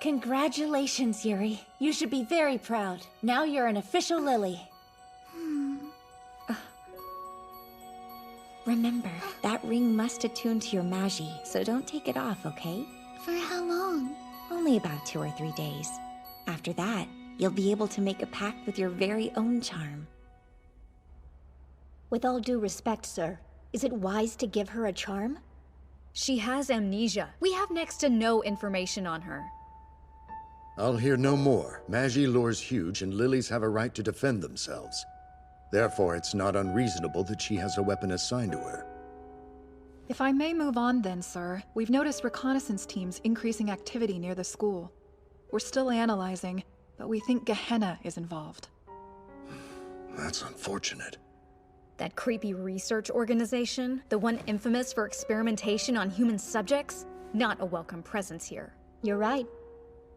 Congratulations, Yuri. You should be very proud. Now you're an official Lily. Remember, that ring must attune to your Magi, so don't take it off, okay? For how long? only about 2 or 3 days. After that, you'll be able to make a pact with your very own charm. With all due respect, sir, is it wise to give her a charm? She has amnesia. We have next to no information on her. I'll hear no more. Magi lure's huge, and lilies have a right to defend themselves. Therefore, it's not unreasonable that she has a weapon assigned to her. If I may move on then, sir, we've noticed reconnaissance teams increasing activity near the school. We're still analyzing, but we think Gehenna is involved. That's unfortunate. That creepy research organization, the one infamous for experimentation on human subjects, not a welcome presence here. You're right.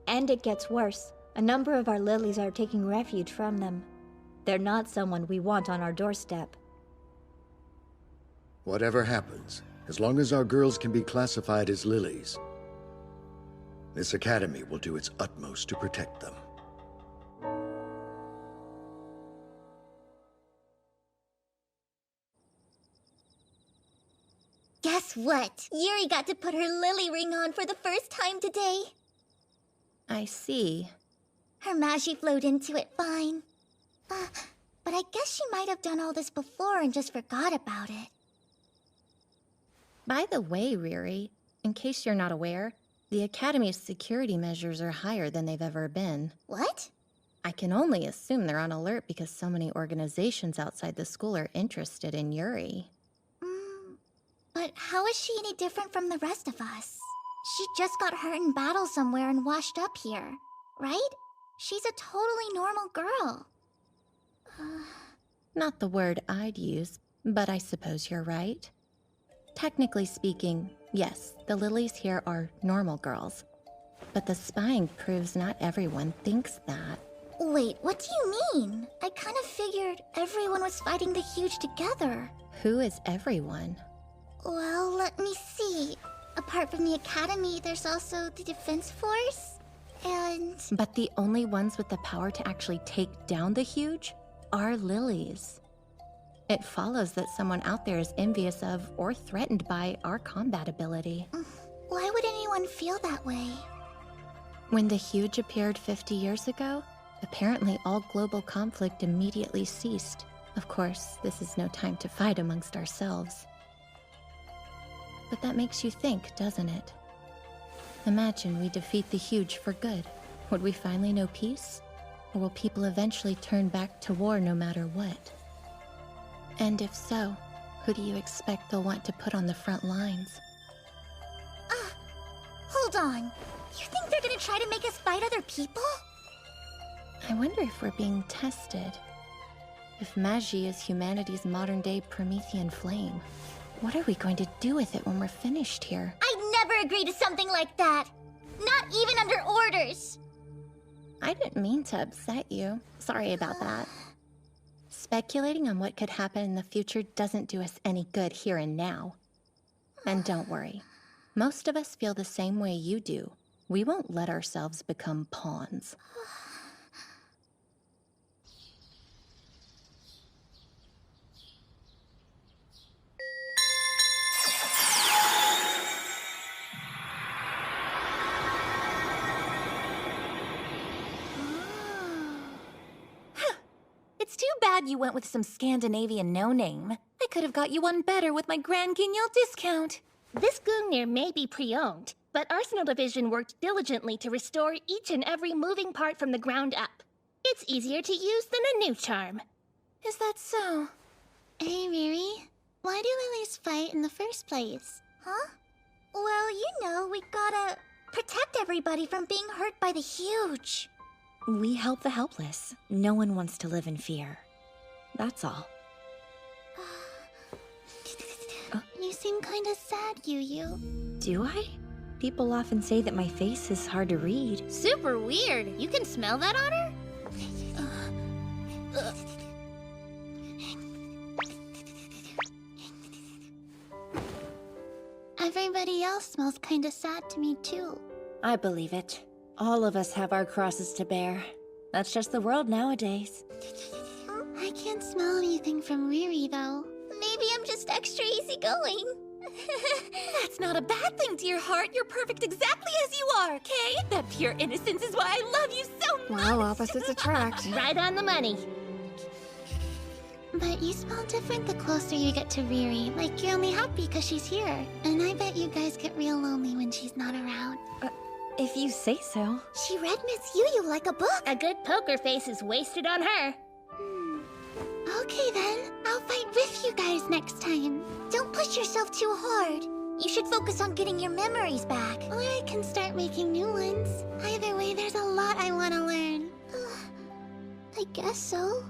And it gets worse. A number of our lilies are taking refuge from them. They're not someone we want on our doorstep. Whatever happens, as long as our girls can be classified as lilies, this academy will do its utmost to protect them. Guess what? Yuri got to put her lily ring on for the first time today. I see. Her magi flowed into it fine. But I guess she might have done all this before and just forgot about it. By the way, Riri, in case you're not aware, the Academy's security measures are higher than they've ever been. What? I can only assume they're on alert because so many organizations outside the school are interested in Yuri. But how is she any different from the rest of us? She just got hurt in battle somewhere and washed up here, right? She's a totally normal girl. Not the word I'd use, but I suppose you're right. Technically speaking, yes, the lilies here are normal girls. But the spying proves not everyone thinks that. Wait, what do you mean? I kind of figured everyone was fighting the huge together. Who is everyone? Well, let me see. Apart from the academy, there's also the defense force, and... But the only ones with the power to actually take down the huge are lilies. It follows that someone out there is envious of or threatened by our combat ability. Why would anyone feel that way? When the huge appeared 50 years ago, apparently all global conflict immediately ceased. Of course, this is no time to fight amongst ourselves. But that makes you think, doesn't it? Imagine we defeat the huge for good. Would we finally know peace? Or will people eventually turn back to war no matter what? And if so, who do you expect they'll want to put on the front lines? Hold on. You think they're gonna try to make us fight other people? I wonder if we're being tested. If Magi is humanity's modern-day Promethean flame, what are we going to do with it when we're finished here? I'd never agree to something like that. Not even under orders. I didn't mean to upset you. Sorry about that. Speculating on what could happen in the future doesn't do us any good here and now. And don't worry. Most of us feel the same way you do. We won't let ourselves become pawns. It's too bad you went with some Scandinavian no-name. I could have got you one better with my Grand Guignol discount. This Gungnir may be pre-owned, but Arsenal Division worked diligently to restore each and every moving part from the ground up. It's easier to use than a new charm. Is that so? Hey, Riri. Why do lilies fight in the first place? Huh? Well, you know, we gotta protect everybody from being hurt by the huge. We help the helpless. No one wants to live in fear. That's all. You seem kinda sad, Yu. Do I? People often say that my face is hard to read. Super weird. You can smell that on her? Everybody else smells kinda sad to me, too. I believe it. All of us have our crosses to bear. That's just the world nowadays. I can't smell anything from Riri, though. Maybe I'm just extra easygoing. That's not a bad thing, dear heart. You're perfect exactly as you are, Kay. That pure innocence is why I love you so much. Well, opposites attract. Right on the money. But you smell different the closer you get to Riri. Like you're only happy because she's here. And I bet you guys get real lonely when she's not around. If you say so. She read Miss Yu like a book. A good poker face is wasted on her. Okay then, I'll fight with you guys next time. Don't push yourself too hard. You should focus on getting your memories back. Or I can start making new ones. Either way, there's a lot I want to learn. I guess so.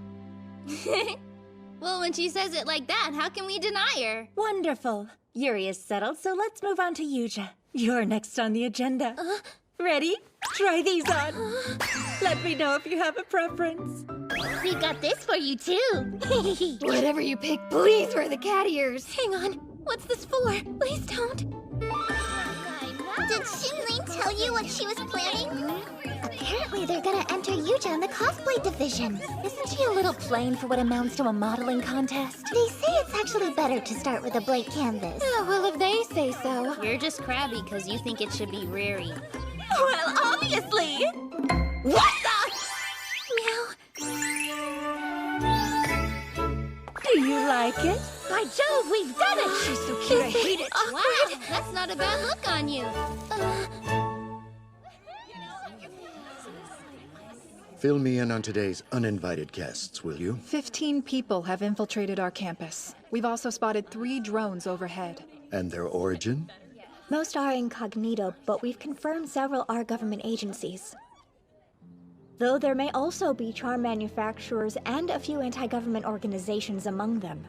Well, when she says it like that, how can we deny her? Wonderful. Yuri is settled, so let's move on to Yuja. You're next on the agenda. Ready? Try these on. Let me know if you have a preference. We got this for you, too. Whatever you pick, please wear the cat ears. Hang on. What's this for? Please don't. Did Shinlin tell you what she was planning? Apparently they're gonna enter Yuja in the cosplay division. Isn't she a little plain for what amounts to a modeling contest? They say it's actually better to start with a blank canvas. Well, if they say so. You're just crabby because you think it should be Riri. Well, obviously. What the? Meow. Do you like it? By Jove, we've done it! She's so cute, I hate it. Wow, that's not a bad look on you. Fill me in on today's uninvited guests, will you? 15 people have infiltrated our campus. We've also spotted 3 drones overhead. And their origin? Most are incognito, but we've confirmed several are government agencies. Though there may also be charm manufacturers and a few anti-government organizations among them.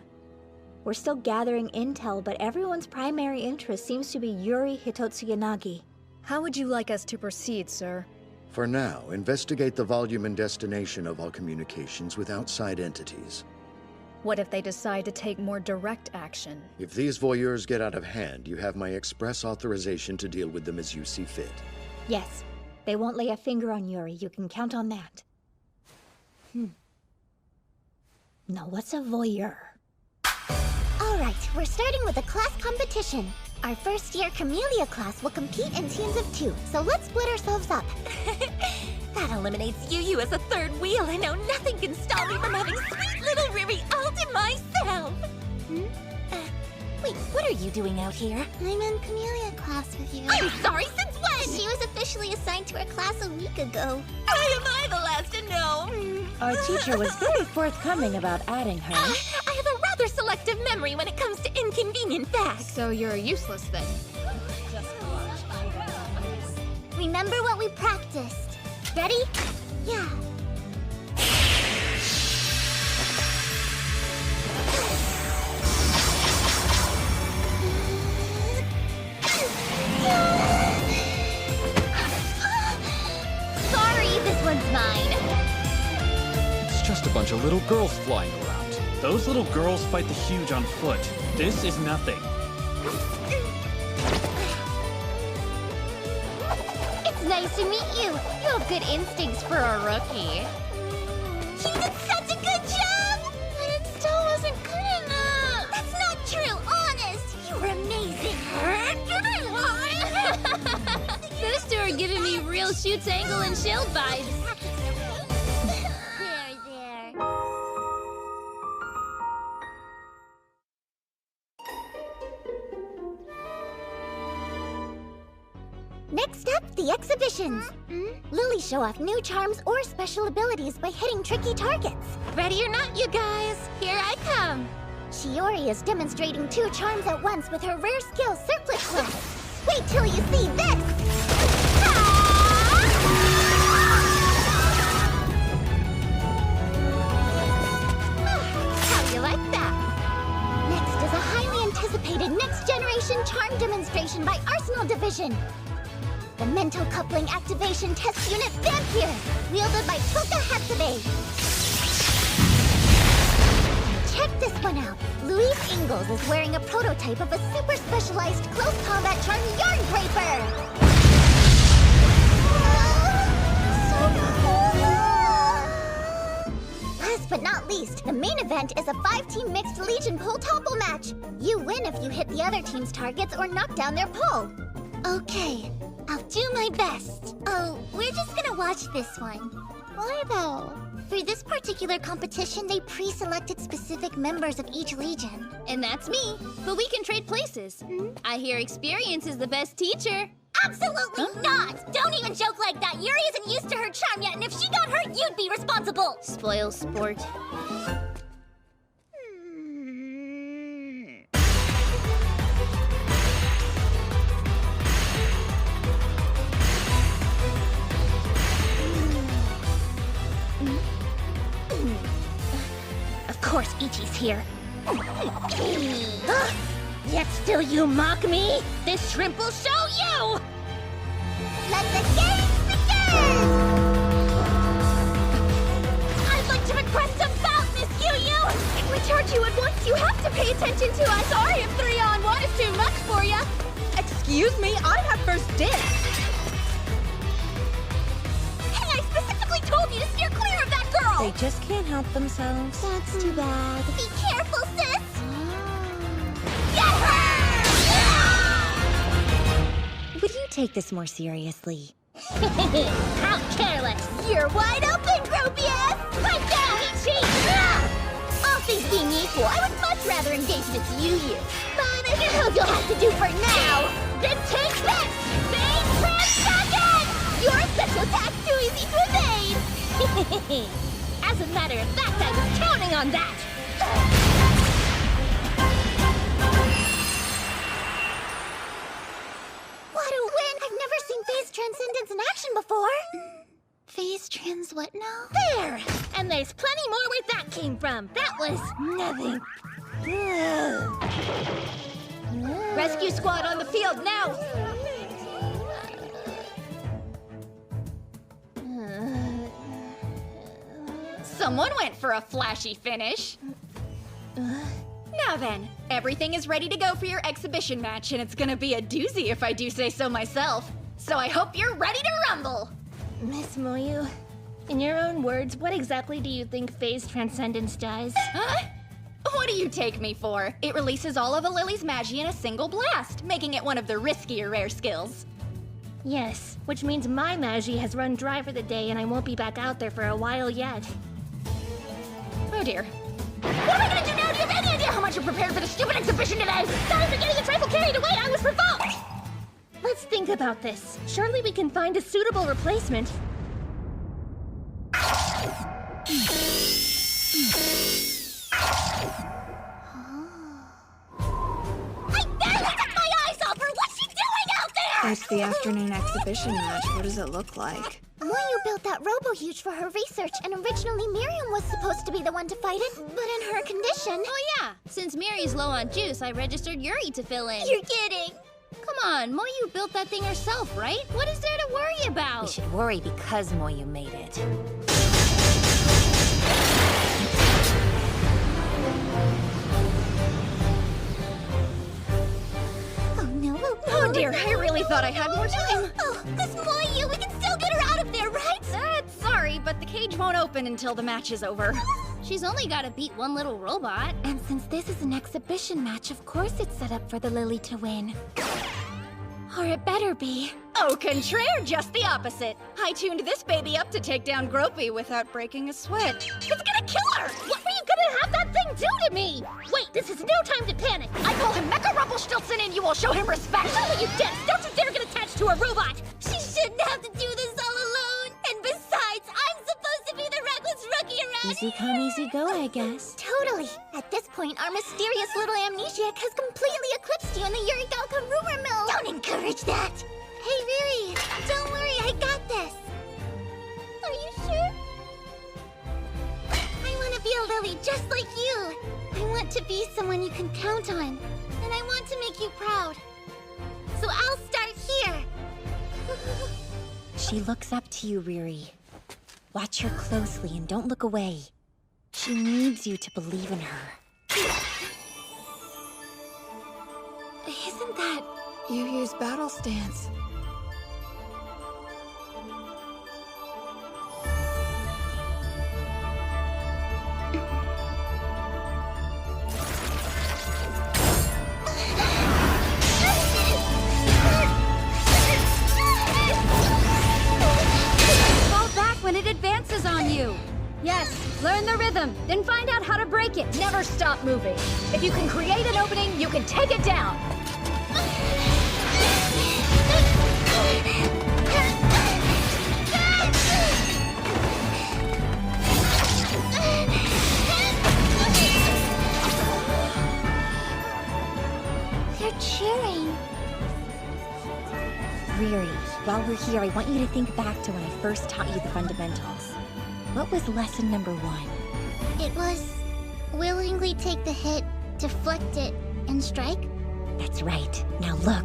We're still gathering intel, but everyone's primary interest seems to be Yuri Hitotsuyanagi. How would you like us to proceed, sir? For now, investigate the volume and destination of all communications with outside entities. What if they decide to take more direct action? If these voyeurs get out of hand, you have my express authorization to deal with them as you see fit. Yes, they won't lay a finger on Yuri, you can count on that. Now what's a voyeur? Alright, we're starting with a class competition. Our first year Camellia class will compete in teams of 2, so let's split ourselves up. That eliminates Yu as a third wheel, and now nothing can stop me from having sweet little Riri all to myself. Wait, what are you doing out here? I'm in Camellia class with you. I'm sorry, since when? She was officially assigned to our class a week ago. Why am I the last to know? Our teacher was very forthcoming about adding her. I have a rather selective memory when it comes to inconvenient facts. So you're useless then. Remember what we practiced. Ready? Yeah. Sorry, this one's mine. It's just a bunch of little girls flying around. Those little girls fight the huge on foot. This is nothing. It's nice to meet you. You have good instincts for a rookie. You did such a good job! But it still wasn't good enough. That's not true, honest. You were amazing. Those 2 are giving me real Shoots Angle and Shield vibes. There. Next up, the exhibitions. Lilies show off new charms or special abilities by hitting tricky targets. Ready or not, you guys, here I come. Shiori is demonstrating 2 charms at once with her rare skill, Circlet Claw. Wait till you see this! How you like that? Next is a highly anticipated next-generation charm demonstration by Arsenal Division. The Mental Coupling Activation Test Unit Vampire, wielded by Toka Hatsube. Check this one out. Louise Ingalls is wearing a prototype of a super specialized close combat charm Yarn Draper. So cool. Last but not least, the main event is a 5-team mixed Legion pole topple match. You win if you hit the other team's targets or knock down their pole. Okay, I'll do my best. Oh, we're just gonna watch this one. Why though? For this particular competition, they pre-selected specific members of each Legion. And that's me. But we can trade places. I hear experience is the best teacher. Absolutely not! Don't even joke like that! Yuri isn't used to her charm yet, and if she got hurt, you'd be responsible! Spoil sport. Of course Ichi's here. Yet still you mock me? This shrimp will show you! Let the games begin! I'd like to request a bout, Miss Yu-Yu! We charge you at once. You have to pay attention to us. Sorry if 3-on-1 is too much for you. Excuse me, I have first dibs. Hey, I specifically told you to steer clear of that girl! They just can't help themselves. That's too bad. Be careful, sis! Get her! Would you take this more seriously? How careless! You're wide open, Gropius! Pipe down, Ichi! All things being equal, I would much rather engage this Yu-Yu. But here's what you'll have to do for now. Then take this! Phase Transcendent! Your special attack's too easy to evade! As a matter of fact, I was counting on that! What a win! I've never seen Phase Transcendence in action before. Phase Trans what now? There! And there's plenty more where that came from. That was nothing. Rescue squad on the field now. Someone went for a flashy finish. Now then, everything is ready to go for your exhibition match, and it's gonna be a doozy if I do say so myself. So I hope you're ready to rumble! Miss Moyu, in your own words, what exactly do you think Phase Transcendence does? Huh? What do you take me for? It releases all of a Lily's Magi in a single blast, making it one of the riskier rare skills. Yes, which means my Magi has run dry for the day and I won't be back out there for a while yet. Oh dear. What am I gonna do now? Do you have any idea how much you're prepared for the stupid exhibition today? Sorry for getting a trifle carried away, I was provoked! Let's think about this. Surely we can find a suitable replacement. I barely took my eyes off her! What's she doing out there? It's the afternoon exhibition match. What does it look like? Moyu built that robo-huge for her research, and originally Miriam was supposed to be the one to fight it, but in her condition... Oh yeah, since Miri's low on juice, I registered Yuri to fill in. You're kidding! Come on, Moyu built that thing herself, right? What is there to worry about? We should worry because Moyu made it. Oh no, Oh dear, I really thought I had more time. Oh, this Moyu, we can still get her out of there, right? Sorry, but the cage won't open until the match is over. She's only gotta beat one little robot. And since this is an exhibition match, of course it's set up for the Lily to win. Or it better be. Au contraire, just the opposite. I tuned this baby up to take down Gropey without breaking a sweat. It's gonna kill her! What were you gonna have that thing do to me? Wait, this is no time to panic. I call him Mecha Rumpelstiltskin and you will show him respect! No, you dense! Don't you dare get attached to a robot! She shouldn't have to do this all alone. And besides, I'm supposed to be the reckless rookie around Easy come, easy go, I guess. Totally. At this point, our mysterious little amnesiac has completely eclipsed you in the Yurigalka rumor mill. Don't encourage that. Hey, Riri, don't worry, I got this. Are you sure? I want to be a Lily just like you. I want to be someone you can count on. And I want to make you proud. So I'll start here. She looks up to you, Riri. Watch her closely and don't look away. She needs you to believe in her. Isn't that... Yu-Yu's battle stance. Then find out how to break it. Never stop moving. If you can create an opening, you can take it down. They're cheering. Riri, while we're here, I want you to think back to when I first taught you the fundamentals. What was lesson number 1? It was willingly take the hit, deflect it, and strike? That's right. Now look.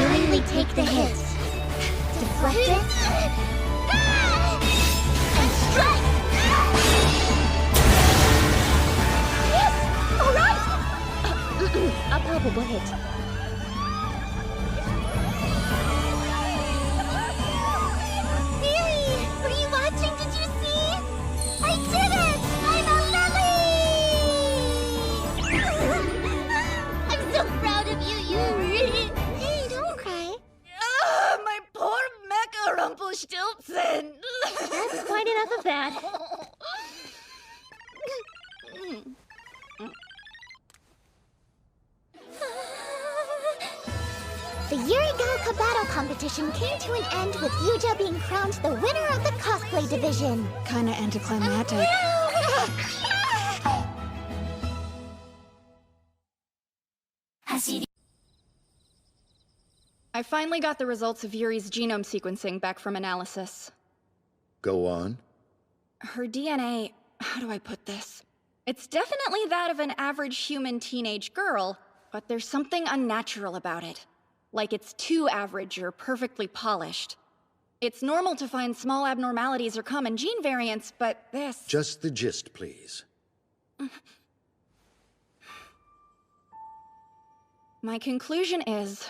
Willingly take the hit, deflect it, and strike! Yes! All right! A palpable hit. Were you watching? Did you see? I did it! I'm a lily! I'm so proud of you, Yuri! Hey, don't cry. Ah, my poor Mecha Rumpelstiltskin! That's quite enough of that. The Yuri Galka battle competition came to an end with Yuja being crowned the winner of the cosplay division. Kinda anticlimactic. I finally got the results of Yuri's genome sequencing back from analysis. Go on. Her DNA, how do I put this? It's definitely that of an average human teenage girl, but there's something unnatural about it. Like it's too average or perfectly polished. It's normal to find small abnormalities or common gene variants, but this... Just the gist, please. My conclusion is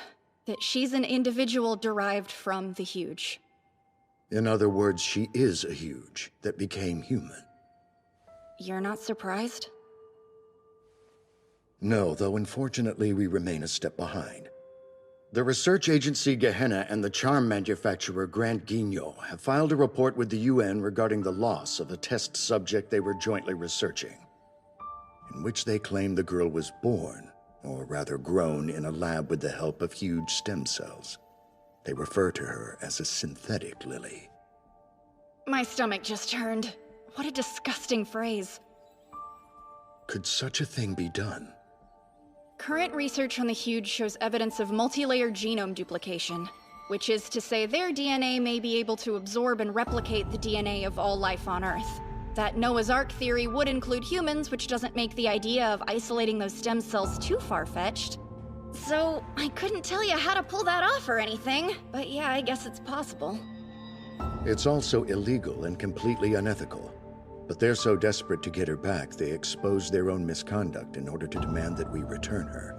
that she's an individual derived from the Huge. In other words, she is a Huge that became human. You're not surprised? No, though unfortunately we remain a step behind. The research agency Gehenna and the charm manufacturer Grand Guignol have filed a report with the UN regarding the loss of a test subject they were jointly researching, in which they claim the girl was born, or rather grown, in a lab with the help of huge stem cells. They refer to her as a synthetic lily. My stomach just turned. What a disgusting phrase. Could such a thing be done? Current research on the Huge shows evidence of multi-layered genome duplication, which is to say their DNA may be able to absorb and replicate the DNA of all life on Earth. That Noah's Ark theory would include humans, which doesn't make the idea of isolating those stem cells too far-fetched. So, I couldn't tell you how to pull that off or anything, but yeah, I guess it's possible. It's also illegal and completely unethical. But they're so desperate to get her back, they expose their own misconduct in order to demand that we return her.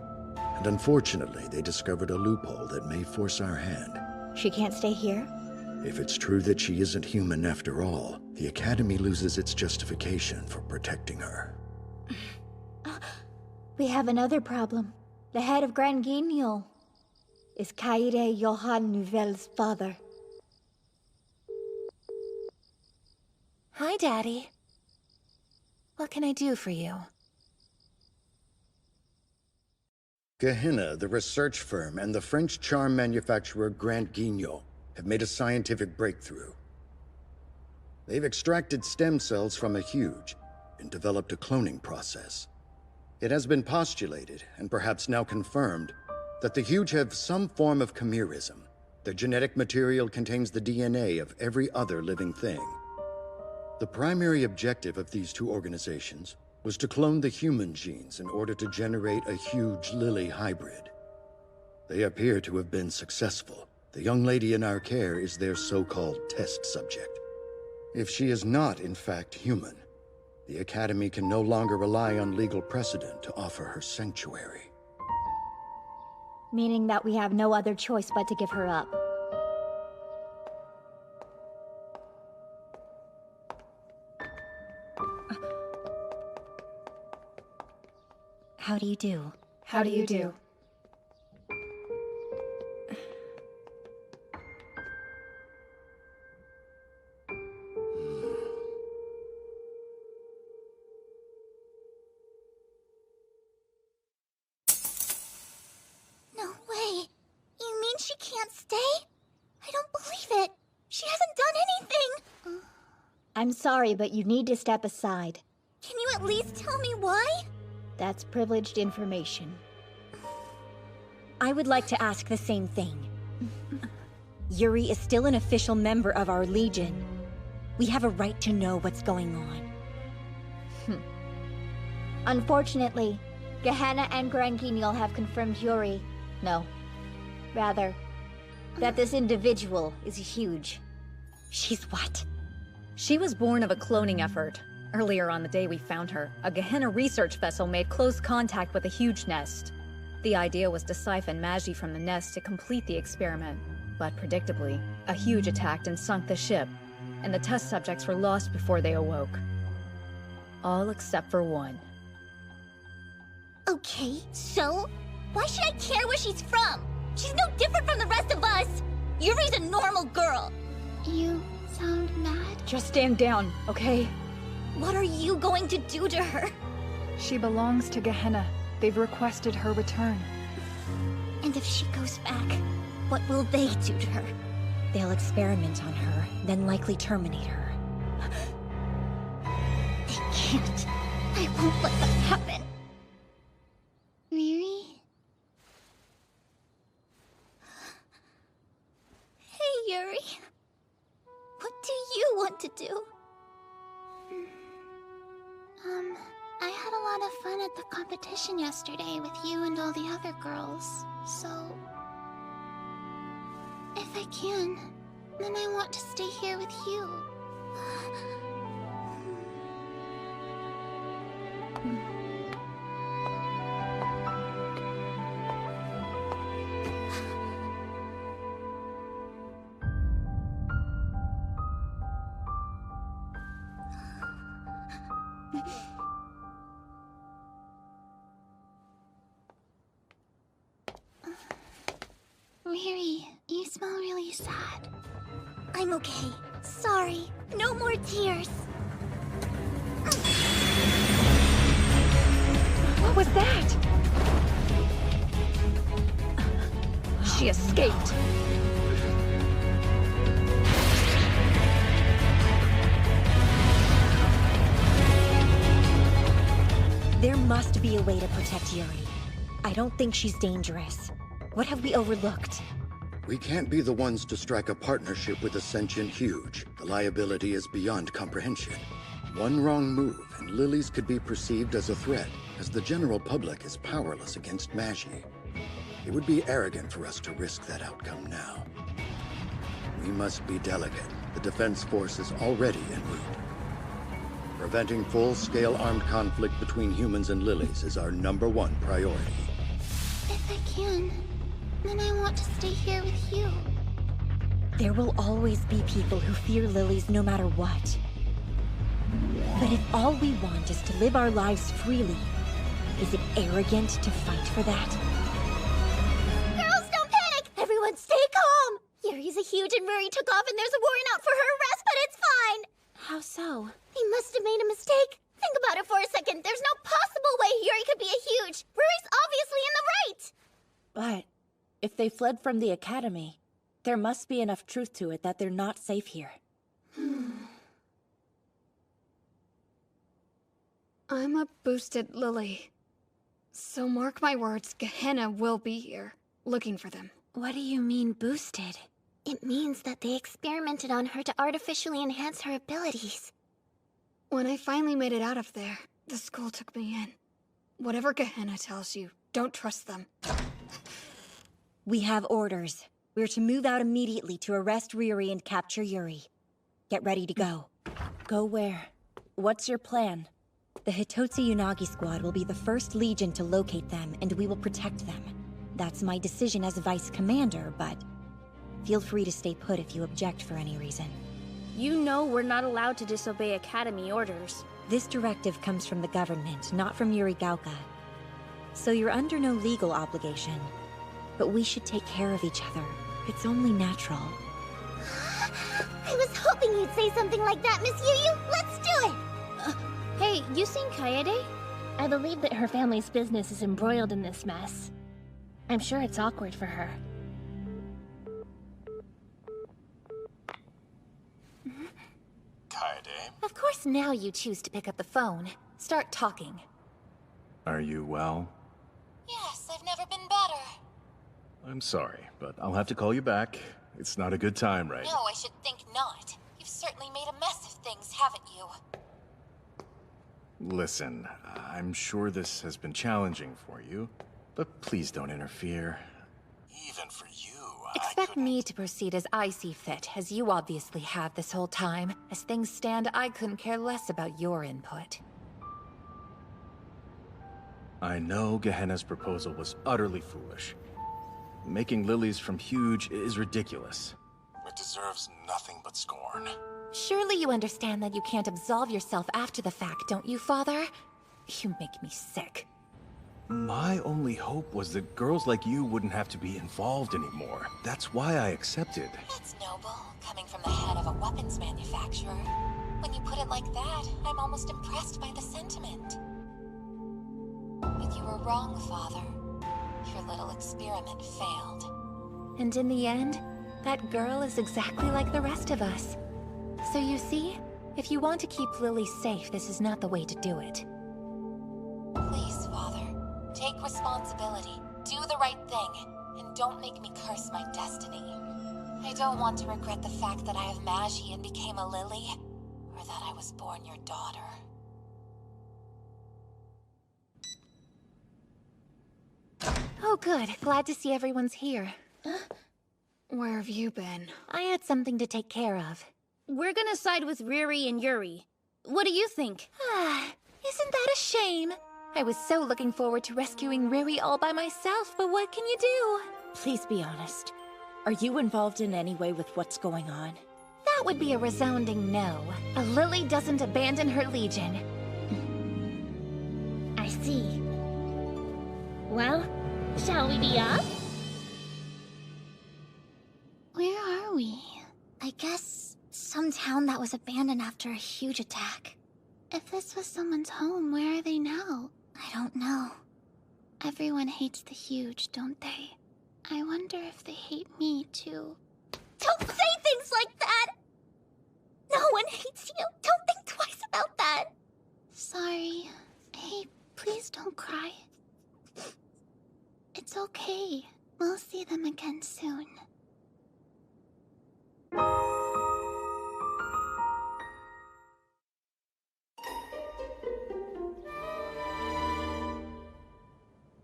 And unfortunately, they discovered a loophole that may force our hand. She can't stay here? If it's true that she isn't human after all, the Academy loses its justification for protecting her. We have another problem. The head of Grand Guignol is Kaede Johann Nouvel's father. Hi, Daddy. What can I do for you? Gehenna, the research firm, and the French charm manufacturer Grand Guignol have made a scientific breakthrough. They've extracted stem cells from a Huge and developed a cloning process. It has been postulated, and perhaps now confirmed, that the Huge have some form of chimerism. Their genetic material contains the DNA of every other living thing. The primary objective of these two organizations was to clone the human genes in order to generate a Huge Lily hybrid. They appear to have been successful. The young lady in our care is their so-called test subject. If she is not, in fact, human, the Academy can no longer rely on legal precedent to offer her sanctuary. Meaning that we have no other choice but to give her up. How do you do? How do you do? I'm sorry, but you need to step aside. Can you at least tell me why? That's privileged information. I would like to ask the same thing. Yuri is still an official member of our Legion. We have a right to know what's going on. Unfortunately, Gehenna and Granguignol have confirmed Yuri. No. Rather, that this individual is huge. She's what? She was born of a cloning effort. Earlier on the day we found her, a Gehenna research vessel made close contact with a huge nest. The idea was to siphon Magi from the nest to complete the experiment. But predictably, a huge attacked and sunk the ship, and the test subjects were lost before they awoke. All except for one. Okay, so? Why should I care where she's from? She's no different from the rest of us! Yuri's a normal girl! You sound mad? Just stand down, okay? What are you going to do to her? She belongs to Gehenna. They've requested her return. And if she goes back, what will they do to her? They'll experiment on her, then likely terminate her. They can't. I won't let that happen. Riri? Hey, Yuri. What do you want to do? I had a lot of fun at the competition yesterday with you and all the other girls, so... If I can, then I want to stay here with you. Riri, you smell really sad. I'm okay. Sorry. No more tears. What was that? She escaped. There must be a way to protect Yuri. I don't think she's dangerous. What have we overlooked? We can't be the ones to strike a partnership with a sentient huge. The liability is beyond comprehension. One wrong move, and Lilies could be perceived as a threat, as the general public is powerless against Magi. It would be arrogant for us to risk that outcome now. We must be delicate. The defense force is already en route. Preventing full-scale armed conflict between humans and Lilies is our #1 priority. If I can, then I want to stay here with you. There will always be people who fear Lilies no matter what. But if all we want is to live our lives freely, is it arrogant to fight for that? Girls, don't panic! Everyone stay calm! Yuri's a huge and Ruri took off and there's a warrant out for her arrest, but it's fine! How so? They must have made a mistake. Think about it for a second. There's no possible way Yuri could be a huge. Ruri's obviously in the right! But if they fled from the academy, there must be enough truth to it that they're not safe here. I'm a boosted Lily. So mark my words, Gehenna will be here, looking for them. What do you mean, boosted? It means that they experimented on her to artificially enhance her abilities. When I finally made it out of there, the school took me in. Whatever Gehenna tells you, don't trust them. We have orders. We're to move out immediately to arrest Riri and capture Yuri. Get ready to go. Go where? What's your plan? The Hitotsu Unagi squad will be the first Legion to locate them, and we will protect them. That's my decision as Vice Commander, but feel free to stay put if you object for any reason. You know we're not allowed to disobey Academy orders. This directive comes from the government, not from Yuri Gauka. So you're under no legal obligation. But we should take care of each other. It's only natural. I was hoping you'd say something like that, Miss Yu. Let's do it! Hey, you seen Kaede? I believe that her family's business is embroiled in this mess. I'm sure it's awkward for her. Kaede, course now you choose to pick up the phone. Start talking. Are you well? Yes, I've never been better. I'm sorry, but I'll have to call you back. It's not a good time, right? No, I should think not. You've certainly made a mess of things, haven't you? Listen, I'm sure this has been challenging for you, but please don't interfere. Even for you, Expect me to proceed as I see fit, as you obviously have this whole time. As things stand, I couldn't care less about your input. I know Gehenna's proposal was utterly foolish. Making lilies from huge is ridiculous. It deserves nothing but scorn. Surely you understand that you can't absolve yourself after the fact, don't you, Father? You make me sick. My only hope was that girls like you wouldn't have to be involved anymore. That's why I accepted. That's noble, coming from the head of a weapons manufacturer. When you put it like that, I'm almost impressed by the sentiment. But you were wrong, Father. Your little experiment failed. And in the end, that girl is exactly like the rest of us. So you see, if you want to keep Lily safe, this is not the way to do it. Please, Father, take responsibility, do the right thing, and don't make me curse my destiny. I don't want to regret the fact that I have Magi and became a Lily, or that I was born your daughter. Oh, good. Glad to see everyone's here. Where have you been? I had something to take care of. We're gonna side with Riri and Yuri. What do you think? Isn't that a shame? I was so looking forward to rescuing Riri all by myself, but what can you do? Please be honest. Are you involved in any way with what's going on? That would be a resounding no. A Lily doesn't abandon her legion. I see. Well, shall we be off? Where are we? I guess some town that was abandoned after a huge attack. If this was someone's home, where are they now? I don't know. Everyone hates the huge, don't they? I wonder if they hate me, too. Don't say things like that! No one hates you! Don't think twice about that! Sorry. Hey, please don't cry. It's okay. We'll see them again soon.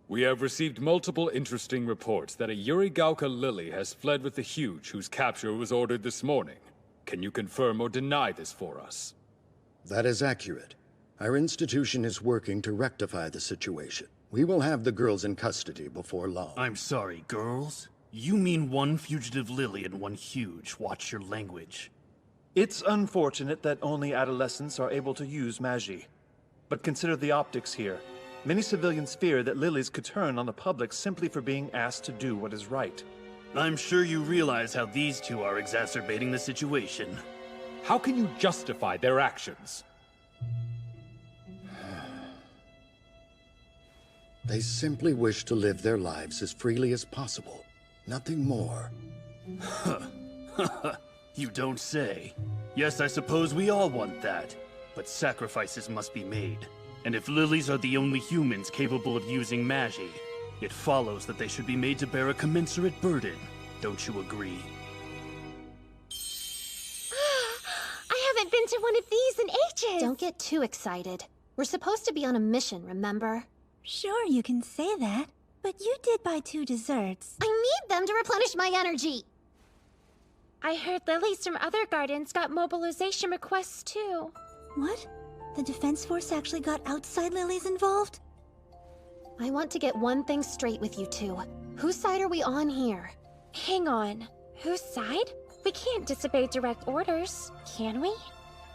We have received multiple interesting reports that a Yurigauka Lily has fled with the Huge, whose capture was ordered this morning. Can you confirm or deny this for us? That is accurate. Our institution is working to rectify the situation. We will have the girls in custody before long. I'm sorry, girls? You mean one fugitive Lily and one Huge. Watch your language. It's unfortunate that only adolescents are able to use Magi. But consider the optics here. Many civilians fear that Lilies could turn on the public simply for being asked to do what is right. I'm sure you realize how these two are exacerbating the situation. How can you justify their actions? They simply wish to live their lives as freely as possible. Nothing more. You don't say. Yes, I suppose we all want that. But sacrifices must be made. And if lilies are the only humans capable of using Magi, it follows that they should be made to bear a commensurate burden. Don't you agree? I haven't been to one of these in ages! Don't get too excited. We're supposed to be on a mission, remember? Sure, you can say that, but you did buy 2 desserts. I need them to replenish my energy! I heard lilies from other gardens got mobilization requests too. What? The Defense Force actually got outside lilies involved? I want to get one thing straight with you two. Whose side are we on here? Hang on. Whose side? We can't disobey direct orders, can we?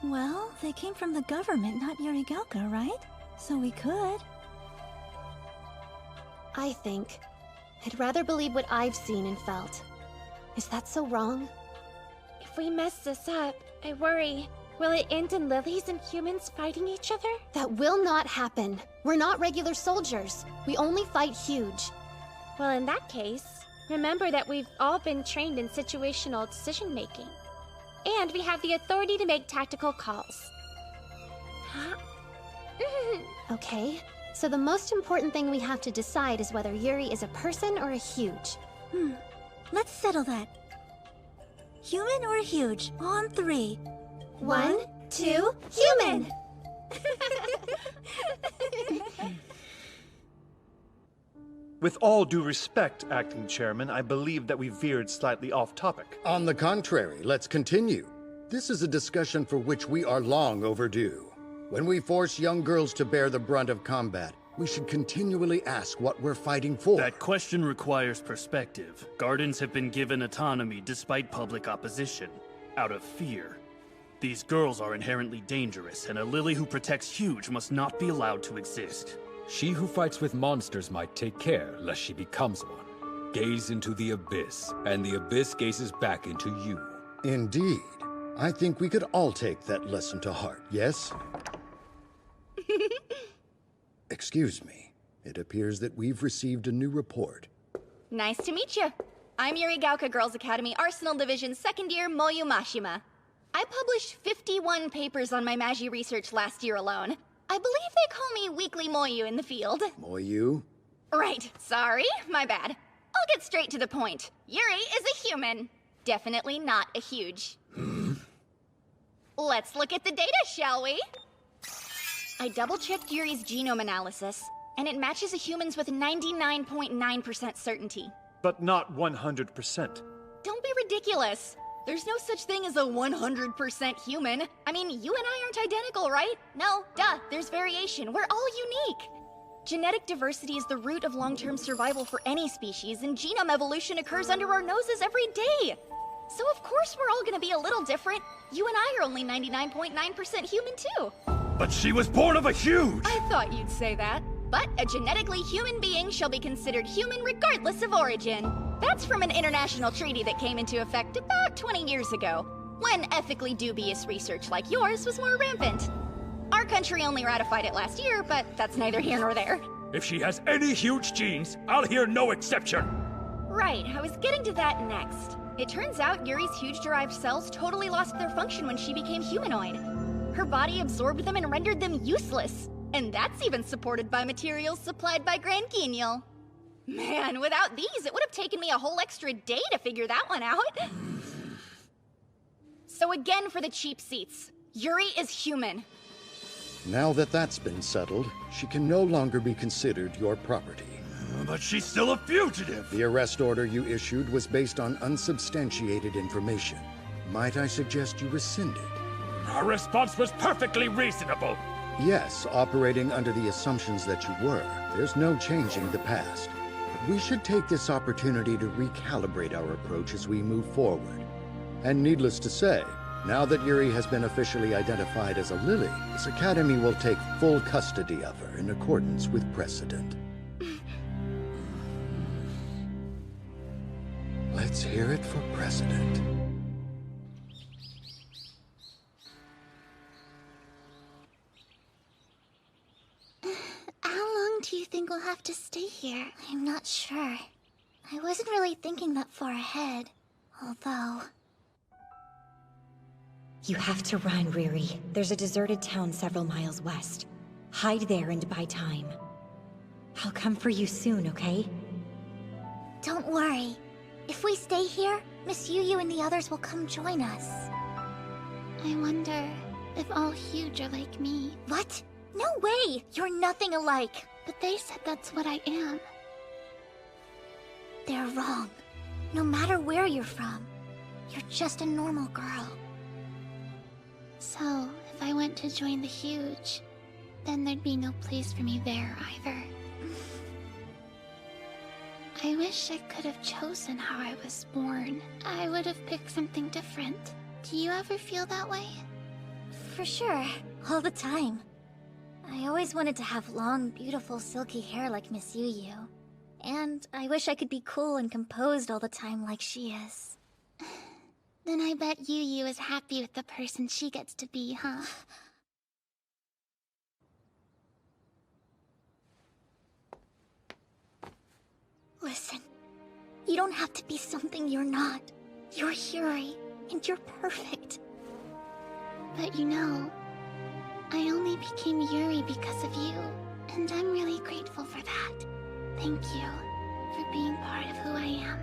Well, they came from the government, not Yurigauka, right? So we could. I think I'd rather believe what I've seen and felt. Is that so wrong? If we mess this up, I worry. Will it end in lilies and humans fighting each other? That will not happen. We're not regular soldiers. We only fight huge. Well, in that case, remember that we've all been trained in situational decision-making. And we have the authority to make tactical calls. Okay, so the most important thing we have to decide is whether Yuri is a person or a huge. Let's settle that. Human or huge? On 3. 1, 2, human! With all due respect, Acting Chairman, I believe that we veered slightly off topic. On the contrary, let's continue. This is a discussion for which we are long overdue. When we force young girls to bear the brunt of combat, we should continually ask what we're fighting for. That question requires perspective. Gardens have been given autonomy despite public opposition, out of fear. These girls are inherently dangerous, and a Lily who protects Huge must not be allowed to exist. She who fights with monsters might take care lest she becomes one. Gaze into the abyss, and the abyss gazes back into you. Indeed. I think we could all take that lesson to heart, yes? Excuse me. It appears that we've received a new report. Nice to meet you. I'm Yuri Gauka Girls Academy Arsenal Division 2nd year Moyu Mashima. I published 51 papers on my Magi research last year alone. I believe they call me Weekly Moyu in the field. Moyu? Right, sorry, my bad. I'll get straight to the point. Yuri is a human. Definitely not a huge. Let's look at the data, shall we? I double-checked Yuri's genome analysis, and it matches a human's with 99.9% certainty. But not 100%. Don't be ridiculous. There's no such thing as a 100% human. I mean, you and I aren't identical, right? No, duh, there's variation. We're all unique. Genetic diversity is the root of long-term survival for any species, and genome evolution occurs under our noses every day. So of course we're all gonna be a little different. You and I are only 99.9% human too. But she was born of a huge! I thought you'd say that. But a genetically human being shall be considered human regardless of origin. That's from an international treaty that came into effect about 20 years ago, when ethically dubious research like yours was more rampant. Our country only ratified it last year, but that's neither here nor there. If she has any huge genes, I'll hear no exception. Right, I was getting to that next. It turns out Yuri's huge-derived cells totally lost their function when she became humanoid. Her body absorbed them and rendered them useless. And that's even supported by materials supplied by Grand Guignol. Man, without these, it would have taken me a whole extra day to figure that one out. So again for the cheap seats. Yuri is human. Now that that's been settled, she can no longer be considered your property. But she's still a fugitive! The arrest order you issued was based on unsubstantiated information. Might I suggest you rescind it? Our response was perfectly reasonable. Yes, operating under the assumptions that you were. There's no changing the past. But we should take this opportunity to recalibrate our approach as we move forward. And needless to say, now that Yuri has been officially identified as a Lily, this academy will take full custody of her in accordance with precedent. Let's hear it for precedent. How long do you think we'll have to stay here? I'm not sure. I wasn't really thinking that far ahead, although... You have to run, Riri. There's a deserted town several miles west. Hide there and buy time. I'll come for you soon, okay? Don't worry. If we stay here, Miss Yu and the others will come join us. I wonder if all huge are like me. What? No way! You're nothing alike! But they said that's what I am. They're wrong. No matter where you're from, you're just a normal girl. So, if I went to join the huge, then there'd be no place for me there either. I wish I could have chosen how I was born. I would have picked something different. Do you ever feel that way? For sure. All the time. I always wanted to have long, beautiful, silky hair like Miss Yu. And I wish I could be cool and composed all the time like she is. Then I bet Yu is happy with the person she gets to be, huh? Listen, you don't have to be something you're not. You're Yuri, and you're perfect. But you know, I only became Yuri because of you, and I'm really grateful for that. Thank you for being part of who I am.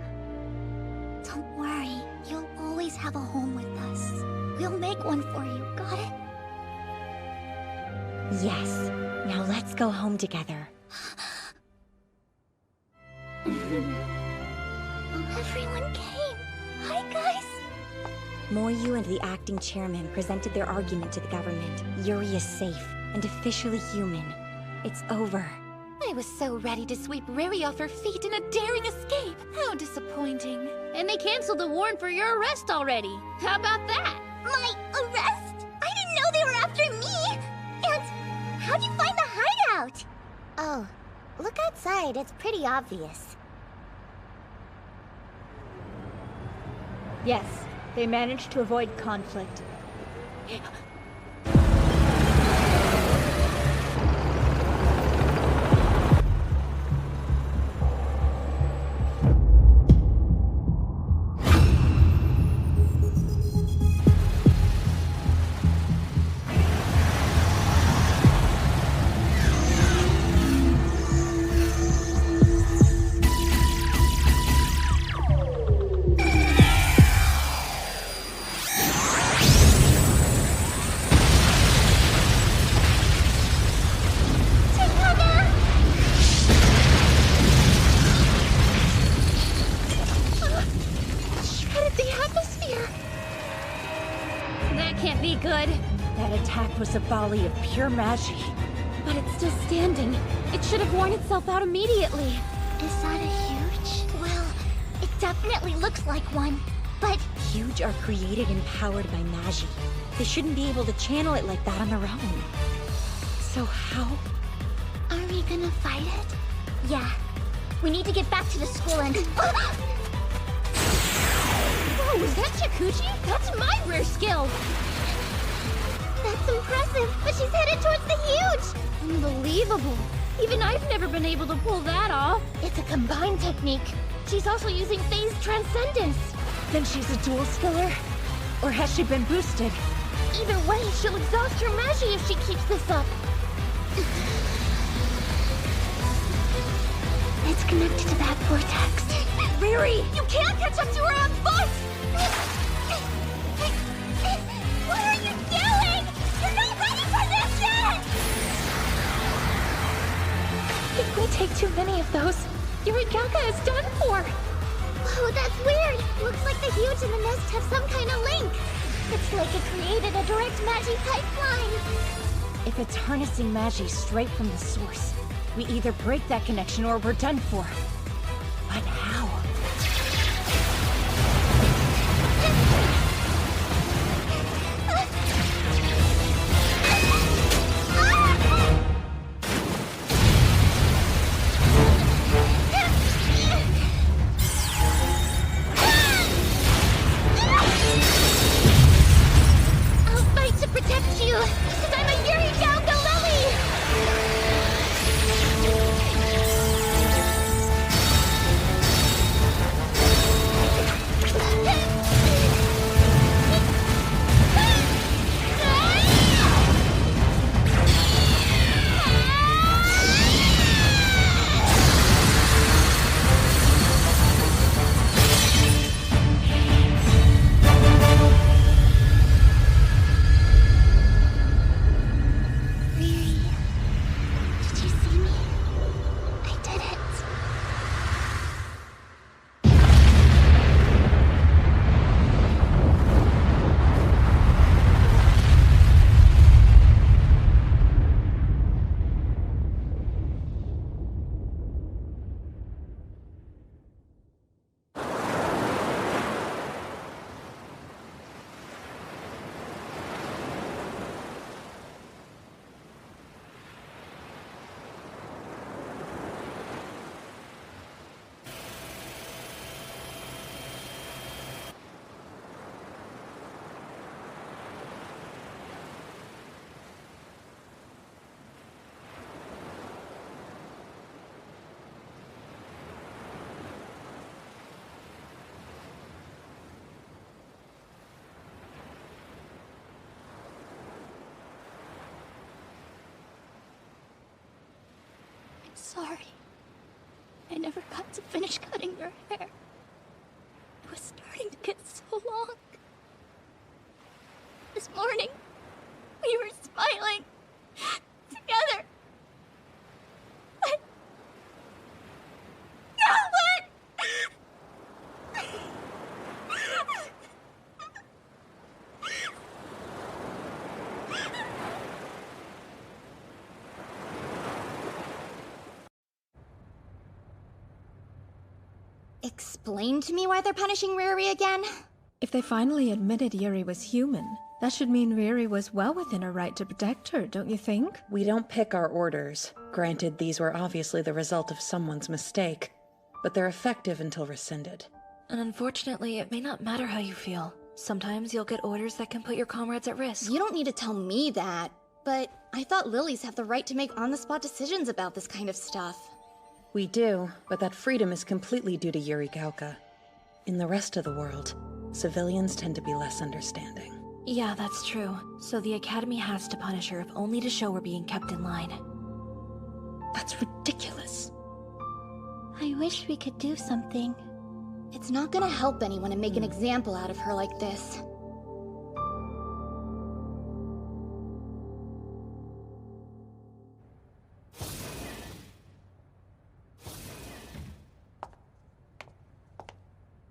Don't worry, you'll always have a home with us. We'll make one for you, got it? Yes. Now let's go home together. Everyone came. Hi, guys. Moryu and the acting chairman presented their argument to the government. Yuri is safe and officially human. It's over. I was so ready to sweep Riri off her feet in a daring escape. How disappointing. And they canceled the warrant for your arrest already. How about that? My arrest? I didn't know they were after me! And how'd you find the hideout? Oh, look outside. It's pretty obvious. Yes, they managed to avoid conflict. Was a volley of pure magic. But it's still standing. It should have worn itself out immediately. Is that a huge? Well, it definitely looks like one, but... Huge are created and powered by Magi. They shouldn't be able to channel it like that on their own. So how? Are we gonna fight it? Yeah. We need to get back to the school and... Whoa, is that Chikuchi? That's my rare skill! That's impressive, but she's headed towards the huge! Unbelievable. Even I've never been able to pull that off. It's a combined technique. She's also using phase transcendence. Then she's a dual skiller? Or has she been boosted? Either way, she'll exhaust her Magi if she keeps this up. It's connected to that vortex. Riri, you can't catch up to her on foot! What are you doing? You're not ready for this yet! If we take too many of those, Yurigaka is done for! Whoa, that's weird! Looks like the huge and the nest have some kind of link! It's like it created a direct Magi pipeline! If it's harnessing Magi straight from the source, we either break that connection or we're done for. But how? I'll fight to protect you, because I'm a Yurigaka Lily! sorry. I never got to finish cutting your hair. It was starting to get so long. This morning, we were smiling together. But now what? Explain to me why they're punishing Riri again? If they finally admitted Yuri was human, that should mean Riri was well within her right to protect her, don't you think? We don't pick our orders. Granted, these were obviously the result of someone's mistake, but they're effective until rescinded. And unfortunately, it may not matter how you feel. Sometimes you'll get orders that can put your comrades at risk. You don't need to tell me that, but I thought lilies have the right to make on-the-spot decisions about this kind of stuff. We do, but that freedom is completely due to Yuri Gauka. In the rest of the world, civilians tend to be less understanding. Yeah, that's true. So the Academy has to punish her if only to show we're being kept in line. That's ridiculous. I wish we could do something. It's not gonna help anyone to make an example out of her like this.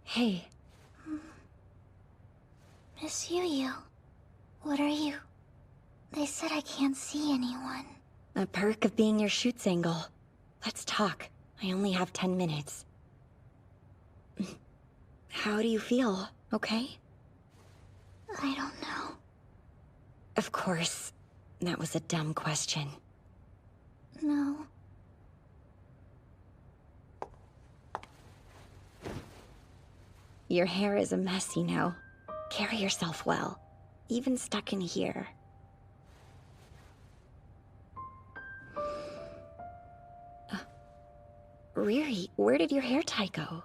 Hey. Miss Yu-Yu, what are you? They said I can't see anyone. A perk of being your shoots angle. Let's talk. I only have 10 minutes. How do you feel? Okay? I don't know. Of course. That was a dumb question. No. Your hair is a mess, you know. Carry yourself well. Even stuck in here. Riri, where did your hair tie go?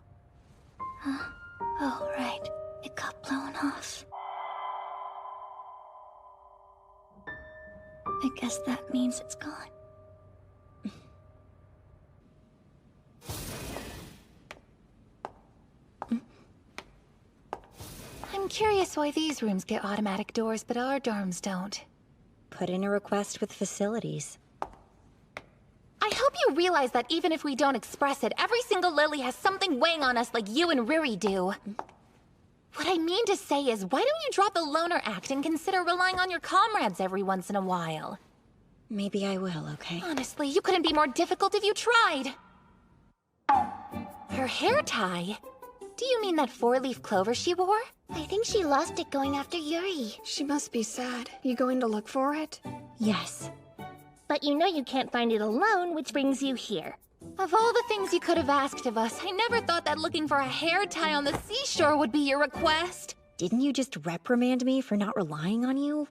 Oh, right. It got blown off. I guess that means it's gone. I'm curious why these rooms get automatic doors, but our dorms don't. Put in a request with facilities. I hope you realize that even if we don't express it, every single Lily has something weighing on us like you and Riri do. What I mean to say is, why don't you drop the loner act and consider relying on your comrades every once in a while? Maybe I will, okay? Honestly, you couldn't be more difficult if you tried. Her hair tie? Do you mean that four-leaf clover she wore? I think she lost it going after Yuri. She must be sad. You going to look for it? Yes. But you know you can't find it alone, which brings you here. Of all the things you could have asked of us, I never thought that looking for a hair tie on the seashore would be your request. Didn't you just reprimand me for not relying on you?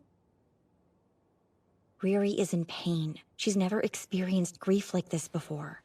Riri is in pain. She's never experienced grief like this before.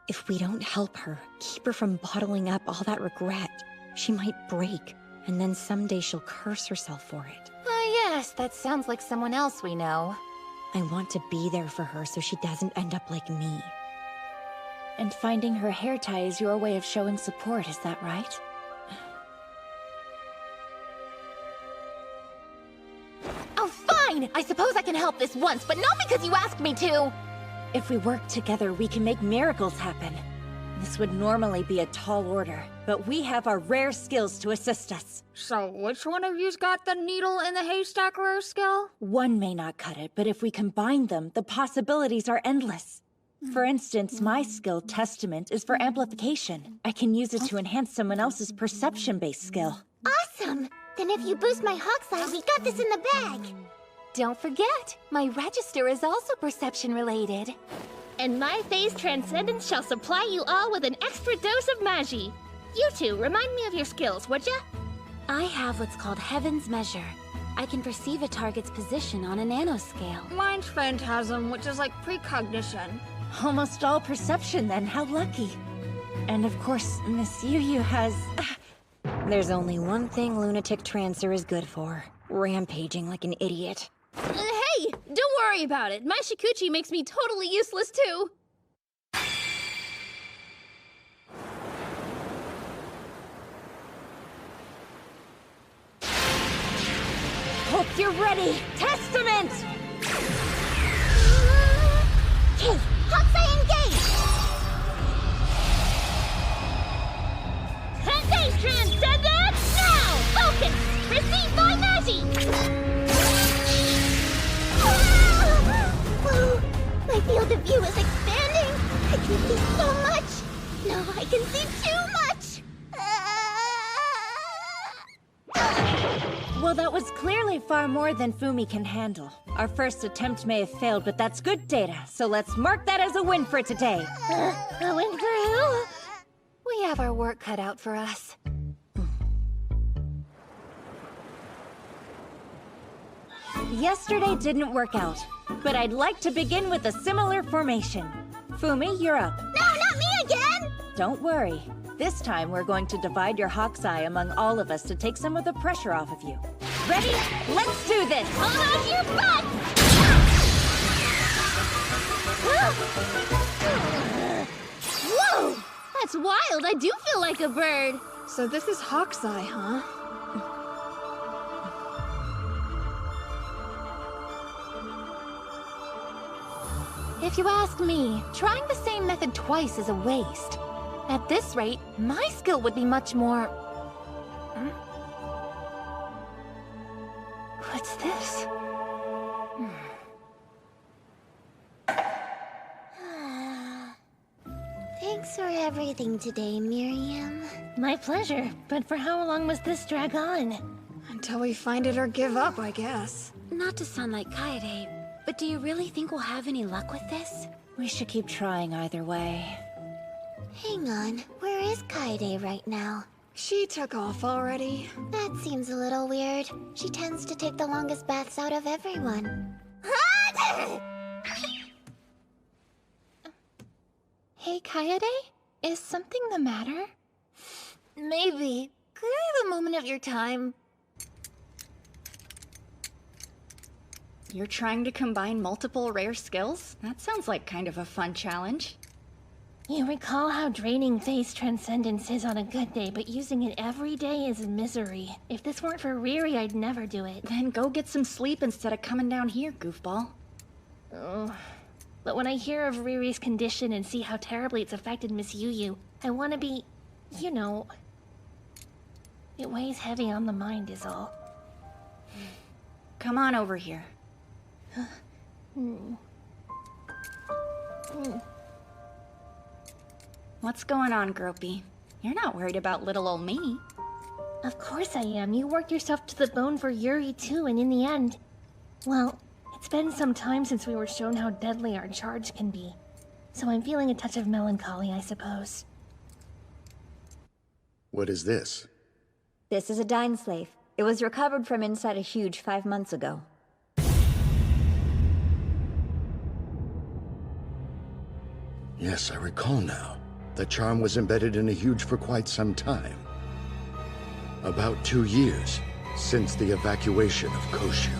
If we don't help her, keep her from bottling up all that regret, she might break, and then someday she'll curse herself for it. Yes, that sounds like someone else we know. I want to be there for her so she doesn't end up like me. And finding her hair tie is your way of showing support, is that right? Oh, fine! I suppose I can help this once, but not because you asked me to! If we work together, we can make miracles happen. This would normally be a tall order, but we have our rare skills to assist us. So which one of you's got the needle in the haystack rare skill? One may not cut it, but if we combine them, the possibilities are endless. For instance, my skill, Testament, is for amplification. I can use it to enhance someone else's perception-based skill. Awesome! Then if you boost my hawk's eye, we got this in the bag! Don't forget, my register is also perception-related. And my phase transcendence shall supply you all with an extra dose of magi. You two, remind me of your skills, would ya? I have what's called Heaven's Measure. I can perceive a target's position on a nanoscale. Mine's Phantasm, which is like precognition. Almost all perception then, how lucky. And of course, Miss Yu has... There's only one thing Lunatic Trancer is good for. Rampaging like an idiot. Hey, don't worry about it. My Shikuchi makes me totally useless too. Hope you're ready! Testament! Okay, Hokusai engage! Phase transcendence now! Focus! Receive my magi! Whoa! My field of view is expanding! I can see so much! No, I can see too much! Well, that was clearly far more than Fumi can handle. Our first attempt may have failed, but that's good data, so let's mark that as a win for today. A win for who? We have our work cut out for us. Yesterday didn't work out, but I'd like to begin with a similar formation. Fumi, you're up. No, not me again! Don't worry. This time we're going to divide your hawk's eye among all of us to take some of the pressure off of you. Ready? Let's do this! Hold on to your butt! Whoa! That's wild. I do feel like a bird. So this is Hawk's Eye, huh? If you ask me, trying the same method twice is a waste. At this rate, my skill would be much more... What's this? Thanks for everything today, Miriam. My pleasure, but for how long must this drag on? Until we find it or give up, I guess. Not to sound like Kaede, but do you really think we'll have any luck with this? We should keep trying either way. Hang on, where is Kaede right now? She took off already. That seems a little weird. She tends to take the longest baths out of everyone. Hey, Kaede? Is something the matter? Maybe. Could I have a moment of your time? You're trying to combine multiple rare skills? That sounds like kind of a fun challenge. You recall how draining phase transcendence is on a good day, but using it every day is misery. If this weren't for Riri, I'd never do it. Then go get some sleep instead of coming down here, goofball. Oh. But when I hear of Riri's condition and see how terribly it's affected Miss Yu, I want to be, you know... It weighs heavy on the mind is all. Come on over here. What's going on, Gropey? You're not worried about little old me. Of course I am. You worked yourself to the bone for Yuri too, and in the end... Well, it's been some time since we were shown how deadly our charge can be. So I'm feeling a touch of melancholy, I suppose. What is this? This is a Dine Slave. It was recovered from inside a huge 5 months ago. Yes, I recall now. The charm was embedded in a huge for quite some time. About 2 years since the evacuation of Koshu.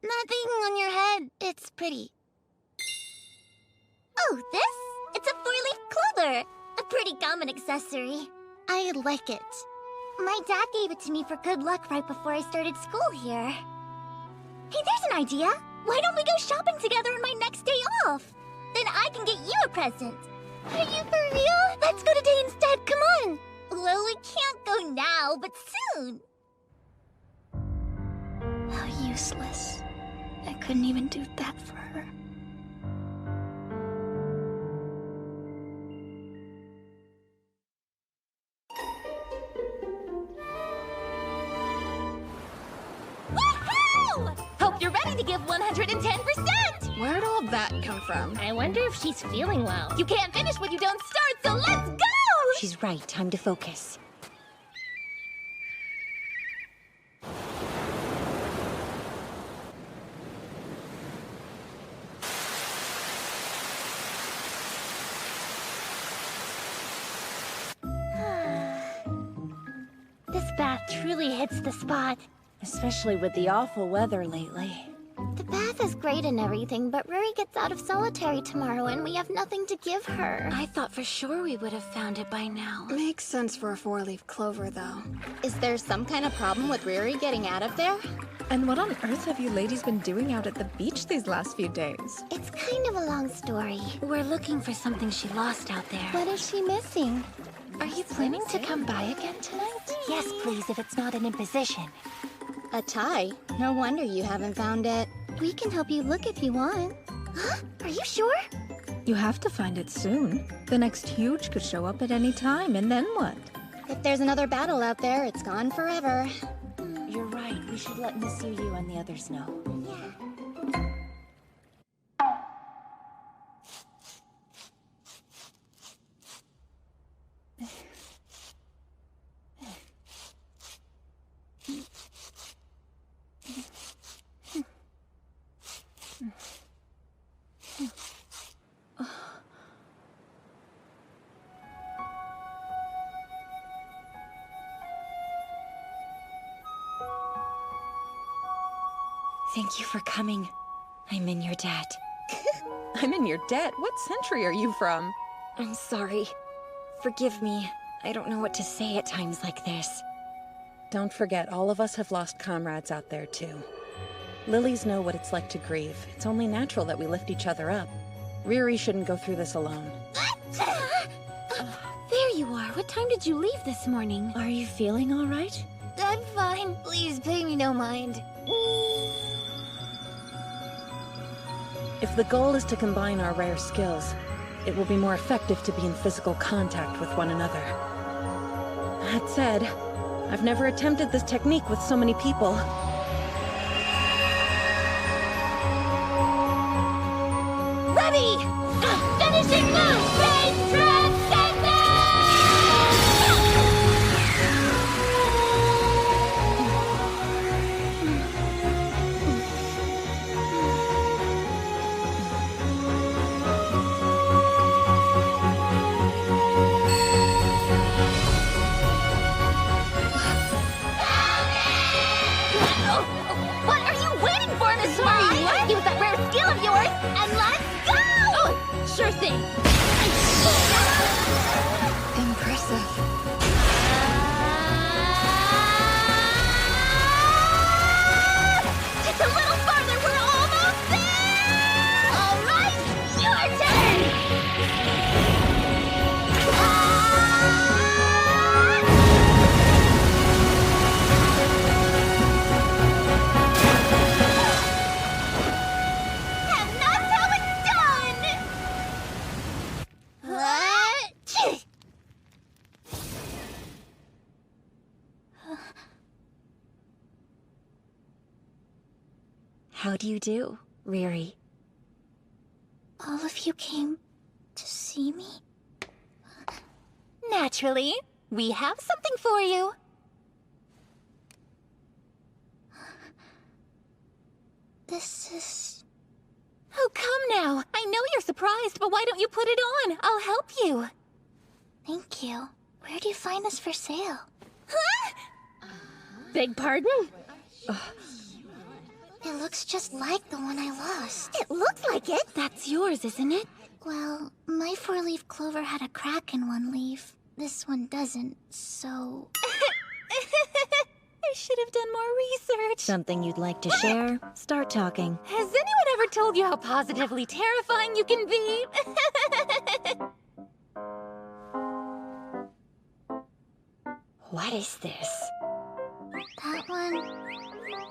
Nothing on your head. It's pretty. Oh, this? It's a 4-leaf clover. A pretty common accessory. I like it. My dad gave it to me for good luck right before I started school here. Hey, there's an idea! Why don't we go shopping together on my next day off? Then I can get you a present. Are you for real? Let's go today instead, come on! Well, we can't go now, but soon. How useless. I couldn't even do that for her. Woohoo! Hope you're ready to give 110%! Where'd all that come from? I wonder if she's feeling well. You can't finish what you don't start, so let's go! She's right. Time to focus. This bath truly hits the spot. Especially with the awful weather lately. The bath is great and everything, but Ruri gets out of solitary tomorrow and we have nothing to give her. I thought for sure we would have found it by now. Makes sense for a four-leaf clover, though. Is there some kind of problem with Ruri getting out of there? And what on earth have you ladies been doing out at the beach these last few days? It's kind of a long story. We're looking for something she lost out there. What is she missing? Are you planning to come by again tonight? Yes, please, if it's not an imposition. A tie? No wonder you haven't found it. We can help you look if you want. Huh? Are you sure? You have to find it soon. The next huge could show up at any time, and then what? If there's another battle out there, it's gone forever. You're right. We should let Miss Yu and the others know. Thank you for coming. I'm in your debt. I'm in your debt? What century are you from? I'm sorry. Forgive me. I don't know what to say at times like this. Don't forget, all of us have lost comrades out there, too. Lilies know what it's like to grieve. It's only natural that we lift each other up. Riri shouldn't go through this alone. There you are. What time did you leave this morning? Are you feeling all right? I'm fine. Please pay me no mind. If the goal is to combine our rare skills, it will be more effective to be in physical contact with one another. That said, I've never attempted this technique with so many people. Ready! Finishing move! Phase transcendence! What are you waiting for, Miss Murray? Use that rare skill of yours, and let's go! Oh, sure thing. Impressive. Just a little farther, we're almost there! All right, your turn! And that's how it's done! How do you do, Riri? All of you came to see me? Naturally, we have something for you. This is... Oh, come now. I know you're surprised, but why don't you put it on? I'll help you. Thank you. Where do you find this for sale? Huh? Beg pardon? It looks just like the one I lost. It looks like it. That's yours, isn't it? Well, my four-leaf clover had a crack in one leaf. This one doesn't, so... should have done more research. Something you'd like to share? Start talking. Has anyone ever told you how positively terrifying you can be? What is this? That one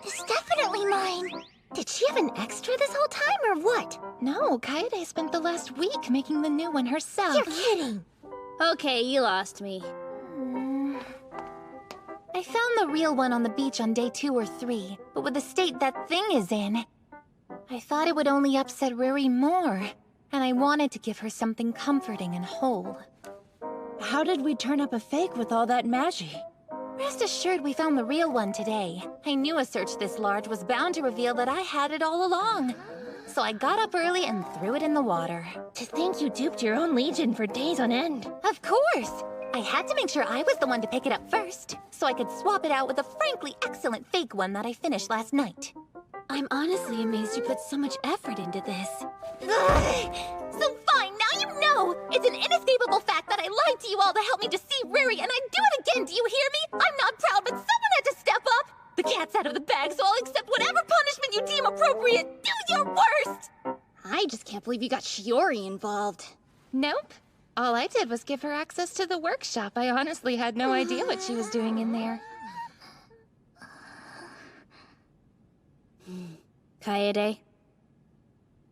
is definitely mine. Did she have an extra this whole time, or what? No, Kaede spent the last week making the new one herself. You're kidding. Okay, you lost me. I found the real one on the beach on day 2 or 3, but with the state that thing is in, I thought it would only upset Ruri more, and I wanted to give her something comforting and whole. How did we turn up a fake with all that magie? Rest assured we found the real one today. I knew a search this large was bound to reveal that I had it all along. So I got up early and threw it in the water. To think you duped your own legion for days on end. Of course! I had to make sure I was the one to pick it up first, so I could swap it out with a frankly excellent fake one that I finished last night. I'm honestly amazed you put so much effort into this. So fine, now you know! It's an inescapable fact that I lied to you all to help me deceive Ruri, and I'd do it again, do you hear me? I'm not proud, but someone had to step up! The cat's out of the bag, so I'll accept whatever punishment you deem appropriate! Do your worst! I just can't believe you got Shiori involved. Nope. All I did was give her access to the workshop. I honestly had no idea what she was doing in there. Kaede?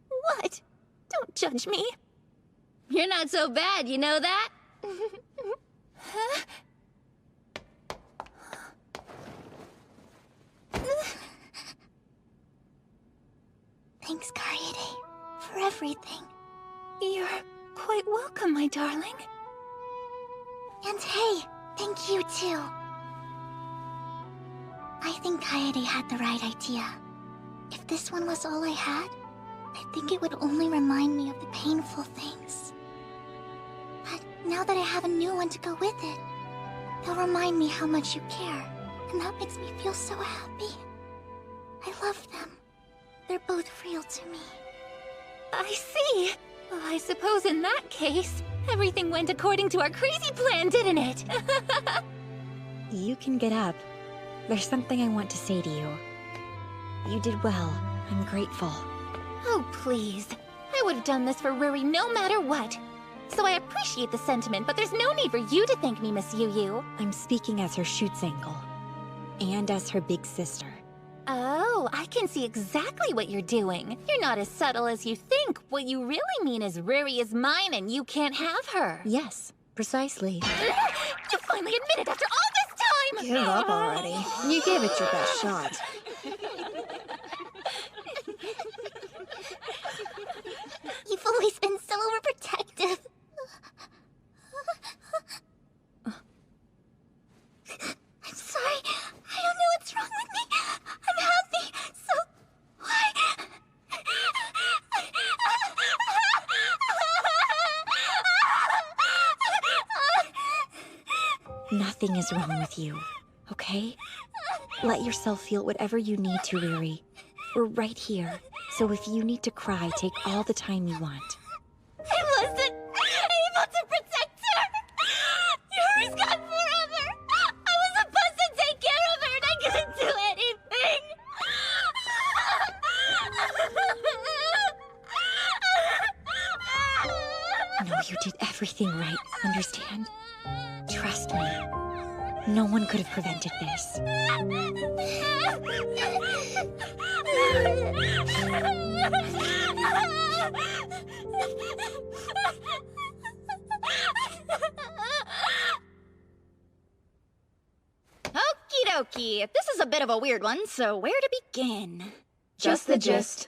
What? Don't judge me. You're not so bad, you know that? Huh? Thanks, Kaede, for everything. You're quite welcome, my darling. And hey, thank you too. I think Kaede had the right idea. If this one was all I had, I think it would only remind me of the painful things. But now that I have a new one to go with it, it'll remind me how much you care, and that makes me feel so happy. I love them. They're both real to me. I see. Well, I suppose in that case, everything went according to our crazy plan, didn't it? You can get up. There's something I want to say to you. You did well. I'm grateful. Oh, please. I would have done this for Ruri no matter what. So I appreciate the sentiment, but there's no need for you to thank me, Miss Yu. I'm speaking as her shoots-ankle. And as her big sister. Oh, I can see exactly what you're doing. You're not as subtle as you think. What you really mean is Ruri is mine and you can't have her. Yes, precisely. You finally admitted after all this time! Give up already. You gave it your best shot. You've always been so overprotective. I'm sorry. I don't know what's wrong with me. I'm happy. So why? Nothing is wrong with you, okay? Let yourself feel whatever you need to, Riri. We're right here, so if you need to cry, take all the time you want. I wasn't able to protect her. Yuri's gone forever. I was supposed to take care of her and I couldn't do anything. No, you did everything right, understand? Trust me. No one could have prevented this. Okie dokie. This is a bit of a weird one, so where to begin? Just the gist.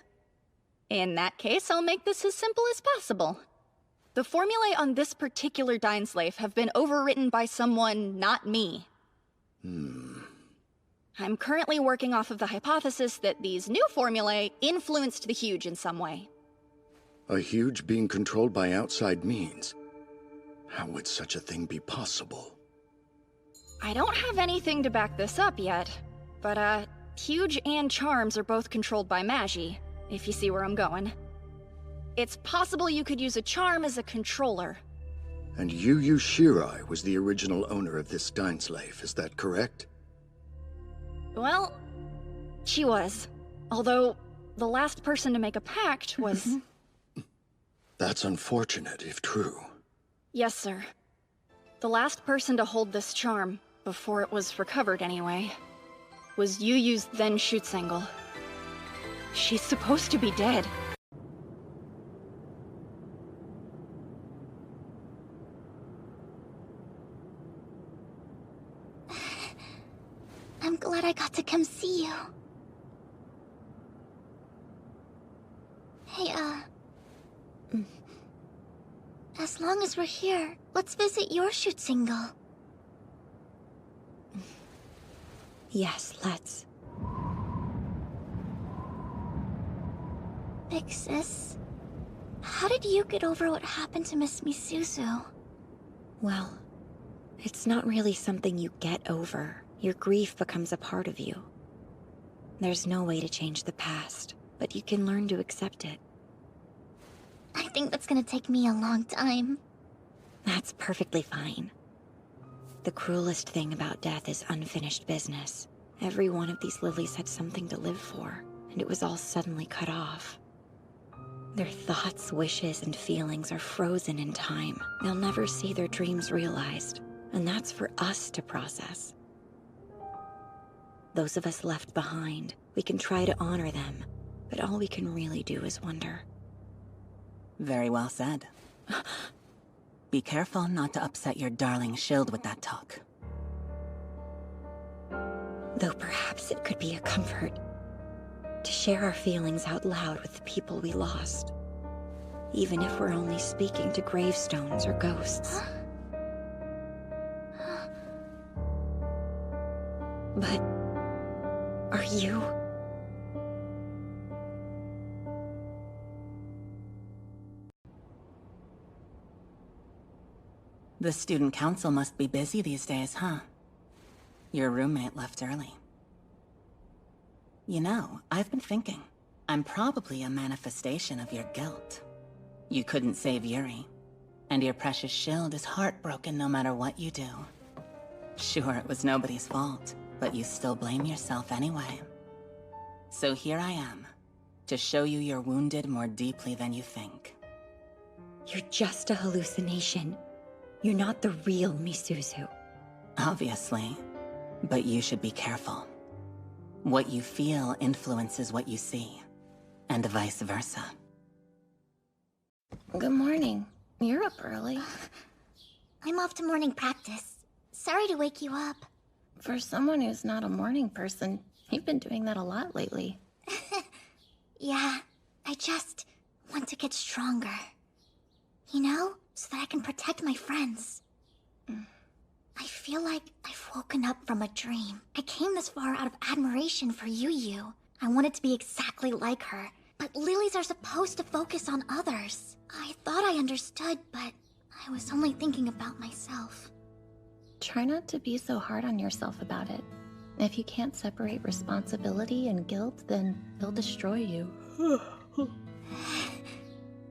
In that case, I'll make this as simple as possible. The formulae on this particular Dynslave have been overwritten by someone not me. I'm currently working off of the hypothesis that these new formulae influenced the Huge in some way. A Huge being controlled by outside means. How would such a thing be possible? I don't have anything to back this up yet, but Huge and Charms are both controlled by Magi, if you see where I'm going. It's possible you could use a charm as a controller. And Yu Shirai was the original owner of this Dynslave, is that correct? Well, she was. Although, the last person to make a pact was... That's unfortunate, if true. Yes, sir. The last person to hold this charm, before it was recovered anyway, was Yu Yu's then Schutzengel. She's supposed to be dead. I'm glad I got to come see you. Hey, as long as we're here, let's visit your Schutzengel. Yes, let's. Big sis, how did you get over what happened to Miss Misuzu? Well, it's not really something you get over. Your grief becomes a part of you. There's no way to change the past, but you can learn to accept it. I think that's gonna take me a long time. That's perfectly fine. The cruelest thing about death is unfinished business. Every one of these lilies had something to live for, and it was all suddenly cut off. Their thoughts, wishes, and feelings are frozen in time. They'll never see their dreams realized, and that's for us to process. Those of us left behind, we can try to honor them, but all we can really do is wonder. Very well said. Be careful not to upset your darling shield with that talk. Though perhaps it could be a comfort to share our feelings out loud with the people we lost, even if we're only speaking to gravestones or ghosts. But are you? The student council must be busy these days, huh? Your roommate left early. You know, I've been thinking. I'm probably a manifestation of your guilt. You couldn't save Yuri, and your precious shield is heartbroken no matter what you do. Sure, it was nobody's fault, but you still blame yourself anyway. So here I am, to show you you're wounded more deeply than you think. You're just a hallucination. You're not the real Misuzu. Obviously, but you should be careful. What you feel influences what you see, and vice versa. Good morning. You're up early. I'm off to morning practice. Sorry to wake you up. For someone who's not a morning person, you've been doing that a lot lately. Yeah, I just want to get stronger. You know? So that I can protect my friends. I feel like I've woken up from a dream. I came this far out of admiration for Yu Yu. I wanted to be exactly like her. But lilies are supposed to focus on others. I thought I understood, but I was only thinking about myself. Try not to be so hard on yourself about it. If you can't separate responsibility and guilt, then they'll destroy you.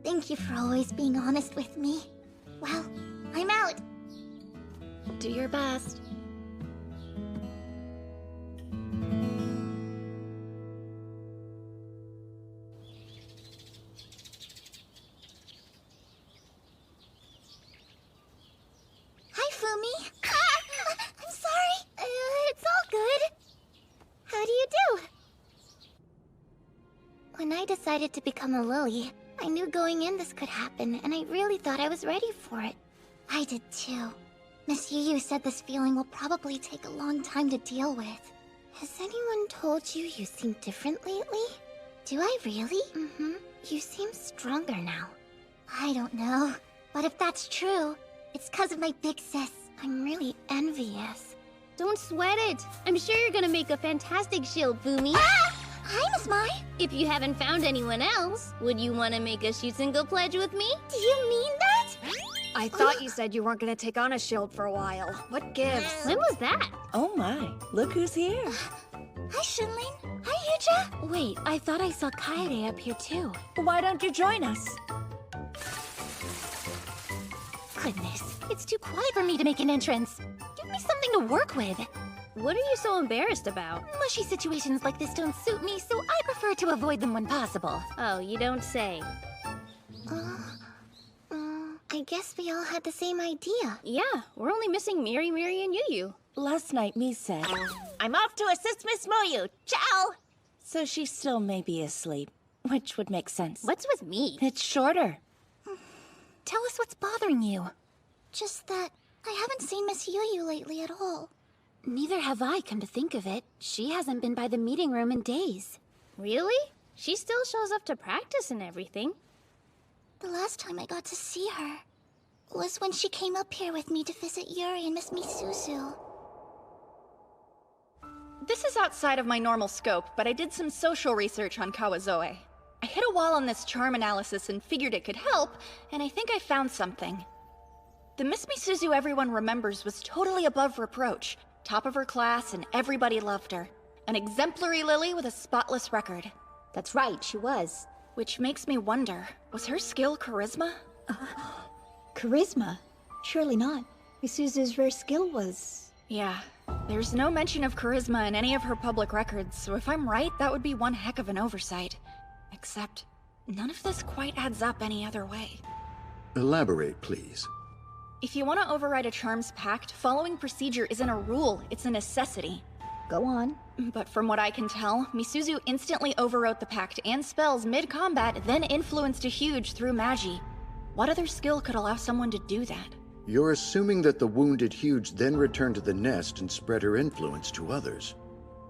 Thank you for always being honest with me. Well, I'm out. Do your best. Hi, Fumi. I'm sorry. It's all good. How do you do? When I decided to become a lily, I knew going in this could happen, and I really thought I was ready for it. I did too. Miss Yu Yu said this feeling will probably take a long time to deal with. Has anyone told you you seem different lately? Do I really? Mm-hmm. You seem stronger now. I don't know. But if that's true, it's because of my big sis. I'm really envious. Don't sweat it. I'm sure you're gonna make a fantastic shield, Fumi. Ah! Hi, Miss Mai. If you haven't found anyone else, would you want to make a Schutzengel pledge with me? Do you mean that? I thought you said you weren't gonna take on a shield for a while. What gives? When was that? Oh my, look who's here. Hi, Shunlin. Hi, Yuja. Wait, I thought I saw Kaede up here too. Why don't you join us? Goodness, it's too quiet for me to make an entrance. Give me something to work with. What are you so embarrassed about? Mushy situations like this don't suit me, so I prefer to avoid them when possible. Oh, you don't say. I guess we all had the same idea. Yeah, we're only missing Miri, and Yu. Last night, me said, I'm off to assist Miss Moyu. Ciao! so she still may be asleep, which would make sense. What's with me? It's shorter. Tell us what's bothering you. Just that I haven't seen Miss Yu lately at all. Neither have I, come to think of it. She hasn't been by the meeting room in days. Really? She still shows up to practice and everything. The last time I got to see her was when she came up here with me to visit Yuri and Miss Misuzu. This is outside of my normal scope, but I did some social research on Kawazoe. I hit a wall on this charm analysis and figured it could help, and I think I found something. The Miss Misuzu everyone remembers was totally above reproach, top of her class, and everybody loved her. An exemplary lily with a spotless record. That's right, she was. Which makes me wonder, was her skill charisma? Charisma? Surely not. Misuzu's rare skill was... Yeah, there's no mention of charisma in any of her public records, so if I'm right, that would be one heck of an oversight. Except, none of this quite adds up any other way. Elaborate, please. If you want to override a charm's pact, following procedure isn't a rule, it's a necessity. Go on. But from what I can tell, Misuzu instantly overwrote the pact and spells mid-combat, then influenced a huge through Magi. What other skill could allow someone to do that? You're assuming that the wounded Huge then returned to the nest and spread her influence to others.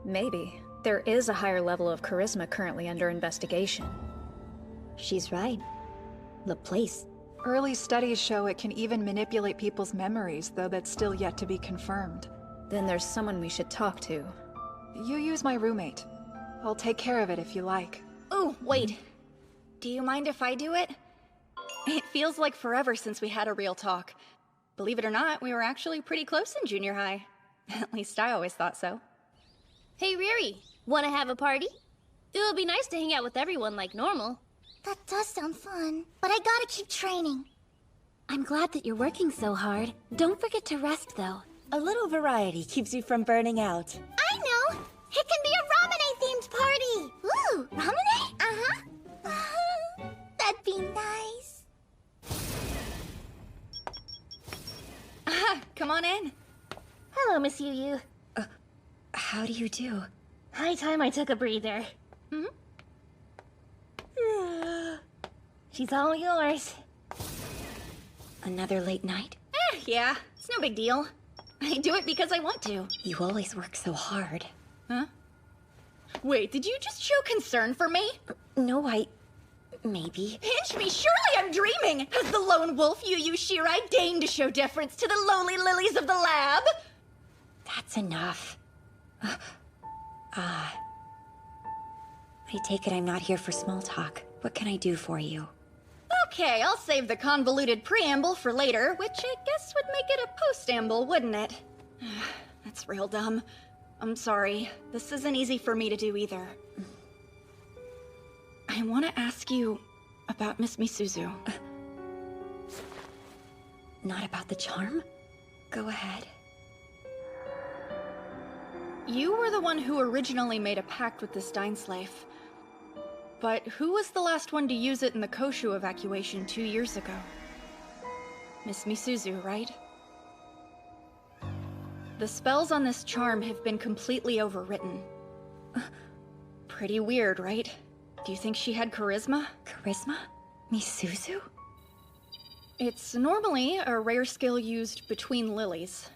Maybe. There is a higher level of charisma currently under investigation. She's right. The place. Early studies show it can even manipulate people's memories, though that's still yet to be confirmed. Then there's someone we should talk to. Yu's my roommate. I'll take care of it if you like. Oh, wait. Do you mind if I do it? It feels like forever since we had a real talk. Believe it or not, we were actually pretty close in junior high. At least I always thought so. Hey, Riri, wanna have a party? It would be nice to hang out with everyone like normal. That does sound fun, but I gotta keep training. I'm glad that you're working so hard. Don't forget to rest, though. A little variety keeps you from burning out. I know! It can be a Ramune-themed party! Ooh, Ramune? Uh-huh. That'd be nice. Come on in. Hello, Miss Yu. How do you do? High time I took a breather. She's all yours. Another late night? Yeah, it's no big deal. I do it because I want to. You always work so hard. Huh? Wait, did you just show concern for me? No, maybe. Pinch me, surely I'm dreaming! Has the lone wolf Yu Shirai deigned to show deference to the lowly lilies of the lab? That's enough. I take it I'm not here for small talk. What can I do for you? Okay, I'll save the convoluted preamble for later, which I guess would make it a postamble, wouldn't it? That's real dumb. I'm sorry. This isn't easy for me to do either. I want to ask you about Miss Misuzu. Not about the charm? Go ahead. You were the one who originally made a pact with this Dine-slave. But who was the last one to use it in the Koshu evacuation 2 years ago? Miss Misuzu, right? The spells on this charm have been completely overwritten. Pretty weird, right? Do you think she had charisma? Charisma? Misuzu? It's normally a rare skill used between lilies.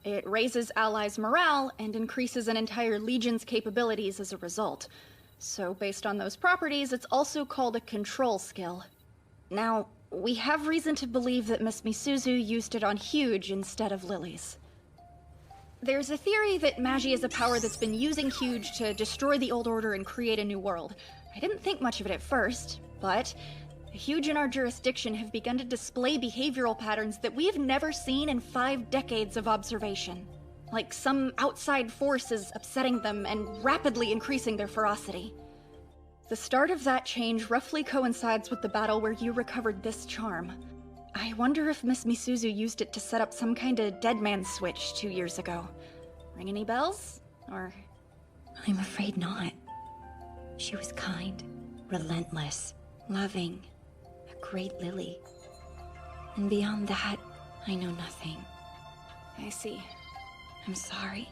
It raises allies' morale and increases an entire legion's capabilities as a result. So based on those properties, it's also called a control skill. Now, we have reason to believe that Miss Misuzu used it on Huge instead of lilies. There's a theory that Magi is a power that's been using Huge to destroy the old order and create a new world. I didn't think much of it at first, but the Huge in our jurisdiction have begun to display behavioral patterns that we've never seen in 5 decades of observation. Like some outside force is upsetting them and rapidly increasing their ferocity. The start of that change roughly coincides with the battle where you recovered this charm. I wonder if Miss Misuzu used it to set up some kind of dead man switch 2 years ago. Ring any bells? Or... I'm afraid not. She was kind, relentless, loving, a great lily. And beyond that, I know nothing. I see. I'm sorry.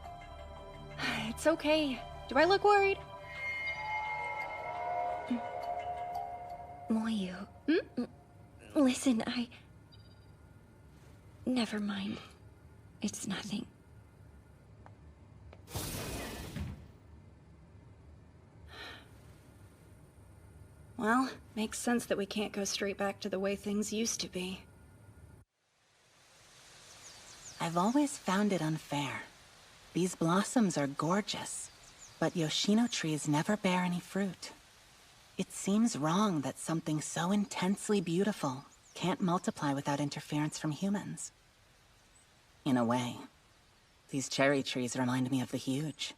It's okay. Do I look worried? Moyu. Listen, Never mind. It's nothing. Well, makes sense that we can't go straight back to the way things used to be. I've always found it unfair. These blossoms are gorgeous, but Yoshino trees never bear any fruit. It seems wrong that something so intensely beautiful can't multiply without interference from humans. In a way, these cherry trees remind me of the huge.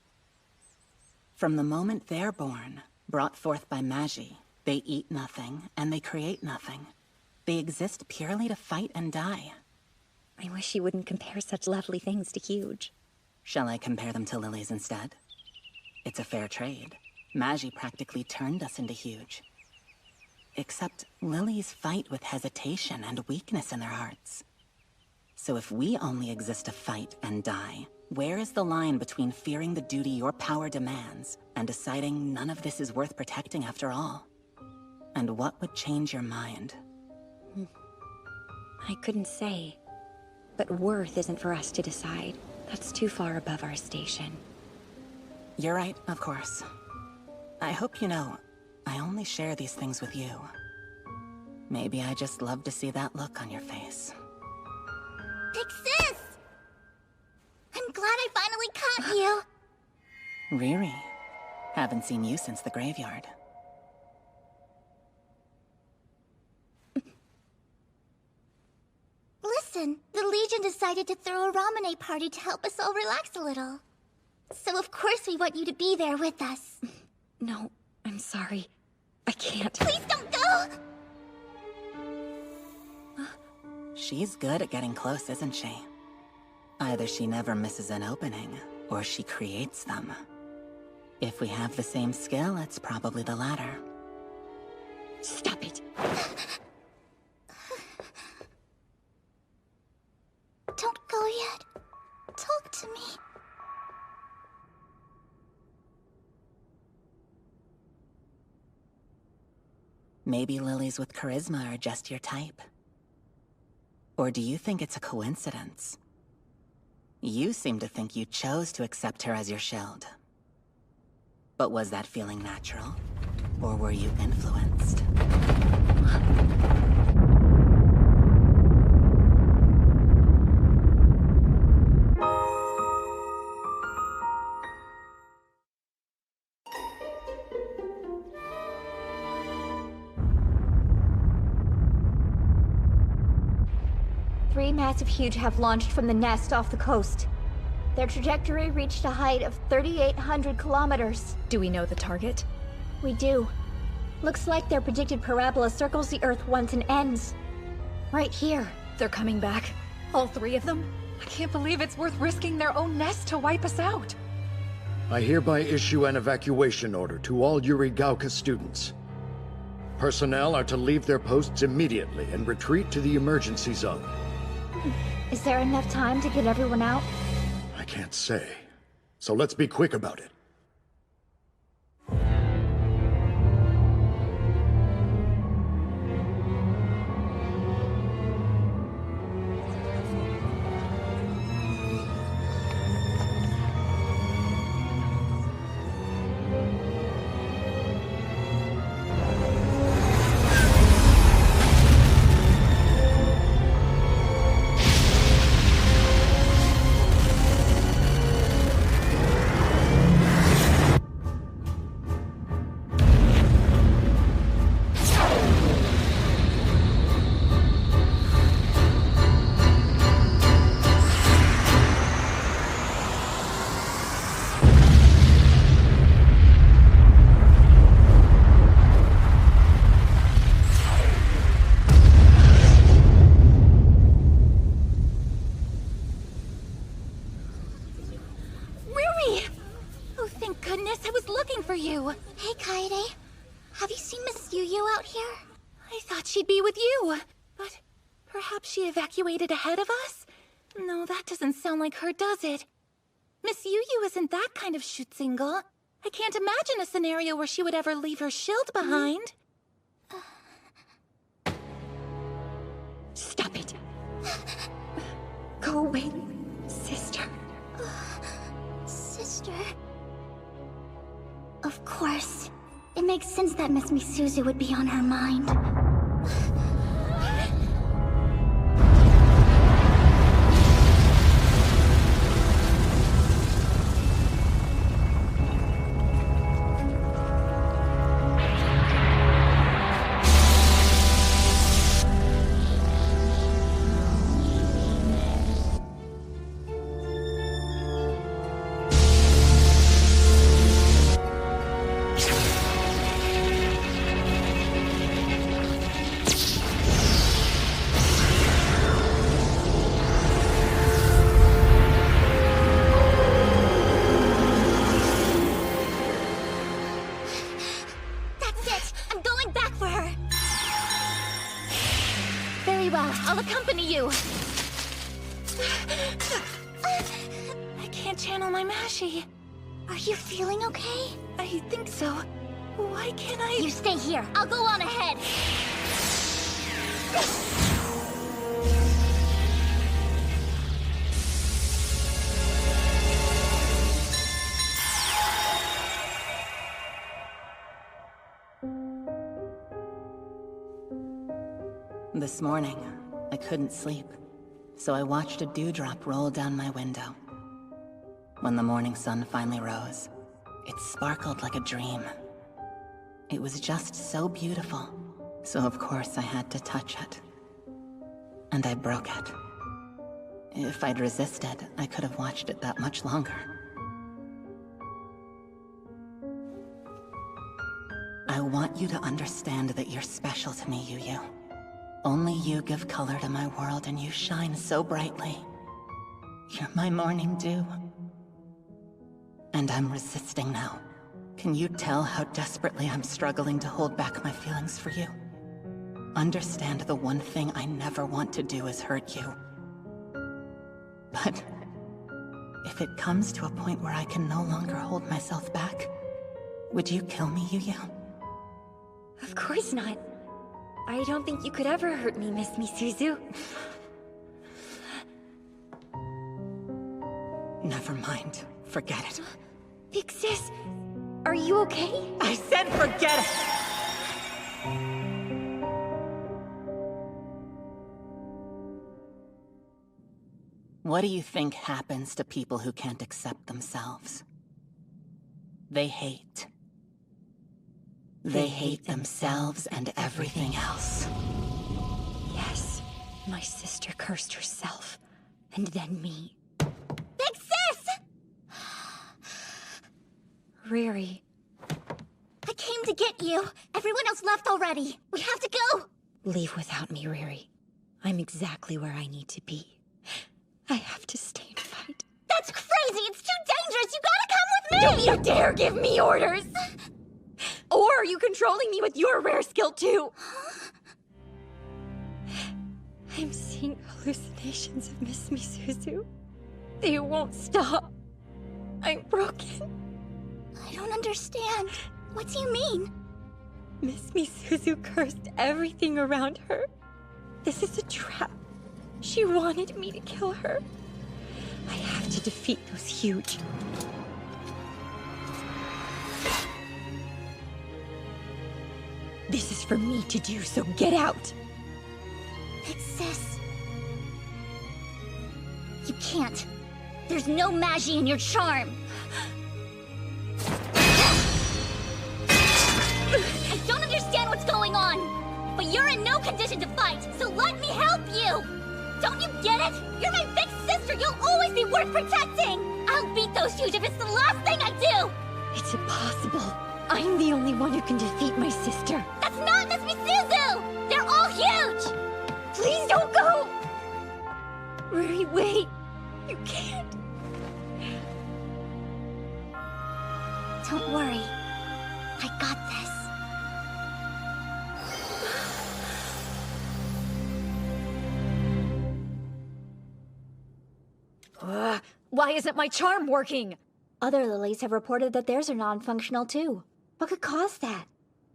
From the moment they're born, brought forth by Magi, they eat nothing and they create nothing. They exist purely to fight and die. I wish you wouldn't compare such lovely things to huge. Shall I compare them to lilies instead? It's a fair trade. Magi practically turned us into huge. Except lilies fight with hesitation and weakness in their hearts. So if we only exist to fight and die, where is the line between fearing the duty your power demands and deciding none of this is worth protecting after all? And what would change your mind? I couldn't say. But worth isn't for us to decide. That's too far above our station. You're right, of course. I hope you know, I only share these things with you. Maybe I just love to see that look on your face. Big sis! I'm glad I finally caught you! Riri, haven't seen you since the graveyard. Listen, the Legion decided to throw a ramen party to help us all relax a little. So of course we want you to be there with us. No, I'm sorry. I can't. Please don't go! She's good at getting close, isn't she? Either she never misses an opening, or she creates them. If we have the same skill, it's probably the latter. Stop it! Don't go yet. Talk to me. Maybe lilies with charisma are just your type. Or do you think it's a coincidence? You seem to think you chose to accept her as your shield. But was that feeling natural? Or were you influenced? Three massive huge have launched from the nest off the coast. Their trajectory reached a height of 3,800 kilometers. Do we know the target? We do. Looks like their predicted parabola circles the Earth once and ends. Right here. They're coming back. All three of them? I can't believe it's worth risking their own nest to wipe us out. I hereby issue an evacuation order to all Yurigauka students. Personnel are to leave their posts immediately and retreat to the emergency zone. Is there enough time to get everyone out? I can't say. So let's be quick about it. goodness, I was looking for you. Hey, Kaede. Have you seen Miss Yu out here? I thought she'd be with you. But perhaps she evacuated ahead of us? No, that doesn't sound like her, does it? Miss Yu isn't that kind of Schutzingle. I can't imagine a scenario where she would ever leave her shield behind. Stop it. Go away, sister. Sister? Of course. It makes sense that Miss Misuzu would be on her mind. I'll accompany you. I can't channel my Mashi. Are you feeling okay? I think so. Why can't I? You stay here. I'll go on ahead. This morning, I couldn't sleep, so I watched a dewdrop roll down my window. When the morning sun finally rose, it sparkled like a dream. It was just so beautiful, so of course I had to touch it. And I broke it. If I'd resisted, I could have watched it that much longer. I want you to understand that you're special to me, Yu. Only you give color to my world, and you shine so brightly. You're my morning dew. And I'm resisting now. Can you tell how desperately I'm struggling to hold back my feelings for you? Understand the one thing I never want to do is hurt you. But if it comes to a point where I can no longer hold myself back, would you kill me, Yu? Of course not. I don't think you could ever hurt me, Miss Misuzu. Never mind. Forget it. Big sis, are you okay? I said forget it! What do you think happens to people who can't accept themselves? They hate. They hate themselves and everything else. Yes, my sister cursed herself, and then me. Big sis! Riri. I came to get you. Everyone else left already. We have to go. Leave without me, Riri. I'm exactly where I need to be. I have to stay and fight. That's crazy! It's too dangerous! You gotta come with me! Don't you dare give me orders! Or are you controlling me with your rare skill too? I'm seeing hallucinations of Miss Misuzu. They won't stop. I'm broken. I don't understand. What do you mean? Miss Misuzu cursed everything around her. This is a trap. She wanted me to kill her. I have to defeat those huge. This is for me to do, so get out! Big sis. You can't. There's no Magi in your charm. I don't understand what's going on, but you're in no condition to fight, so let me help you! Don't you get it? You're my big sister! You'll always be worth protecting! I'll beat those huge if it's the last thing I do! It's impossible. I'm the only one who can defeat my sister. That's not Miss Misuzu! They're all huge! Please don't go! Riri, wait. You can't. Don't worry. I got this. Why isn't my charm working? Other lilies have reported that theirs are non-functional too. What could cause that?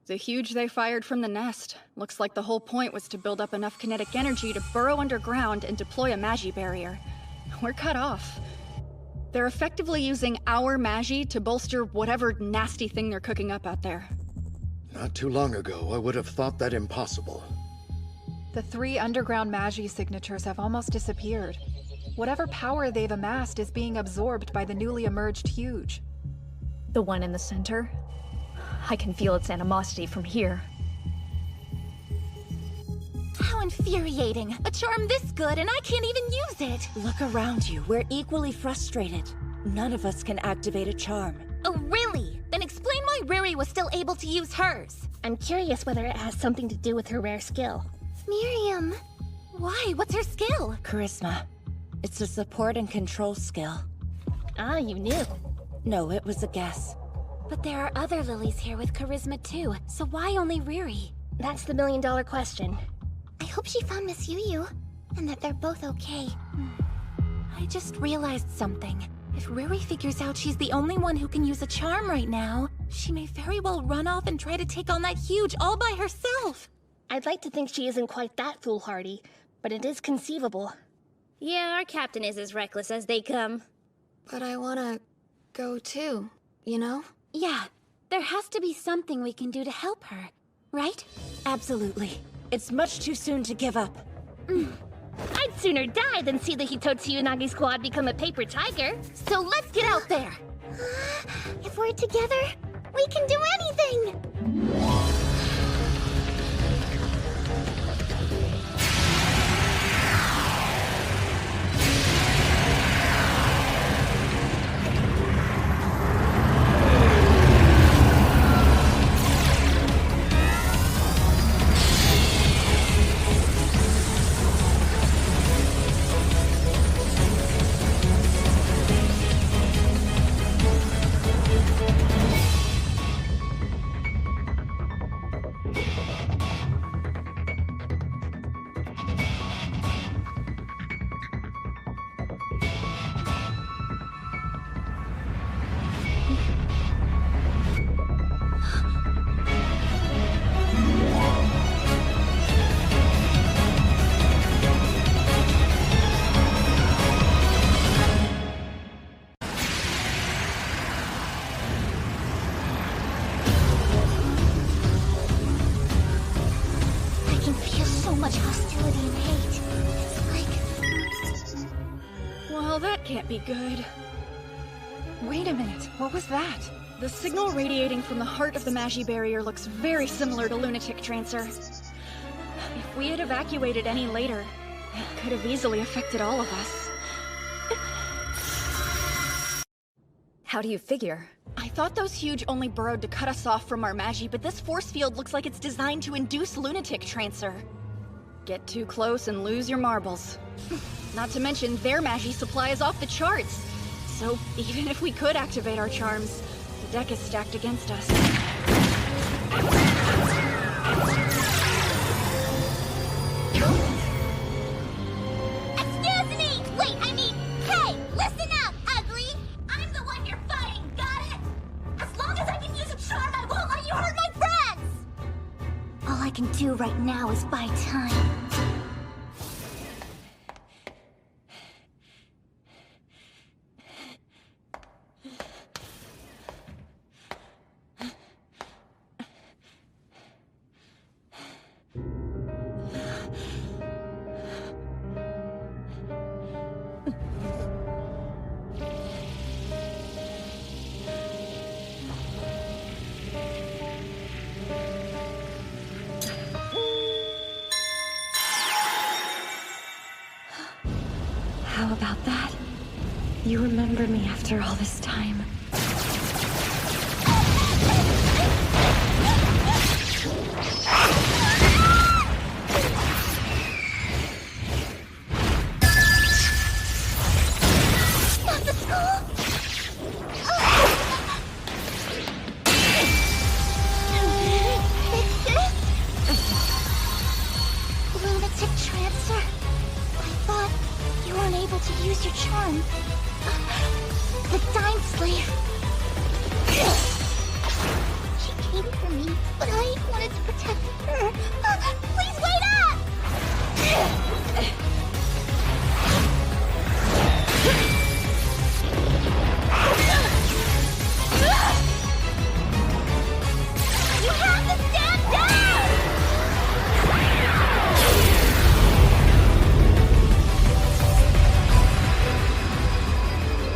The huge they fired from the nest. Looks like the whole point was to build up enough kinetic energy to burrow underground and deploy a magi barrier. We're cut off. They're effectively using our magi to bolster whatever nasty thing they're cooking up out there. Not too long ago, I would have thought that impossible. The 3 underground magi signatures have almost disappeared. Whatever power they've amassed is being absorbed by the newly emerged huge. The one in the center? I can feel its animosity from here. How infuriating! A charm this good and I can't even use it! Look around you. We're equally frustrated. None of us can activate a charm. Oh, really? Then explain why Riri was still able to use hers. I'm curious whether it has something to do with her rare skill. Miriam! Why? What's her skill? Charisma. It's a support and control skill. Ah, you knew. No, it was a guess. But there are other lilies here with charisma too, so why only Riri? That's the million-dollar question. I hope she found Miss Yu, and that they're both okay. I just realized something. If Riri figures out she's the only one who can use a charm right now, she may very well run off and try to take on that huge all by herself. I'd like to think she isn't quite that foolhardy, but it is conceivable. Yeah, our captain is as reckless as they come. But I wanna go too, you know? Yeah, there has to be something we can do to help her, right? Absolutely. It's much too soon to give up. I'd sooner die than see the Hitotsu Unagi squad become a paper tiger. So let's get out there! If we're together, we can do anything! Can't be good. Wait a minute, what was that? The signal radiating from the heart of the Magi barrier looks very similar to Lunatic Trancer. If we had evacuated any later, it could have easily affected all of us. How do you figure? I thought those huge only burrowed to cut us off from our Magi, but this force field looks like it's designed to induce Lunatic Trancer. Get too close and lose your marbles. Not to mention, their Magi supply is off the charts. So even if we could activate our charms, the deck is stacked against us. Excuse me! Wait, I mean, hey! Listen up, ugly! I'm the one you're fighting, got it? As long as I can use a charm, I won't let you hurt my friends! All I can do right now is buy time. How about that? You remember me after all this time. Not the school! She came for me, but I wanted to protect her. Please wait up! You have to stand down!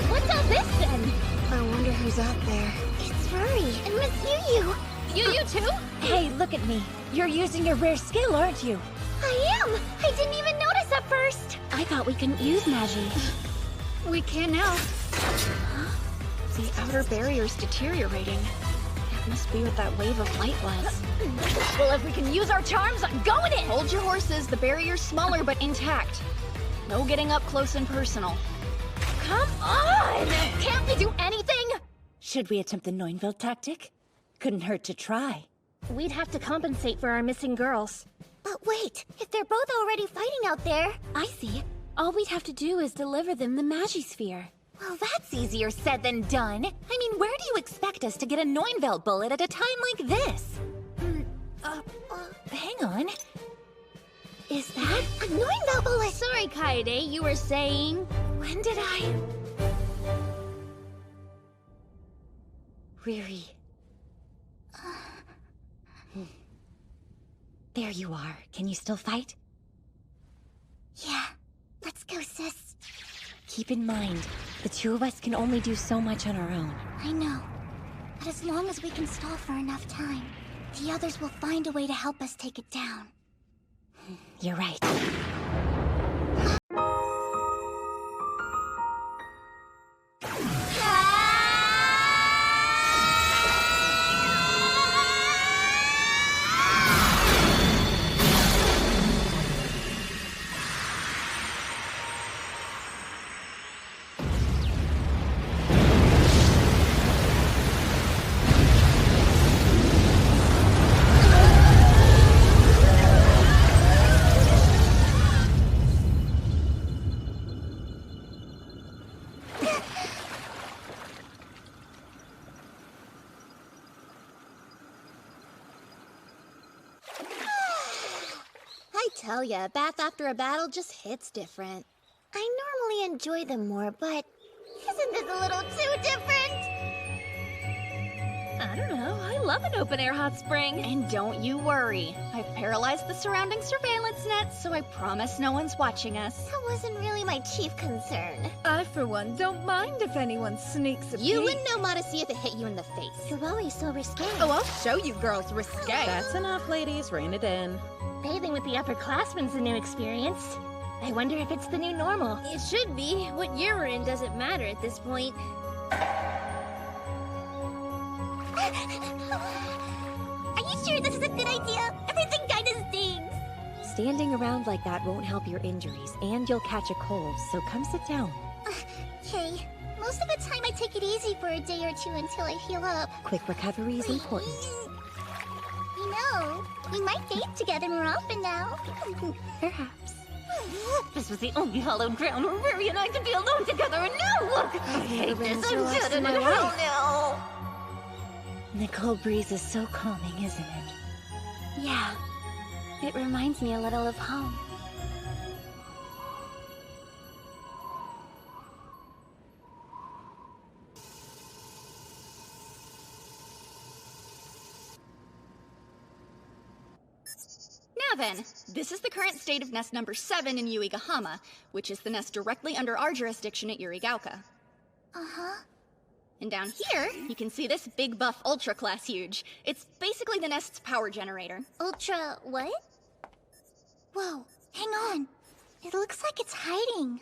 What's all this then? I wonder who's out there. It's Rory and Miss Yu. You too? Hey, look at me. You're using your rare skill, aren't you? I am! I didn't even notice at first! I thought we couldn't use Magi. We can now. The outer barrier's deteriorating. That must be what that wave of light was. Well, if we can use our charms, I'm going in! Hold your horses. The barrier's smaller but intact. No getting up close and personal. Come on! Can't we do anything? Should we attempt the Neunville tactic? Couldn't hurt to try. We'd have to compensate for our missing girls. But wait, if they're both already fighting out there... I see. All we'd have to do is deliver them the Magisphere. Well, that's easier said than done. I mean, where do you expect us to get a Neunville bullet at a time like this? Hang on. Is that a Neunville bullet? Sorry, Kaede, you were saying... When did I... Riri. There you are. Can you still fight? Yeah. Let's go, sis. Keep in mind, the two of us can only do so much on our own. I know. But as long as we can stall for enough time, the others will find a way to help us take it down. You're right. I tell ya, a bath after a battle just hits different. I normally enjoy them more, but isn't this a little too different? I don't know. I love an open-air hot spring. And don't you worry. I've paralyzed the surrounding surveillance net, so I promise no one's watching us. That wasn't really my chief concern. I, for one, don't mind if anyone sneaks a peek. You wouldn't know modesty if it hit you in the face. You're always so risque. Oh, I'll show you girls risque. That's enough, ladies. Rein it in. Bathing with the upperclassmen's a new experience. I wonder if it's the new normal. It should be. What year we're in doesn't matter at this point. Are you sure this is a good idea? Everything kinda stings. Standing around like that won't help your injuries, and you'll catch a cold, so come sit down. Okay. Most of the time I take it easy for a day or two until I heal up. Quick recovery is important. You know, we might date together more often now. Perhaps. This was the only hallowed ground where Riri and I could be alone together, and now look! I hate this. I'm dead in hell now. The cold breeze is so calming, isn't it? Yeah. It reminds me a little of home. Now then, this is the current state of nest number 7 in Yuigahama, which is the nest directly under our jurisdiction at Yurigaoka. Uh-huh. And down here, you can see this big buff Ultra Class Huge. It's basically the nest's power generator. Ultra what? Whoa, hang on. It looks like it's hiding.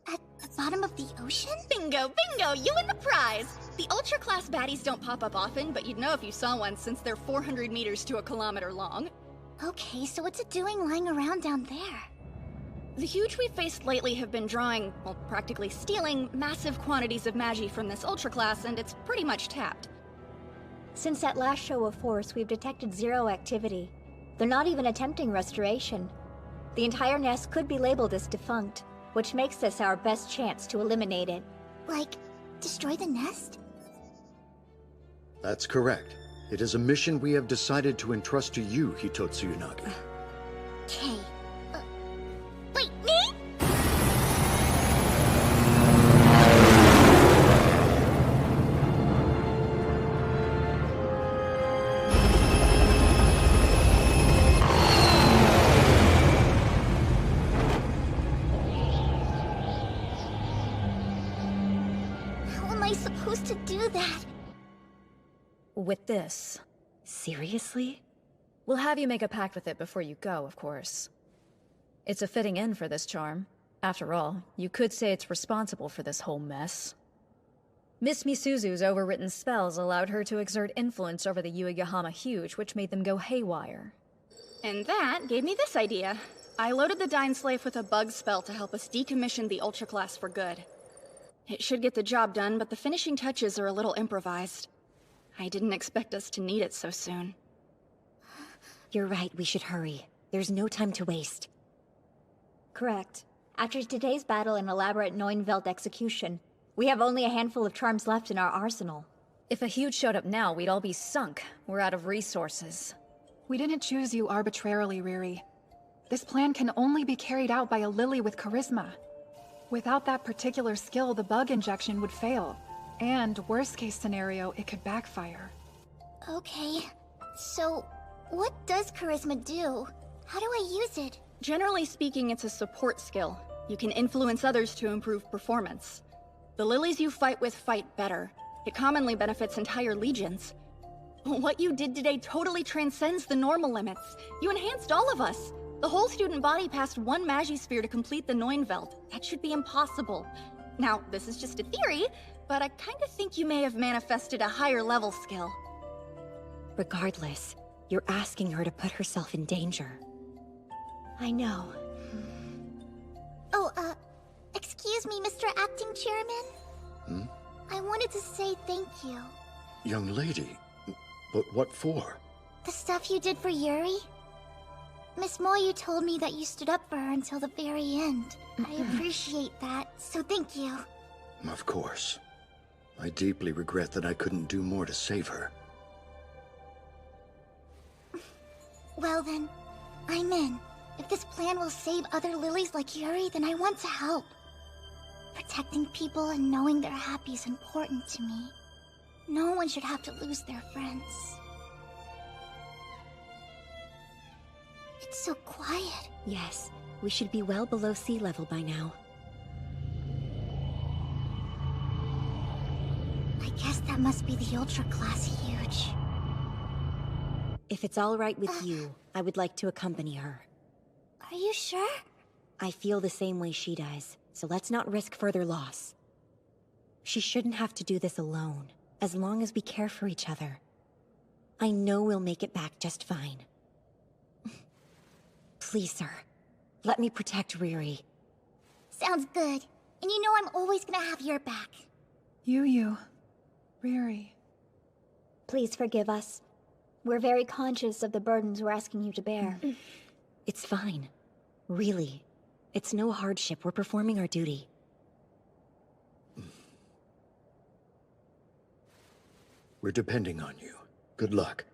At the bottom of the ocean? Bingo, bingo, you win the prize! The Ultra Class baddies don't pop up often, but you'd know if you saw one since they're 400 meters to a kilometer long. Okay, so what's it doing lying around down there? The huge we've faced lately have been drawing, well, practically stealing massive quantities of Magi from this Ultra Class, and it's pretty much tapped. Since that last show of force, we've detected zero activity. They're not even attempting restoration. The entire nest could be labeled as defunct, which makes this our best chance to eliminate it. Like, destroy the nest? That's correct. It is a mission we have decided to entrust to you, Hitotsu Yanagi. Okay. Wait, me? How am I supposed to do that? With this. Seriously? We'll have you make a pact with it before you go, of course. It's a fitting end for this charm. After all, you could say it's responsible for this whole mess. Miss Misuzu's overwritten spells allowed her to exert influence over the Yuigahama Huge, which made them go haywire. And that gave me this idea. I loaded the Dying Slave with a bug spell to help us decommission the Ultra Class for good. It should get the job done, but the finishing touches are a little improvised. I didn't expect us to need it so soon. You're right, we should hurry. There's no time to waste. Correct. After today's battle and elaborate Neunveld execution, we have only a handful of charms left in our arsenal. If a Huge showed up now, we'd all be sunk. We're out of resources. We didn't choose you arbitrarily, Riri. This plan can only be carried out by a Lily with charisma. Without that particular skill, the bug injection would fail. And, worst case scenario, it could backfire. Okay. So, what does charisma do? How do I use it? Generally speaking, it's a support skill. You can influence others to improve performance. The lilies you fight with fight better. It commonly benefits entire legions. What you did today totally transcends the normal limits. You enhanced all of us. The whole student body passed one Magisphere to complete the Neunveld. That should be impossible. Now, this is just a theory, but I kinda think you may have manifested a higher level skill. Regardless, you're asking her to put herself in danger. I know. Oh, excuse me, Mr. Acting Chairman? Hmm? I wanted to say thank you. Young lady, but what for? The stuff you did for Yuri? Miss Moyu told me that you stood up for her until the very end. I appreciate that, so thank you. Of course. I deeply regret that I couldn't do more to save her. Well then, I'm in. If this plan will save other lilies like Yuri, then I want to help. Protecting people and knowing they're happy is important to me. No one should have to lose their friends. It's so quiet. Yes, we should be well below sea level by now. I guess that must be the Ultra Class Huge. If it's all right with you, I would like to accompany her. Are you sure? I feel the same way she does, so let's not risk further loss. She shouldn't have to do this alone, as long as we care for each other. I know we'll make it back just fine. Please, sir, let me protect Riri. Sounds good. And you know I'm always gonna have your back. Yu, Riri. Please forgive us. We're very conscious of the burdens we're asking you to bear. It's fine. Really. It's no hardship. We're performing our duty. We're depending on you. Good luck.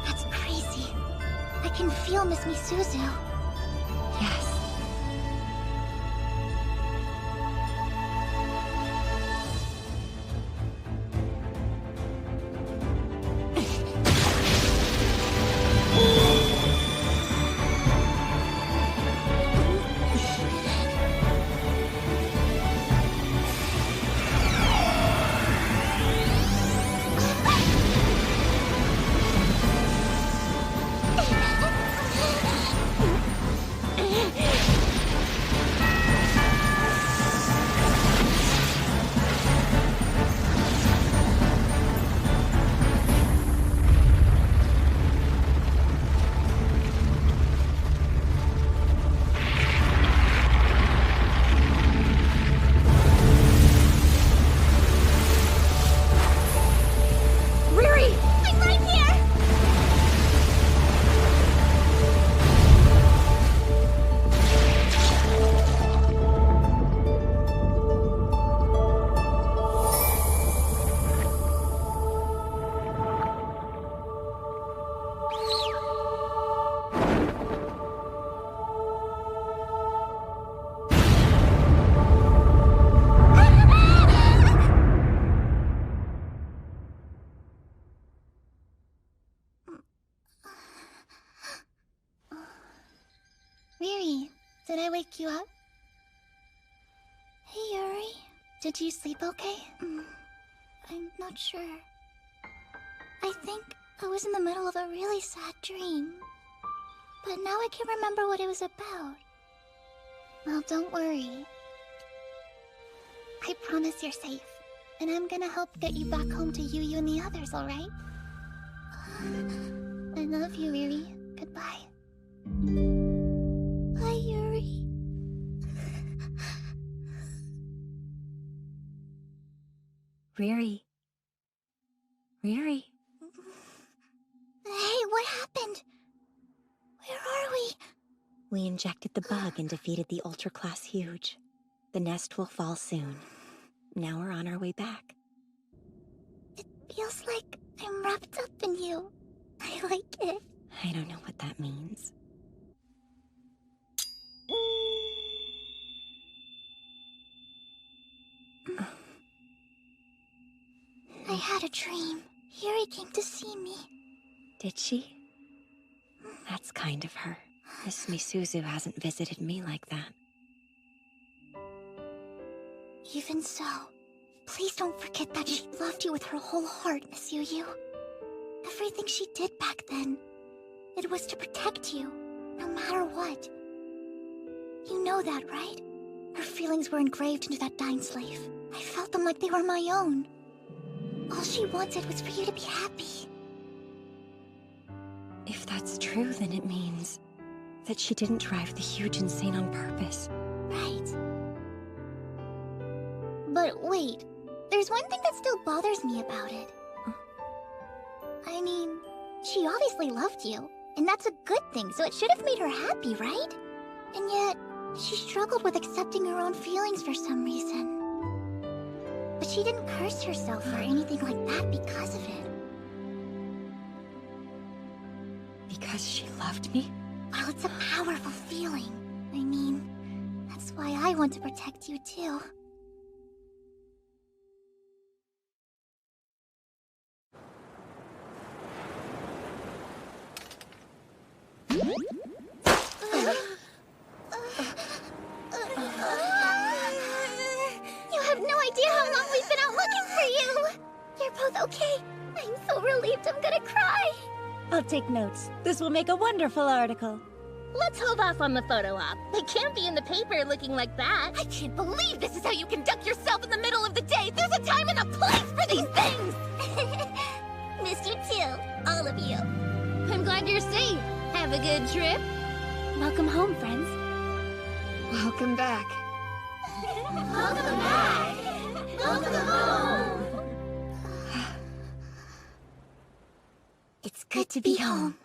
That's crazy. I can feel Miss Misuzu. Yes. Did I wake you up? Hey, Yuri. Did you sleep okay? I'm not sure. I think I was in the middle of a really sad dream. But now I can't remember what it was about. Well, don't worry. I promise you're safe. And I'm gonna help get you back home to Yu and the others, alright? I love you, Riri. Goodbye. Bye, Yuri. Riri. Riri. Hey, what happened? Where are we? We injected the bug and defeated the ultra-class huge. The nest will fall soon. Now we're on our way back. It feels like I'm wrapped up in you. I like it. I don't know what that means. I had a dream. Yuri came to see me. Did she? That's kind of her. Miss Misuzu hasn't visited me like that. Even so, please don't forget that she loved you with her whole heart, Miss Yu. Everything she did back then, it was to protect you, no matter what. You know that, right? Her feelings were engraved into that dying slave. I felt them like they were my own. All she wanted was for you to be happy. If that's true, then it means that she didn't drive the huge insane on purpose. Right. But wait, there's one thing that still bothers me about it. I mean, she obviously loved you, and that's a good thing, so it should have made her happy, right? And yet, she struggled with accepting her own feelings for some reason. But she didn't curse herself or anything like that because of it. Because she loved me? Well, it's a powerful feeling. I mean, that's why I want to protect you too. You have no idea how long we've been out looking for you! You're both okay? I'm so relieved I'm gonna cry! I'll take notes. This will make a wonderful article. Let's hold off on the photo op. It can't be in the paper looking like that. I can't believe this is how you conduct yourself in the middle of the day! There's a time and a place for these things! Missed you too, all of you. I'm glad you're safe. Have a good trip. Welcome home, friends. Welcome back. Welcome back! Welcome home! It's good to be home.